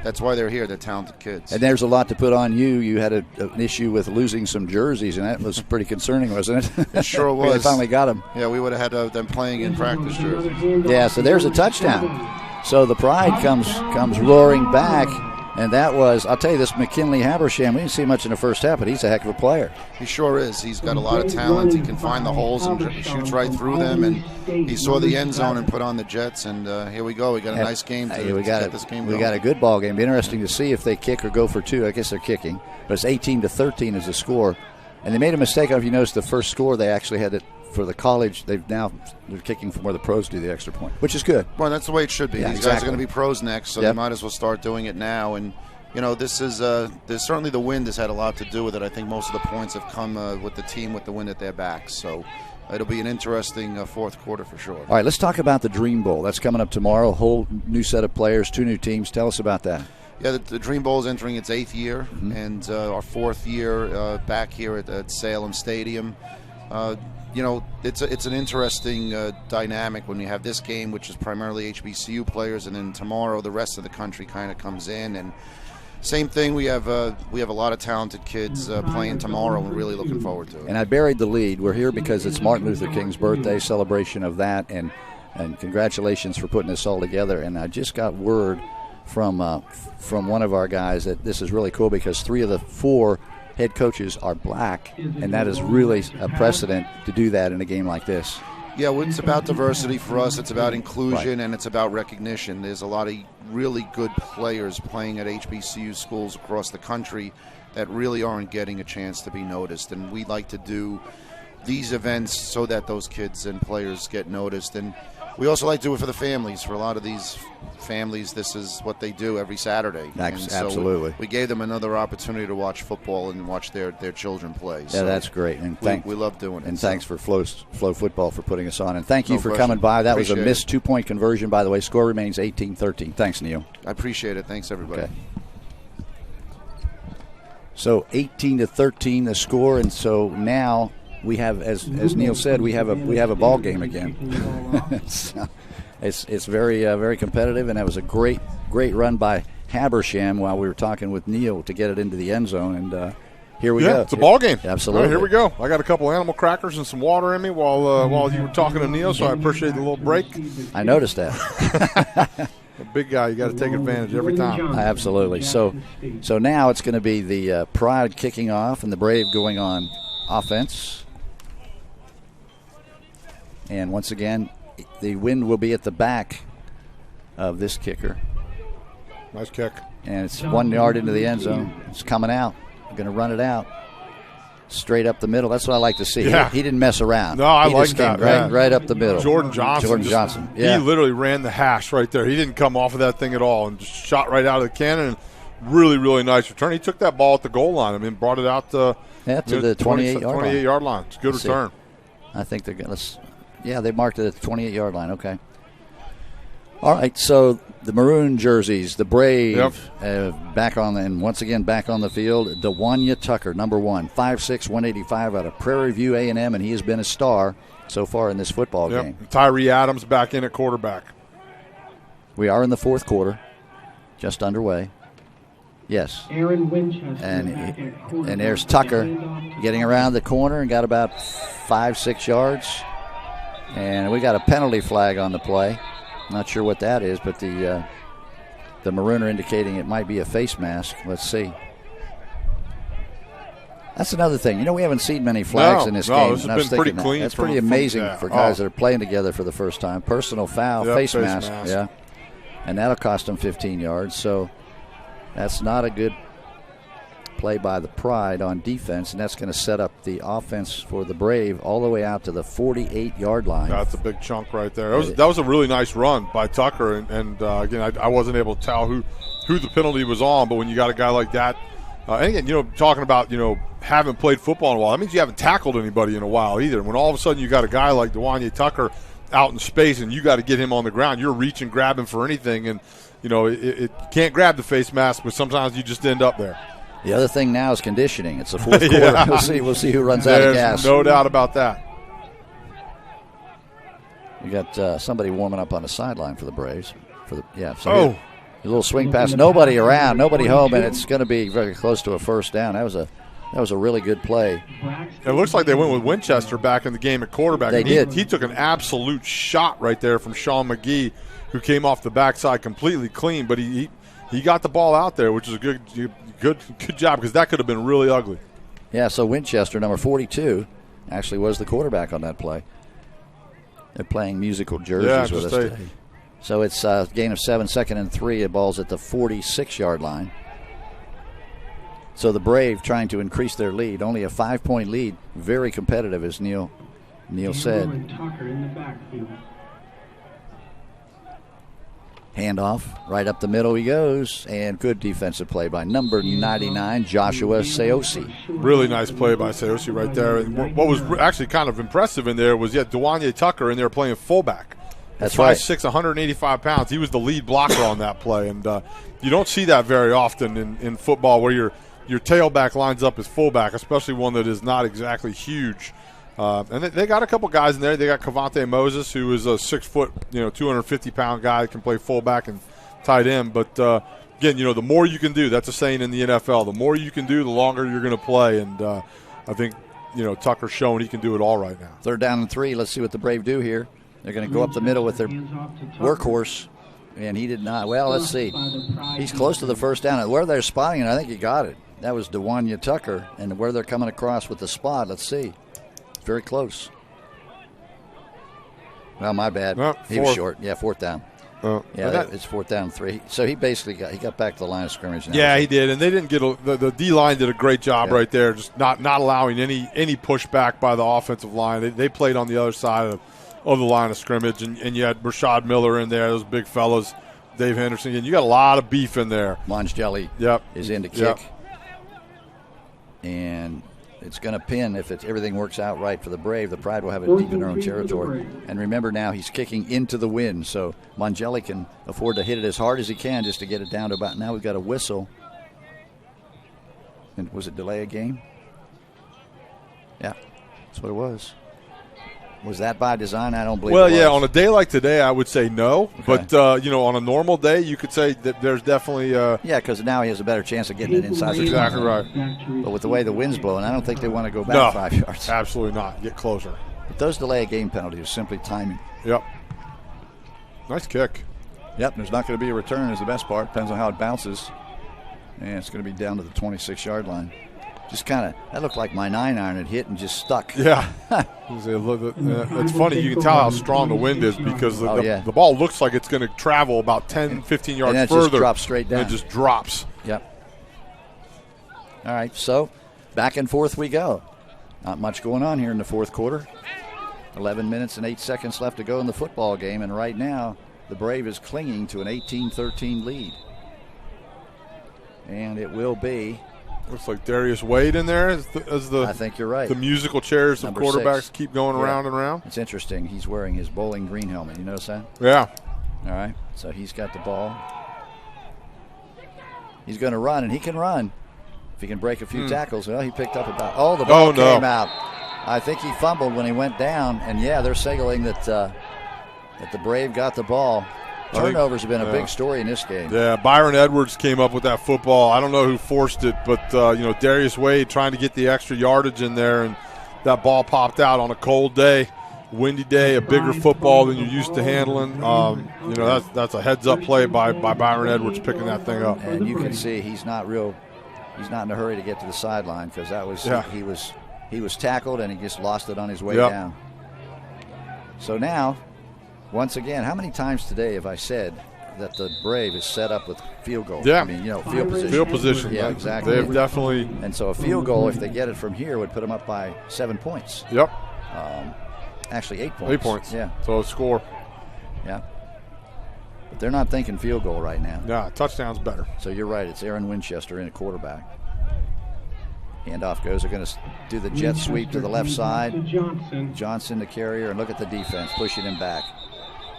that's why they're here. They're talented kids. And there's a lot to put on you. You had an issue with losing some jerseys, and that was pretty concerning, wasn't it? It sure was. They finally got them. Yeah, we would have had them playing in practice jerseys. Yeah, so there's a touchdown. So the Pride comes roaring back. And that was, I'll tell you, this McKinley Habersham, we didn't see much in the first half, but he's a heck of a player. He sure is. He's got a lot of talent. He can find the holes and shoots right through them. And he saw the end zone and put on the Jets. And here we go. We got a nice game to get this game going. We got a good ball game. Be interesting to see if they kick or go for 2. I guess they're kicking. But it's 18-13 is the score. And they made a mistake. I don't know if you noticed the first score, they actually had it for the college. They're kicking from where the pros do the extra point, which is good. Well, that's the way it should be. Yeah, These guys are going to be pros next, so they might as well start doing it now. And this is there's certainly the wind has had a lot to do with it. I think most of the points have come with the team with the wind at their backs. So it'll be an interesting fourth quarter for sure. All right, let's talk about the Dream Bowl. That's coming up tomorrow. A whole new set of players, 2 new teams. Tell us about that. Yeah, the Dream Bowl is entering its 8th year, and our 4th year back here at Salem Stadium. It's an interesting dynamic when you have this game, which is primarily HBCU players, and then tomorrow the rest of the country kind of comes in. And same thing, we have a lot of talented kids playing tomorrow. We're really looking forward to it. And I buried the lead. We're here because it's Martin Luther King's birthday, celebration of that, and congratulations for putting this all together. And I just got word from one of our guys that this is really cool because 3 of the 4 head coaches are black, and that is really a precedent to do that in a game like this. Yeah, well, it's about diversity for us. It's about inclusion, and it's about recognition. There's a lot of really good players playing at HBCU schools across the country that really aren't getting a chance to be noticed, and we like to do these events so that those kids and players get noticed. And we also like to do it for the families. For a lot of these families, this is what they do every Saturday. Absolutely. So we gave them another opportunity to watch football and watch their children play. Yeah, so that's great. And we love doing it. And thanks for FloFootball for putting us on. And thank you for coming by. That was a missed 2-point conversion, by the way. Score remains 18-13. Thanks, Neil. I appreciate it. Thanks, everybody. Okay. So 18-13 the score, and so now we have, as Neil said, we have a ball game again. So it's very competitive, and that was a great run by Habersham while we were talking with Neil to get it into the end zone, and here we go. Yeah, it's a ball game. Absolutely. All right, here we go. I got a couple animal crackers and some water in me while you were talking to Neil, so I appreciate the little break. I noticed that. A big guy, you got to take advantage every time. Absolutely. So now it's going to be the Pride kicking off and the Brave going on offense. And once again, the wind will be at the back of this kicker. Nice kick. And it's 1 yard into the end zone. It's coming out. We're going to run it out. Straight up the middle. That's what I like to see. Yeah. He didn't mess around. No, I he like just that. Came right up the middle. Jordan Johnson. Yeah. He literally ran the hash right there. He didn't come off of that thing at all and just shot right out of the cannon. And really, really nice return. He took that ball at the goal line. I mean, brought it out to the 28-yard line. It's a good return. I think they're going to. Yeah, they marked it at the 28-yard line. Okay. All right, so the maroon jerseys, the Brave, back on, and once again back on the field. Dewanya Tucker, number 1, 5'6", 185 out of Prairie View A&M, and he has been a star so far in this football game. Tyree Adams back in at quarterback. We are in the fourth quarter, just underway. Yes. Aaron Winchester and there's Tucker getting around the corner and got about 5-6 yards, and we got a penalty flag on the play. Not sure what that is, but the Marooner indicating it might be a face mask. Let's see. That's another thing. You know, we haven't seen many flags in this game. This has been pretty clean. That's pretty amazing for guys that are playing together for the first time. Personal foul, face mask. Yeah. And that'll cost them 15 yards. So that's not a good play by the Pride on defense, and that's going to set up the offense for the Brave all the way out to the 48-yard line. That's a big chunk right there. That was a really nice run by Tucker, and again, I wasn't able to tell who the penalty was on, but when you got a guy like that, and again, talking about, haven't played football in a while, that means you haven't tackled anybody in a while either. When all of a sudden you got a guy like Dewanya Tucker out in space and you got to get him on the ground, you're reaching, grabbing for anything, and, it can't grab the face mask, but sometimes you just end up there. The other thing now is conditioning. It's the fourth quarter. We'll see who runs out of gas. No doubt about that. We got somebody warming up on the sideline for the Braves. A little swing pass. Nobody around, nobody home, and it's going to be very close to a first down. That was a really good play. It looks like they went with Winchester back in the game at quarterback. They did. He took an absolute shot right there from Sean McGee, who came off the backside completely clean, but he got the ball out there, which is a good job, because that could have been really ugly. Yeah, so Winchester, number 42, actually was the quarterback on that play. They're playing musical jerseys with us today. So it's a gain of 7, 2nd and 3. The ball's at the 46-yard line. So the Brave trying to increase their lead. Only a 5-point lead. Very competitive, as Neil said. Tucker in the backfield. Handoff, right up the middle he goes, and good defensive play by number 99, Joshua Seosi. Really nice play by Seosi right there. And what was actually kind of impressive in there was, Dewanya Tucker in there playing fullback. That's right. 5'6", 185 pounds. He was the lead blocker on that play, and you don't see that very often in football, where your tailback lines up as fullback, especially one that is not exactly huge. And they got a couple guys in there. They got Cavante Moses, who is a 6-foot, 250-pound guy that can play fullback and tight end. But again, the more you can do, that's a saying in the NFL. The more you can do, the longer you're going to play. And I think Tucker's showing he can do it all right now. 3rd down and 3. Let's see what the Brave do here. They're going to go up the middle with their workhorse, and he did not. Well, let's see. He's close to the first down. Where they're spotting it, I think he got it. That was Dewanya Tucker, and where they're coming across with the spot, let's see. Very close. Well, my bad. He was short. Yeah, 4th down. It's 4th down and 3. So he basically got back to the line of scrimmage now. Yeah, he did, and they didn't get the D-line did a great job right there, just not allowing any pushback by the offensive line. They played on the other side of the line of scrimmage, and you had Rashad Miller in there, those big fellas, Dave Henderson, and you got a lot of beef in there. Mongelli is in to kick. Yep. And it's going to pin if everything works out right for the Brave. The Pride will have it deep in their own territory. And remember now, he's kicking into the wind, so Mongelli can afford to hit it as hard as he can just to get it down to about. Now we've got a whistle. And was it delay a game? Yeah, that's what it was. Was that by design? I don't believe it was. Well, yeah, on a day like today, I would say no. Okay. But, on a normal day, you could say that there's definitely yeah, because now he has a better chance of getting it inside the exactly 20. right. But with the way the wind's blowing, I don't think they want to go back No, 5 yards. absolutely not. Get closer. But those delay a game penalties are simply timing. Yep. Nice kick. Yep, there's not going to be a return is the best part. Depends on how it bounces. And it's going to be down to the 26-yard line. Just kind of, that looked like my 9-iron had hit and just stuck. Yeah. It's funny. You can tell how strong the wind is because the ball looks like it's going to travel about 10, 15 yards and then further. It just drops straight down. And it just drops. Yep. All right, so back and forth we go. Not much going on here in the fourth quarter. 11 minutes and 8 seconds left to go in the football game, and right now the Brave is clinging to an 18-13 lead. And it will be. Looks like Darius Wade in there as the. I think you're right. The musical chairs of quarterbacks 6. keep going around and around. It's interesting. He's wearing his Bowling Green helmet. You notice that? Yeah. All right. So he's got the ball. He's going to run, and he can run. If he can break a few tackles, well, he picked up about. Oh, the ball came out. I think he fumbled when he went down, and yeah, they're signaling that the Brave got the ball. Turnovers have been a big story in this game. Yeah, Byron Edwards came up with that football. I don't know who forced it, but Darius Wade trying to get the extra yardage in there, and that ball popped out on a cold day, windy day, a bigger football than you're used to handling. That's a heads-up play by Byron Edwards picking that thing up. And you can see he's not in a hurry to get to the sideline because that was he was tackled and he just lost it on his way down. So now. Once again, how many times today have I said that the Brave is set up with field goal? Yeah. I mean, field position. Field position. Yeah, exactly. They've definitely. And so a field goal, if they get it from here, would put them up by 7 points. Yep. Actually, 8 points. 8 points. Yeah. So a score. Yeah. But they're not thinking field goal right now. Yeah, touchdown's better. So you're right. It's Aaron Winchester in a quarterback. Handoff goes. They're going to do the jet sweep to the left side. Johnson, the carrier, and look at the defense pushing him back.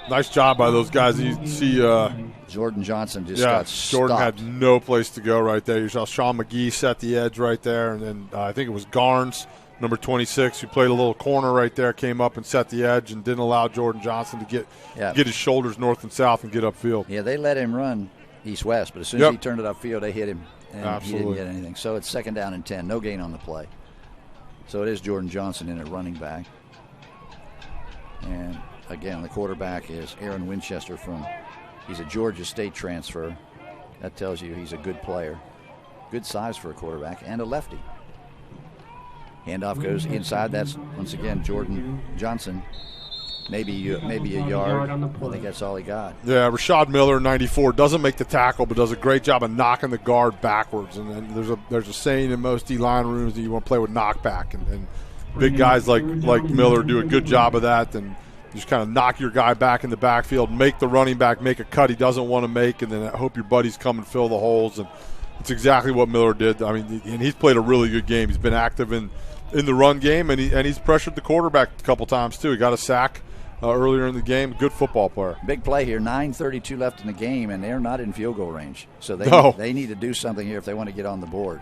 Nice job by those guys. You see Jordan Johnson just got Jordan stopped. had no place to go right there. You saw Sean McGee set the edge right there, and then I think it was Garnes, number 26, who played a little corner right there, came up and set the edge and didn't allow Jordan Johnson to get his shoulders north and south and get upfield. Yeah, they let him run east-west, but as soon as he turned it upfield, they hit him, and he didn't get anything. So it's 2nd down and 10, no gain on the play. So it is Jordan Johnson in at running back. And again, the quarterback is Aaron Winchester he's a Georgia State transfer. That tells you he's a good player. Good size for a quarterback and a lefty. Handoff goes inside. That's, once again, Jordan Johnson. Maybe a yard. I think that's all he got. Yeah, Rashad Miller, 94, doesn't make the tackle, but does a great job of knocking the guard backwards. And then there's a saying in most D-line rooms that you want to play with knockback. And big guys like Miller do a good job of that. And just kind of knock your guy back in the backfield, make the running back make a cut he doesn't want to make, and then I hope your buddies come and fill the holes. And it's exactly what Miller did. I mean, and he's played a really good game. He's been active in the run game, and he's pressured the quarterback a couple times too. He got a sack earlier in the game. Good football player. Big play here. 9:32 left in the game, and they're not in field goal range. So they need to do something here if they want to get on the board.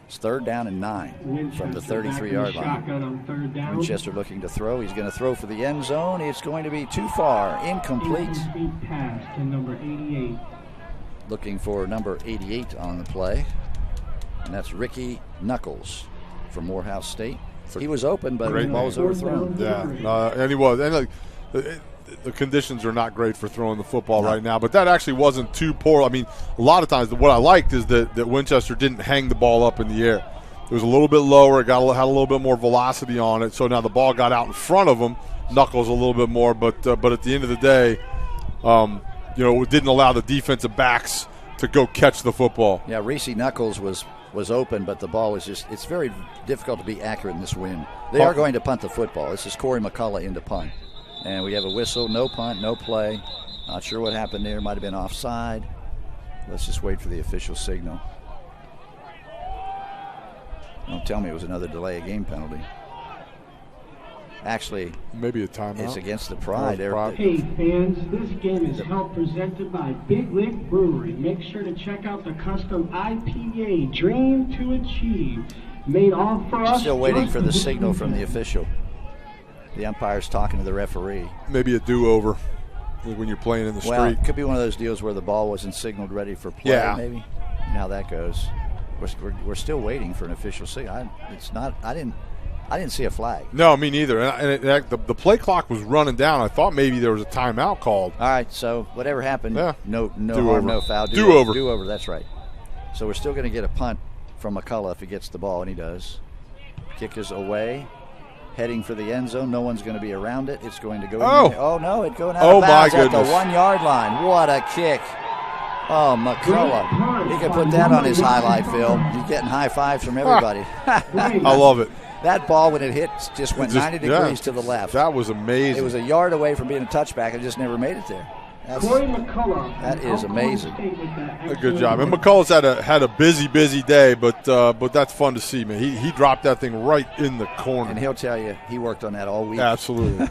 It's 3rd down and 9 from the 33-yard line. Winchester looking to throw. He's going to throw for the end zone. It's going to be too far. Incomplete. Pass to number 88. Looking for number 88 on the play. And that's Ricky Knuckles from Morehouse State. He was open, but the ball was overthrown. Yeah, and he was. And the conditions are not great for throwing the football right now, but that actually wasn't too poor. I mean, a lot of times what I liked is that Winchester didn't hang the ball up in the air. It was a little bit lower. It had a little bit more velocity on it, so now the ball got out in front of him. Knuckles a little bit more, but at the end of the day, it didn't allow the defensive backs to go catch the football. Yeah, Reese Knuckles was open, but the ball was it's very difficult to be accurate in this wind. They are going to punt the football. This is Corey McCullough into punt. And we have a whistle, no punt, no play. Not sure what happened there. Might have been offside. Let's just wait for the official signal. Don't tell me it was another delay of game penalty. Actually, maybe a timeout. it's against the Pride. Hey fans, this game is helped presented by Big Lick Brewery. Make sure to check out the custom IPA Dream to Achieve. Made all for us. Still waiting for the signal from the official. The umpire's talking to the referee. Maybe a do-over when you're playing in the Well, street. it could be one of those deals where the ball wasn't signaled ready for play. Yeah. Maybe. You know how that goes. We're still waiting for an official signal. I didn't see a flag. No, me neither. The play clock was running down. I thought maybe there was a timeout called. All right, so whatever happened, no Do-over. harm, no foul. Do-over. Do-over, that's right. So we're still going to get a punt from McCullough if he gets the ball, and he does. Kick is away, heading for the end zone. No one's going to be around it. It's going to go in. Oh, no, it's going out of bounds at the 1-yard line. What a kick. Oh, McCullough. He can put that on his highlight film. He's getting high fives from everybody. I love it. That ball, when it hit, just went 90 degrees to the left. That was amazing. It was a yard away from being a touchback and just never made it there. Corey McCullough. That is amazing. A good job. And McCullough's had a busy day, but that's fun to see, man. He dropped that thing right in the corner. And he'll tell you he worked on that all week. Absolutely.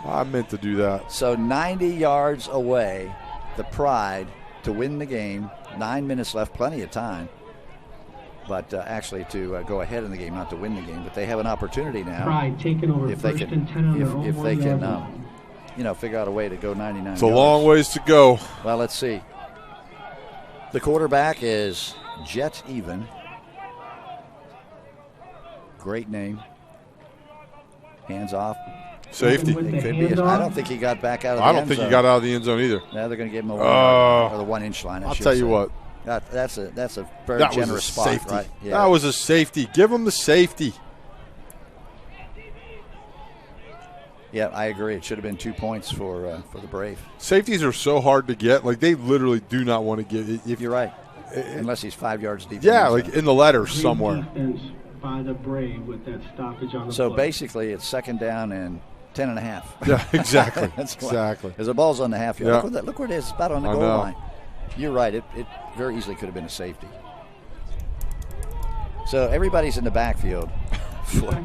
I meant to do that. So 90 yards away, the Pride to win the game. 9 minutes left, plenty of time. But actually to go ahead in the game, not to win the game. But they have an opportunity now. Pride taking over if they first can, and 10 on their own if they can, line. figure out a way to go 99 It's a long ways to go. Well, let's see. The quarterback is Jet Even. Great name. Hands off. Safety. It could be. I don't think he got back out of the I don't end think zone. he got out of the end zone either. Now they're going to give him a 1 yard, or the 1 inch line. I'll tell you what. That's a very That generous was a spot, safety. right? Yeah. That was a safety. Give him the safety. Yeah, I agree. It should have been 2 points for the Brave. Safeties are so hard to get. Like, they literally do not want to get. If you're right, unless he's 5 yards deep. Yeah, like in the letters somewhere. Defense by the Brave with that stoppage on the So play. basically, it's 2nd down and 10 and a half. Yeah, exactly. Exactly. Because the ball's on the half yard. Yeah. Look where it is. It's about on the goal line. You're right. It very easily could have been a safety. So everybody's in the backfield,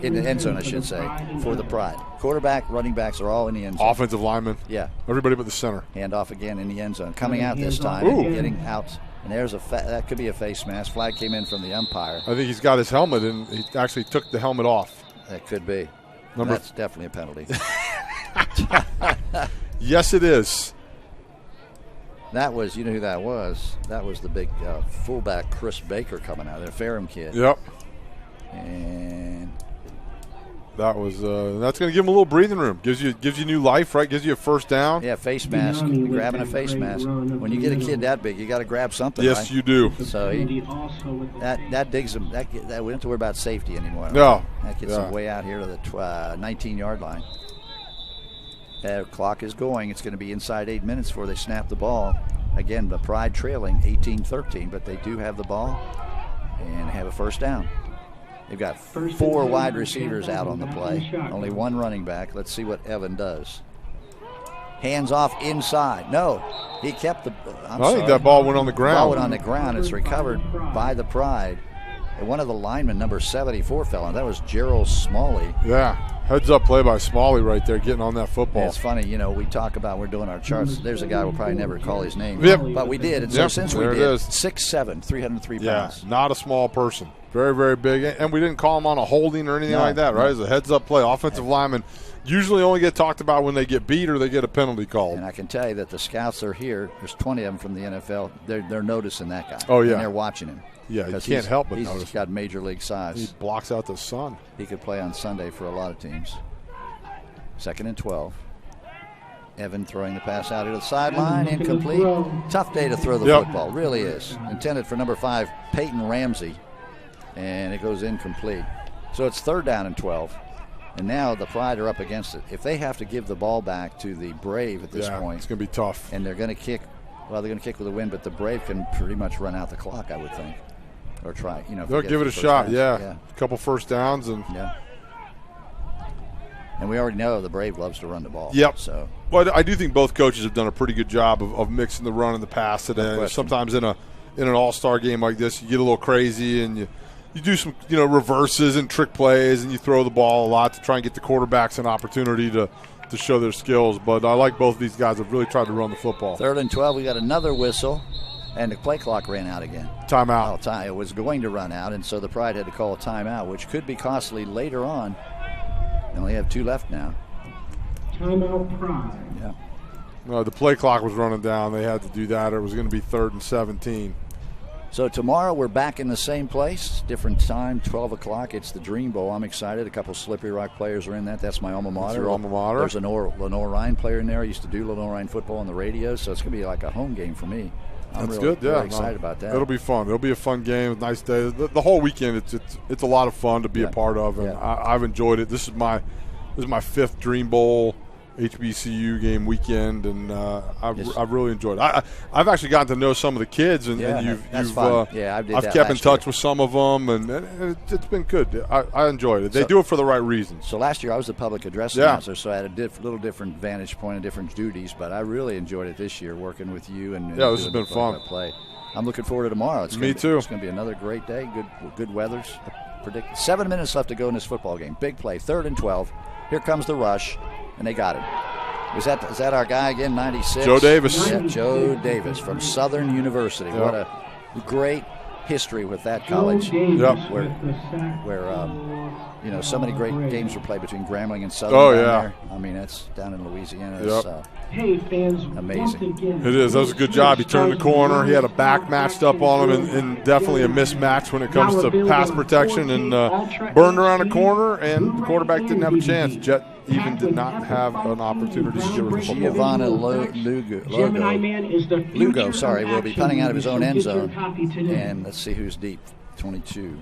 in the end zone, I should say, for the Pride. Quarterback, running backs are all in the end zone. Offensive linemen. Yeah. Everybody but the center. Hand off again in the end zone. Coming out this time, getting out. And there's that could be a face mask. Flag came in from the umpire. I think he's got his helmet, and he actually took the helmet off. That could be. That's definitely a penalty. Yes, it is. That was, you know who that was? That was the big fullback Chris Baker coming out there, Ferrum kid. Yep. And that was that's going to give him a little breathing room. Gives you new life, right? Gives you a first down. Yeah, face mask. Grabbing a face mask. When you get a kid that big, you got to grab something. Yes, right? you do. So that digs him. That we don't have to worry about safety anymore. No. That gets him way out here to the 19-yard line. The clock is going. It's going to be inside 8 minutes before they snap the ball. Again, the Pride trailing 18-13, but they do have the ball and have a first down. They've got 4 wide receivers out on the play. Only 1 running back. Let's see what Evan does. Hands off inside. No, he kept the. I think that ball went on the ground. Ball went on the ground. It's recovered by the Pride. And one of the linemen, number 74, fell on. That was Gerald Smalley. Yeah, heads up play by Smalley right there, getting on that football. And it's funny, we talk about we're doing our charts. There's a guy we'll probably never call his name. Yep. But we did. And so since we did, 6'7", 303 pounds. Yeah, not a small person. Very, very big. And we didn't call him on a holding or anything like that, right? It's a heads-up play. Offensive linemen usually only get talked about when they get beat or they get a penalty called. And I can tell you that the scouts are here. There's 20 of them from the NFL. They're noticing that guy. Oh, yeah. And they're watching him. Yeah, you can't help but notice. He's got major league size. He blocks out the sun. He could play on Sunday for a lot of teams. 2nd and 12. Evan throwing the pass out to the sideline, incomplete. Tough day to throw the football, really is. Intended for number 5, Peyton Ramsey, and it goes incomplete. So it's 3rd down and 12, and now the Pride are up against it. If they have to give the ball back to the Brave at this point, it's going to be tough. And they're going to kick. Well, they're going to kick with a win, but the Brave can pretty much run out the clock, I would think, or try. They'll give it a shot. Yeah, a couple first downs and. Yeah. And we already know the Brave loves to run the ball. Yep. So, well, I do think both coaches have done a pretty good job of mixing the run and the pass today. Sometimes in an all-star game like this, you get a little crazy and you do some reverses and trick plays, and you throw the ball a lot to try and get the quarterbacks an opportunity to show their skills. But I like both of these guys have really tried to run the football. 3rd and 12, we got another whistle, and the play clock ran out again. Timeout. Oh, it was going to run out, and so the Pride had to call a timeout, which could be costly later on. They only have 2 left now. Timeout Pride. Yeah. No, the play clock was running down. They had to do that, or it was going to be 3rd and 17. So tomorrow we're back in the same place, different time, 12 o'clock. It's the Dream Bowl. I'm excited. A couple Slippery Rock players are in that. That's my alma mater. That's your alma mater. There's an Lenore Ryan player in there. I used to do Lenore Ryan football on the radio, so it's going to be like a home game for me. I'm That's really, good. Yeah, really excited about that. It'll be fun. It'll be a fun game. Nice day. The whole weekend, it's a lot of fun to be a part of, and I've enjoyed it. This is my 5th Dream Bowl HBCU game weekend, and I've really enjoyed it. I've actually gotten to know some of the kids, and I've kept in touch with some of them, and it's been good. I enjoyed it. They do it for the right reasons. So last year I was the public address announcer, so I had a little different vantage point and different duties, but I really enjoyed it this year working with you. And this has been fun. Play. I'm looking forward to tomorrow. Me too. It's going to be another great day. Good weather's predicted. 7 minutes left to go in this football game. Big play, 3rd and 12. Here comes the rush, and they got him. Is that our guy again, 96? Joe Davis. Yeah, Joe Davis from Southern University. Yep. What a great history with that college. Yep. Where so many great games were played between Grambling and Southern. Oh, yeah. There. I mean, that's down in Louisiana. It's, hey, fans, amazing. It is. That was a good job. He turned the corner. He had a back matched up on him, and definitely a mismatch when it comes to pass protection, and burned around the corner, and the quarterback didn't have a chance. Jet even did not have an opportunity to get rid of the football. Giovanna Lugo, will be punting out of his own end zone. And let's see who's deep. 22.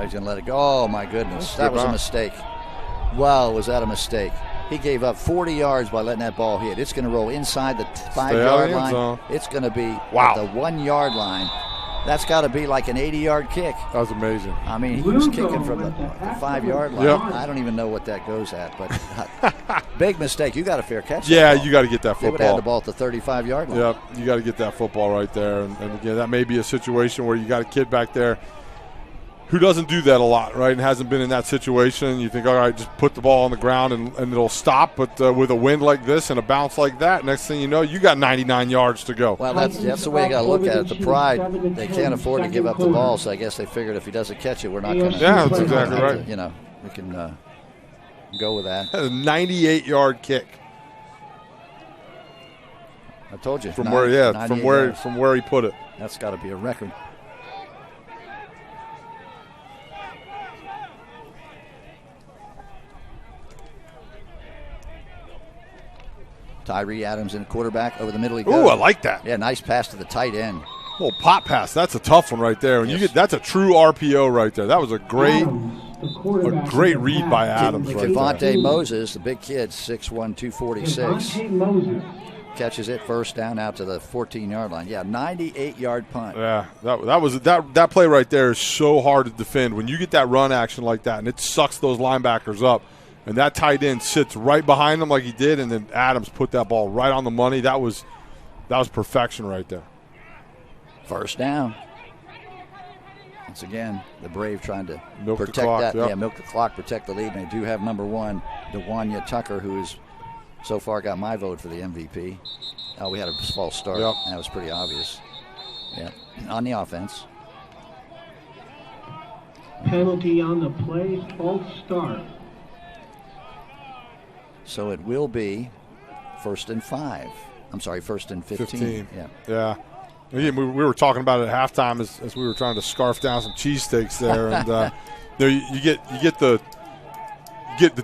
He's going to let it go. Oh, my goodness. That was a mistake. Wow, was that a mistake. He gave up 40 yards by letting that ball hit. It's going to roll inside the 5-yard line. It's going to be at the 1-yard line. That's got to be like an 80-yard kick. That was amazing. I mean, he was kicking from the 5-yard line. Yep. I don't even know what that goes at, but big mistake. You got a fair catch. Yeah, you got to get that football. They would have had the ball at the 35-yard line. Yep, you got to get that football right there. And again, that may be a situation where you got a kid back there who doesn't do that a lot, right, and hasn't been in that situation. You think, all right, just put the ball on the ground and it'll stop. But with a wind like this and a bounce like that, next thing you know, you got 99 yards to go. Well, that's the way you got to look at it. The Pride, they can't afford to give up the ball, so I guess they figured if he doesn't catch it, we're not going to. Yeah, that's exactly right. We can go with that. A 98-yard kick. I told you. From where he put it. That's got to be a record. Tyree Adams in quarterback over the middle. Ooh, I like that. Yeah, nice pass to the tight end. Little pop pass. That's a tough one right there. That's a true RPO right there. That was a great read by Adams right there. Devontae Moses, the big kid, 6'1", 246. Catches it first down out to the 14-yard line. Yeah, 98-yard punt. Yeah, that play right there is so hard to defend. When you get that run action like that, and it sucks those linebackers up, and that tight end sits right behind him like he did, and then Adams put that ball right on the money. That was perfection right there. First down. Once again, the Brave trying to protect the clock, that. Yep. Yeah, milk the clock, protect the lead. And they do have number 1, DeWanya Tucker, who has so far got my vote for the MVP. Oh, we had a false start. Yep. That was pretty obvious. Yeah, on the offense. Penalty on the play, false start. So it will be 1st and 5. I'm sorry, 1st and 15. Yeah. Again, we were talking about it at halftime as we were trying to scarf down some cheesesteaks there, and you get the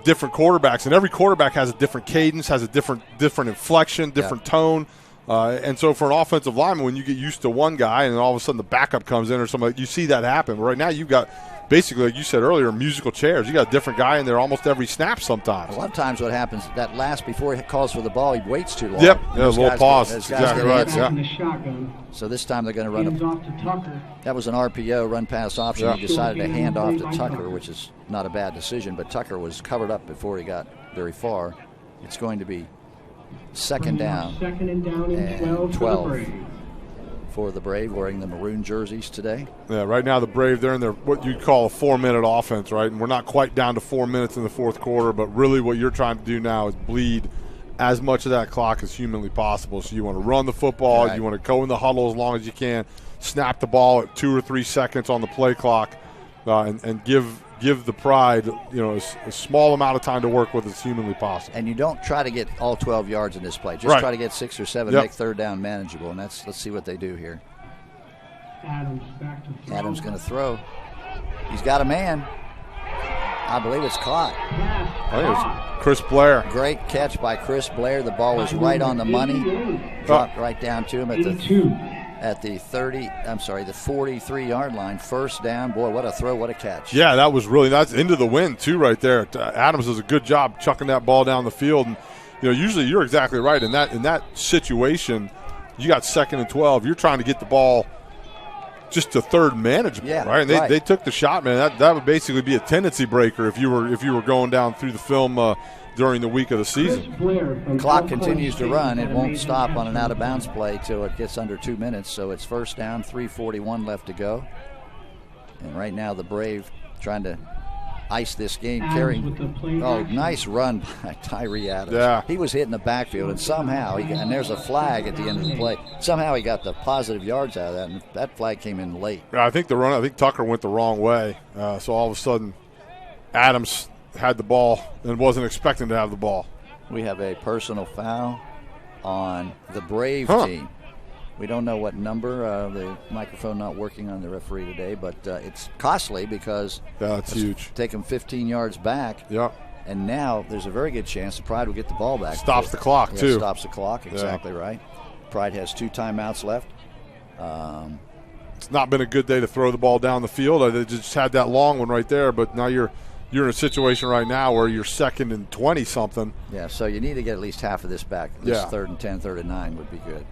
different quarterbacks, and every quarterback has a different cadence, has a different inflection, different tone. And so for an offensive lineman, when you get used to one guy and then all of a sudden the backup comes in or something, you see that happen. But right now you've got basically, like you said earlier, musical chairs. You got a different guy in there almost every snap sometimes. A lot of times what happens, that last, before he calls for the ball, he waits too long. Yep, a little pause. That's exactly right. Yeah. So this time they're going to run Hands off to Tucker. That was an RPO, run pass option. He decided to hand off to Tucker, which is not a bad decision, but Tucker was covered up before he got very far. It's going to be second down. Second and down and 12. for the Brave wearing the maroon jerseys today. Yeah, right now the Brave, they're in their what you'd call a 4-minute offense, right? And we're not quite down to 4 minutes in the fourth quarter, but really what you're trying to do now is bleed as much of that clock as humanly possible. So you want to run the football, you want to go in the huddle as long as you can, snap the ball at 2 or 3 seconds on the play clock, and give the Pride, a small amount of time to work with as humanly possible. And you don't try to get all 12 yards in this play. Just try to get 6 or 7, make third down manageable. And let's see what they do here. Adams going to throw. He's got a man. I believe it's caught. I think it's Chris Blair. Great catch by Chris Blair. The ball was right on the money. Dropped right down to him at the 43-yard line. First down. Boy, what a throw, what a catch. Yeah, that's into the wind too right there. Adams does a good job chucking that ball down the field. And usually you're exactly right. In that situation, you got 2nd and 12. You're trying to get the ball just to third manageable, right? And they took the shot, man. That would basically be a tendency breaker if you were going down through the film during the week of the season. Clock continues to run. It won't stop on an out-of-bounds play till it gets under 2 minutes. So it's first down, 3:41 left to go. And right now the Brave trying to ice this game, nice run by Tyree Adams. Yeah. He was hitting the backfield, and somehow and there's a flag at the end of the play. Somehow he got the positive yards out of that, and that flag came in late. Yeah, I think Tucker went the wrong way. So all of a sudden, Adams had the ball and wasn't expecting to have the ball. We have a personal foul on the Brave team. We don't know what number. The microphone not working on the referee today, but it's costly because that's huge. Take them 15 yards back. Yeah. And now there's a very good chance the Pride will get the ball back. Stops the clock, too. Stops the clock, exactly right. Pride has 2 timeouts left. It's not been a good day to throw the ball down the field. They just had that long one right there, but now you're in a situation right now where you're 2nd and 20-something. Yeah, so you need to get at least half of this back. This 3rd and 10, 3rd and 9 would be good.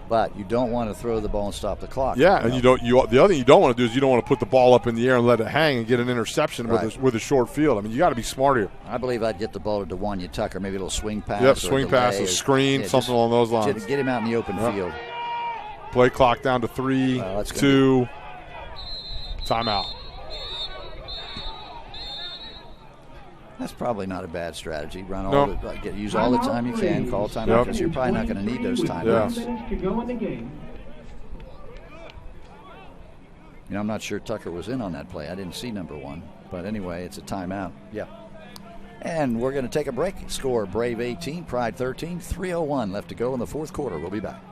But you don't want to throw the ball and stop the clock. Yeah, and the other thing you don't want to do is you don't want to put the ball up in the air and let it hang and get an interception with a short field. I mean, you got to be smart here. I believe I'd get the ball to DeWanya Tucker, maybe a little swing pass. Yep, swing pass, a screen, something along those lines. Get him out in the open field. Play clock down to 3, 2, timeout. That's probably not a bad strategy. Use all the time you can. Call timeout because you're probably not going to need those timeouts. I'm not sure Tucker was in on that play. I didn't see number 1. But anyway, it's a timeout. Yeah. And we're going to take a break. Score Brave 18, Pride 13, 3:01 left to go in the fourth quarter. We'll be back.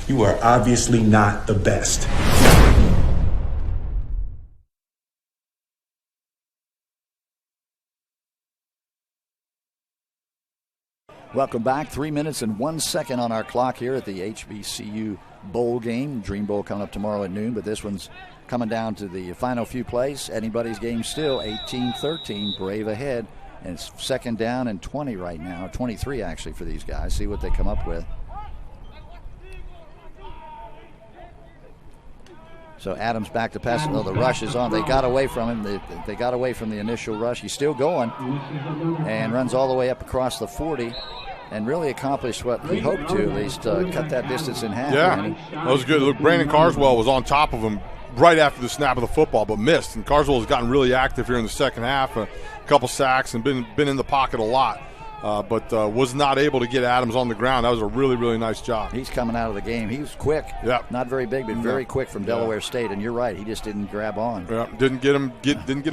You are obviously not the best. Welcome back. 3 minutes and 1 second on our clock here at the HBCU Bowl game. Dream Bowl coming up tomorrow at noon, but this one's coming down to the final few plays. Anybody's game still. 18-13, Brave ahead. And it's 2nd down and 20 right now. 23 actually for these guys. See what they come up with. So Adams back to pass. The rush is on. They got away from him. They got away from the initial rush. He's still going and runs all the way up across the 40 and really accomplished what he hoped to, at least cut that distance in half. Yeah, that was good. Look, Brandon Carswell was on top of him right after the snap of the football, but missed. And Carswell has gotten really active here in the second half. A couple sacks and been in the pocket a lot. But was not able to get Adams on the ground. That was a really, really nice job. He's coming out of the game. He was quick. Yeah. Not very big, but very quick from Delaware State. And you're right, he just didn't grab on. Yeah. Didn't get him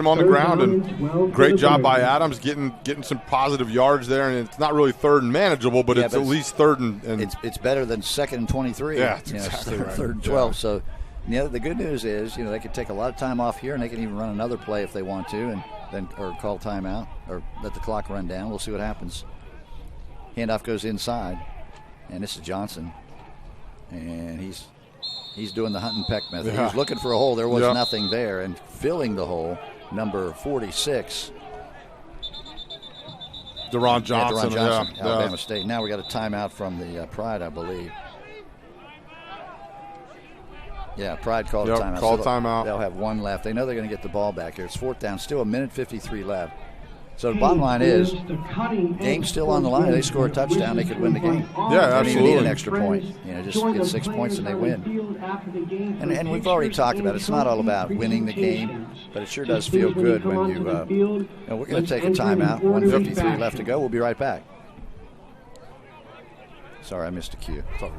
on the ground. And great job by Adams getting some positive yards there. And it's not really 3rd and manageable, but it's at least 3rd and it's better than 2nd and 23. Yeah, that's exactly right. 3rd and 12. Yeah. So the good news is they could take a lot of time off here, and they can even run another play if they want to, and then or call timeout or let the clock run down. We'll see what happens. Handoff goes inside, and this is Johnson, and he's doing the hunt and peck method. He was looking for a hole. There was nothing there, and filling the hole, number 46. Deron Johnson, Alabama State. Now we got a timeout from the Pride, I believe. Yeah, Pride called a timeout. Called timeout. They'll have 1 left. They know they're going to get the ball back here. It's 4th down. Still a minute 53 left. So the bottom line is, game's still on the line. They score a touchdown, they could win the game. Yeah, They absolutely. need an extra point. Just get 6 points and they win. And we've already talked about it. It's not all about winning the game, but it sure does feel good when you we're going to take a timeout. 1:53 left to go. We'll be right back. Sorry, I missed a cue. Sorry.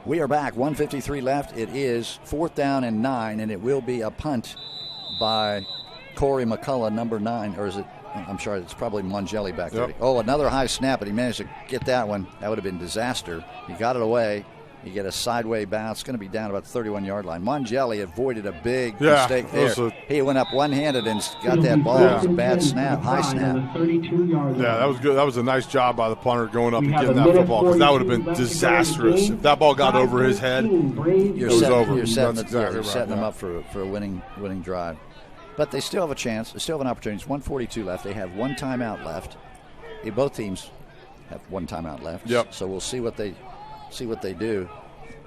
We are back. 1:53 left. It is 4th down and 9, and it will be a punt by Corey McCullough, number 9. Or is it? I'm sorry, it's probably Mongelli back there. Yep. Oh, another high snap, but he managed to get that one. That would have been disaster. He got it away. You get a sideway bounce. It's going to be down about the 31-yard line. Mongelli avoided a big mistake there. He went up one-handed and got that ball. It was a bad snap, high snap. Yeah, that was good. That was a nice job by the punter going up and getting that football, because that would have been disastrous. If that ball got over his head, it was over. You're setting, exactly setting them up for a winning drive. But they still have a chance. They still have an opportunity. It's 1:42 left. They have one timeout left. Both teams have one timeout left. Yep. So we'll see what they do,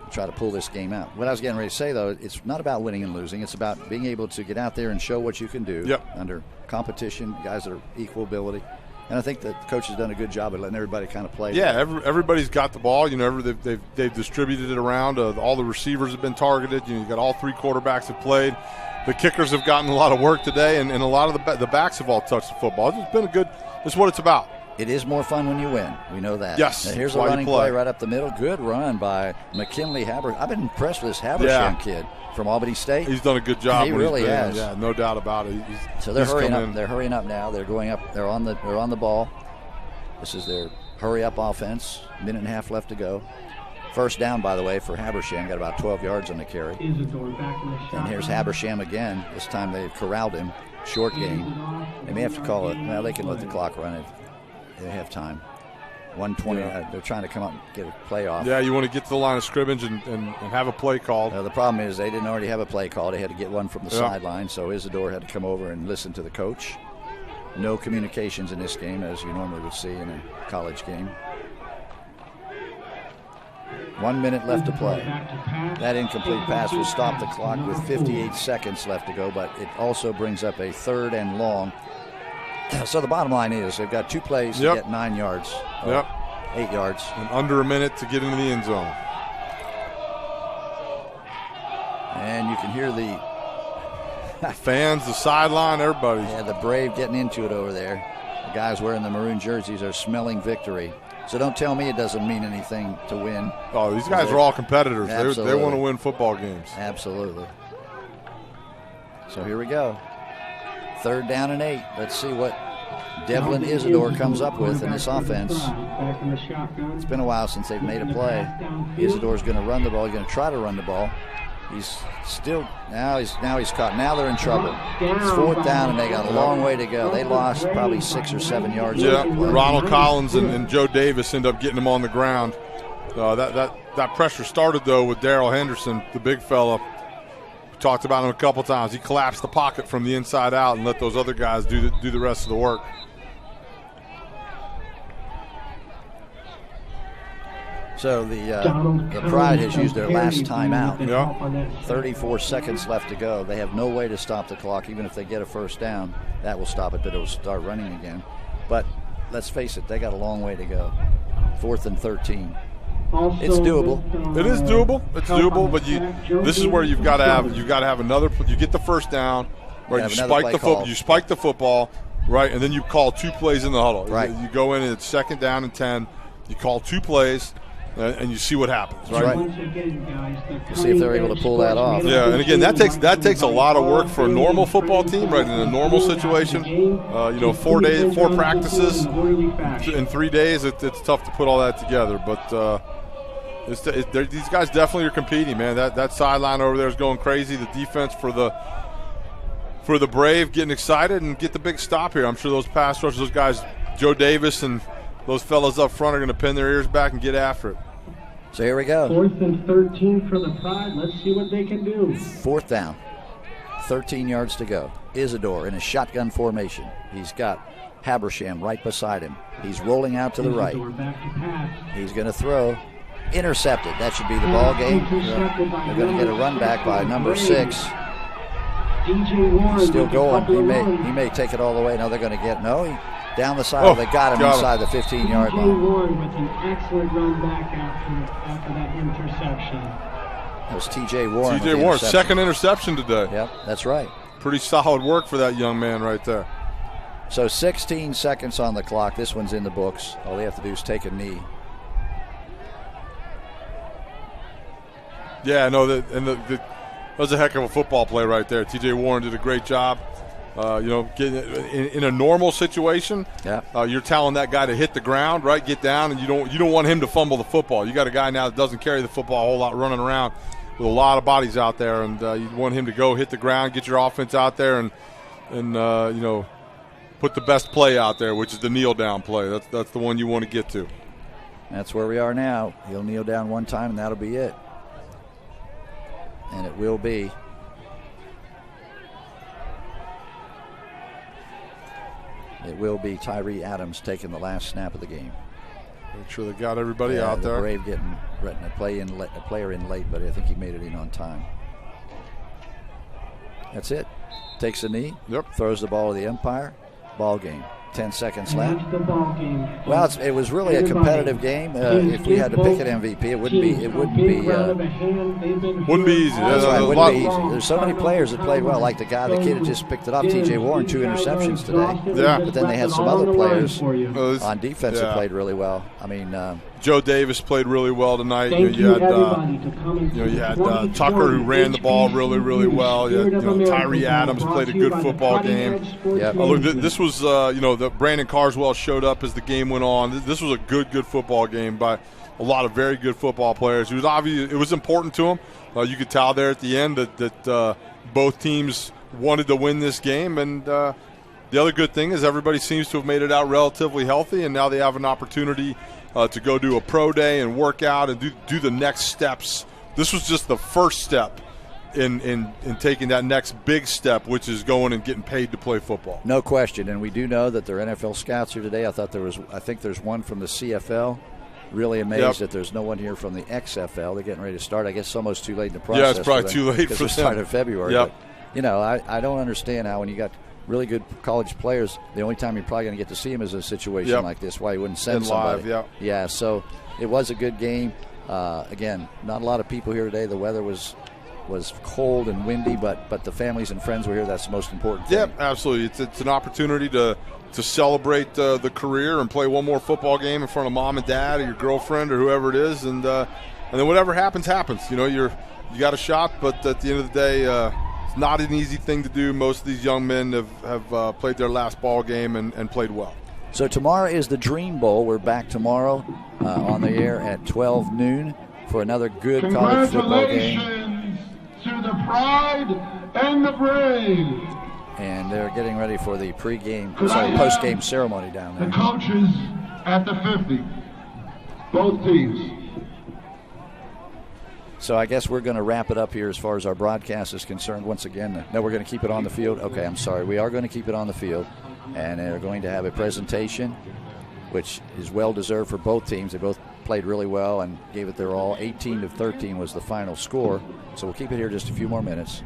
try to pull this game out. What I was getting ready to say, though, it's not about winning and losing. It's about being able to get out there and show what you can do under competition, guys that are equal ability. And I think that the coach has done a good job of letting everybody kind of play. Yeah, everybody's got the ball. They've distributed it around. All the receivers have been targeted. You got all 3 quarterbacks have played. The kickers have gotten a lot of work today, and a lot of the backs have all touched the football. It's been it's what it's about. It is more fun when you win. We know that. Yes. Now here's a running play right up the middle. Good run by McKinley Haber. I've been impressed with this Habersham kid from Albany State. He's done a good job. He really has. Yeah, no doubt about it. So they're hurrying up. They're hurrying up now. They're going up. They're on the ball. This is their hurry up offense. Minute and a half left to go. First down, by the way, for Habersham. Got about 12 yards on the carry. And here's Habersham again. This time they've corralled him. Short game. They may have to call it. Well, they can let the clock run it. They have time. 1:20. They're trying to come up and get a play off. Yeah, you want to get to the line of scrimmage and have a play called. The problem is they didn't already have a play call. They had to get one from the sideline, so Isidore had to come over and listen to the coach. No communications in this game, as you normally would see in a college game. 1 minute left to play. That incomplete pass will stop the clock with 58 seconds left to go, but it also brings up a 3rd and long. So the bottom line is they've got 2 plays to get 9 yards. 8 yards. And under a minute to get into the end zone. And you can hear the fans, the sideline, everybody. Yeah, the Brave getting into it over there. The guys wearing the maroon jerseys are smelling victory. So don't tell me it doesn't mean anything to win. Oh, these guys are all competitors. They want to win football games. Absolutely. So here we go. 3rd down and 8. Let's see what Devlin Isidore comes up with in this offense. It's been a while since they've made a play. Isidore's going to run the ball. He's going to try to run the ball. He's still now he's caught. Now they're in trouble. It's 4th down and they got a long way to go. They lost probably 6 or 7 yards. Yeah, Ronald Collins and Joe Davis end up getting them on the ground. That pressure started though with Darrell Henderson, the big fella. Talked about him a couple times. He collapsed the pocket from the inside out and let those other guys do the rest of the work. So the Pride has used their last timeout. Yeah. 34 seconds left to go. They have no way to stop the clock. Even if they get a first down, that will stop it, but it will start running again. But let's face it, they got a long way to go. 4th and 13. It's doable. It is doable. It's doable, but this is where you've got to have another. You get the first down, right? You spike the football. You spike the football, right, and then you call 2 plays in the huddle. Right. You go in and it's 2nd down and 10. You call 2 plays, and you see what happens. Right. You see if they're able to pull that off. Yeah, and again, that takes a lot of work for a normal football team, right? In a normal situation, 4 practices in 3 days. It's tough to put all that together, but. These guys definitely are competing, man. That sideline over there is going crazy. The defense for the Brave getting excited and get the big stop here. I'm sure those pass rushers, those guys, Joe Davis and those fellas up front are going to pin their ears back and get after it. So here we go. 4th and 13 for the Pride. Let's see what they can do. 4th down. 13 yards to go. Isidore in a shotgun formation. He's got Habersham right beside him. He's rolling out to the right. Back to pass. He's going to throw. Intercepted. That should be the ball game. They're going to get a run back by number 6. DJ Warren Still with a going. couple of He may take it all the way. No, they're going to get down the side. Oh, they got him inside the 15-yard DJ line. Warren with an excellent run back after that interception. That was T.J. Warren. T.J. Warren, second interception today. Yep, that's right. Pretty solid work for that young man right there. So 16 seconds on the clock. This one's in the books. All they have to do is take a knee. Yeah, no, that was a heck of a football play right there. T.J. Warren did a great job. Getting in a normal situation, you're telling that guy to hit the ground, right? Get down, and you don't want him to fumble the football. You got a guy now that doesn't carry the football a whole lot, running around with a lot of bodies out there, and you want him to go hit the ground, get your offense out there, and put the best play out there, which is the kneel down play. That's the one you want to get to. That's where we are now. He'll kneel down one time, and that'll be it. And it will be. It will be Tyree Adams taking the last snap of the game. Make sure they got everybody out there. The Brave getting a player in late, but I think he made it in on time. That's it. Takes a knee. Yep. Throws the ball to the umpire. Ball game. 10 seconds left. That's the ball game. Well, it was really a competitive game. If we had to pick an MVP, it wouldn't be. Wouldn't be easy. That's right, it wouldn't be easy. There's so many players that played well, like the kid that just picked it up, T.J. Warren, 2 interceptions today. Yeah. But then they had some other players on defense that played really well. I mean, Joe Davis played really well tonight. You had Tucker, who ran the ball really, really well. You had, Tyree Adams played a good football game. Yeah. Look, this was the Brandon Carswell showed up as the game went on. This was a good football game by a lot of very good football players. It was important to them. You could tell there at the end that both teams wanted to win this game, and the other good thing is everybody seems to have made it out relatively healthy, and now they have an opportunity to go do a pro day and work out and do the next steps. This was just the first step in taking that next big step, which is going and getting paid to play football. No question, and we do know that their NFL scouts here today. I think there's one from the CFL. Really amazed that there's no one here from the XFL. They're getting ready to start. I guess it's almost too late in the process. Yeah, it's probably too late for them. Because it started in February. Yep. But, I don't understand how when you got really good college players, the only time you're probably going to get to see them is a situation like this. Why you wouldn't send somebody? Live, yeah. So it was a good game. Again, not a lot of people here today. The weather was cold and windy, but the families and friends were here. That's the most important thing. Yep, absolutely. It's an opportunity to celebrate the career and play one more football game in front of mom and dad or your girlfriend or whoever it is, and then whatever happens. You got a shot, but at the end of the day, it's not an easy thing to do. Most of these young men have played their last ball game and played well. So tomorrow is the Dream Bowl. We're back tomorrow on the air at 12 noon for another good college football game. Congratulations to the Pride and the Brave. And they're getting ready for the post-game ceremony down there. The coaches at the 50, both teams. So I guess we're going to wrap it up here as far as our broadcast is concerned. Once again, no, we're going to keep it on the field. Okay, I'm sorry. We are going to keep it on the field. And they're going to have a presentation, which is well-deserved for both teams. They both played really well and gave it their all. 18-13 was the final score. So we'll keep it here just a few more minutes.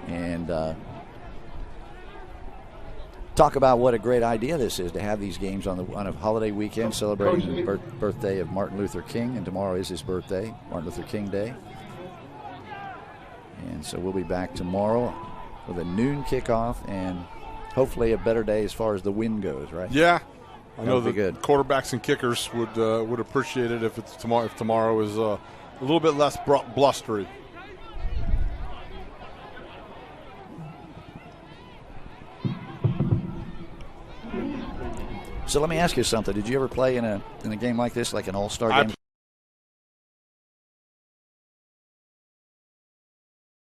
And talk about what a great idea this is to have these games on a holiday weekend celebrating the birthday of Martin Luther King, and tomorrow is his birthday, Martin Luther King Day. And so we'll be back tomorrow with a noon kickoff and hopefully a better day as far as the wind goes, right? Yeah, I know the good. Quarterbacks and kickers would appreciate it if tomorrow is a little bit less blustery. So let me ask you something. Did you ever play in a game like this, like an all-star game?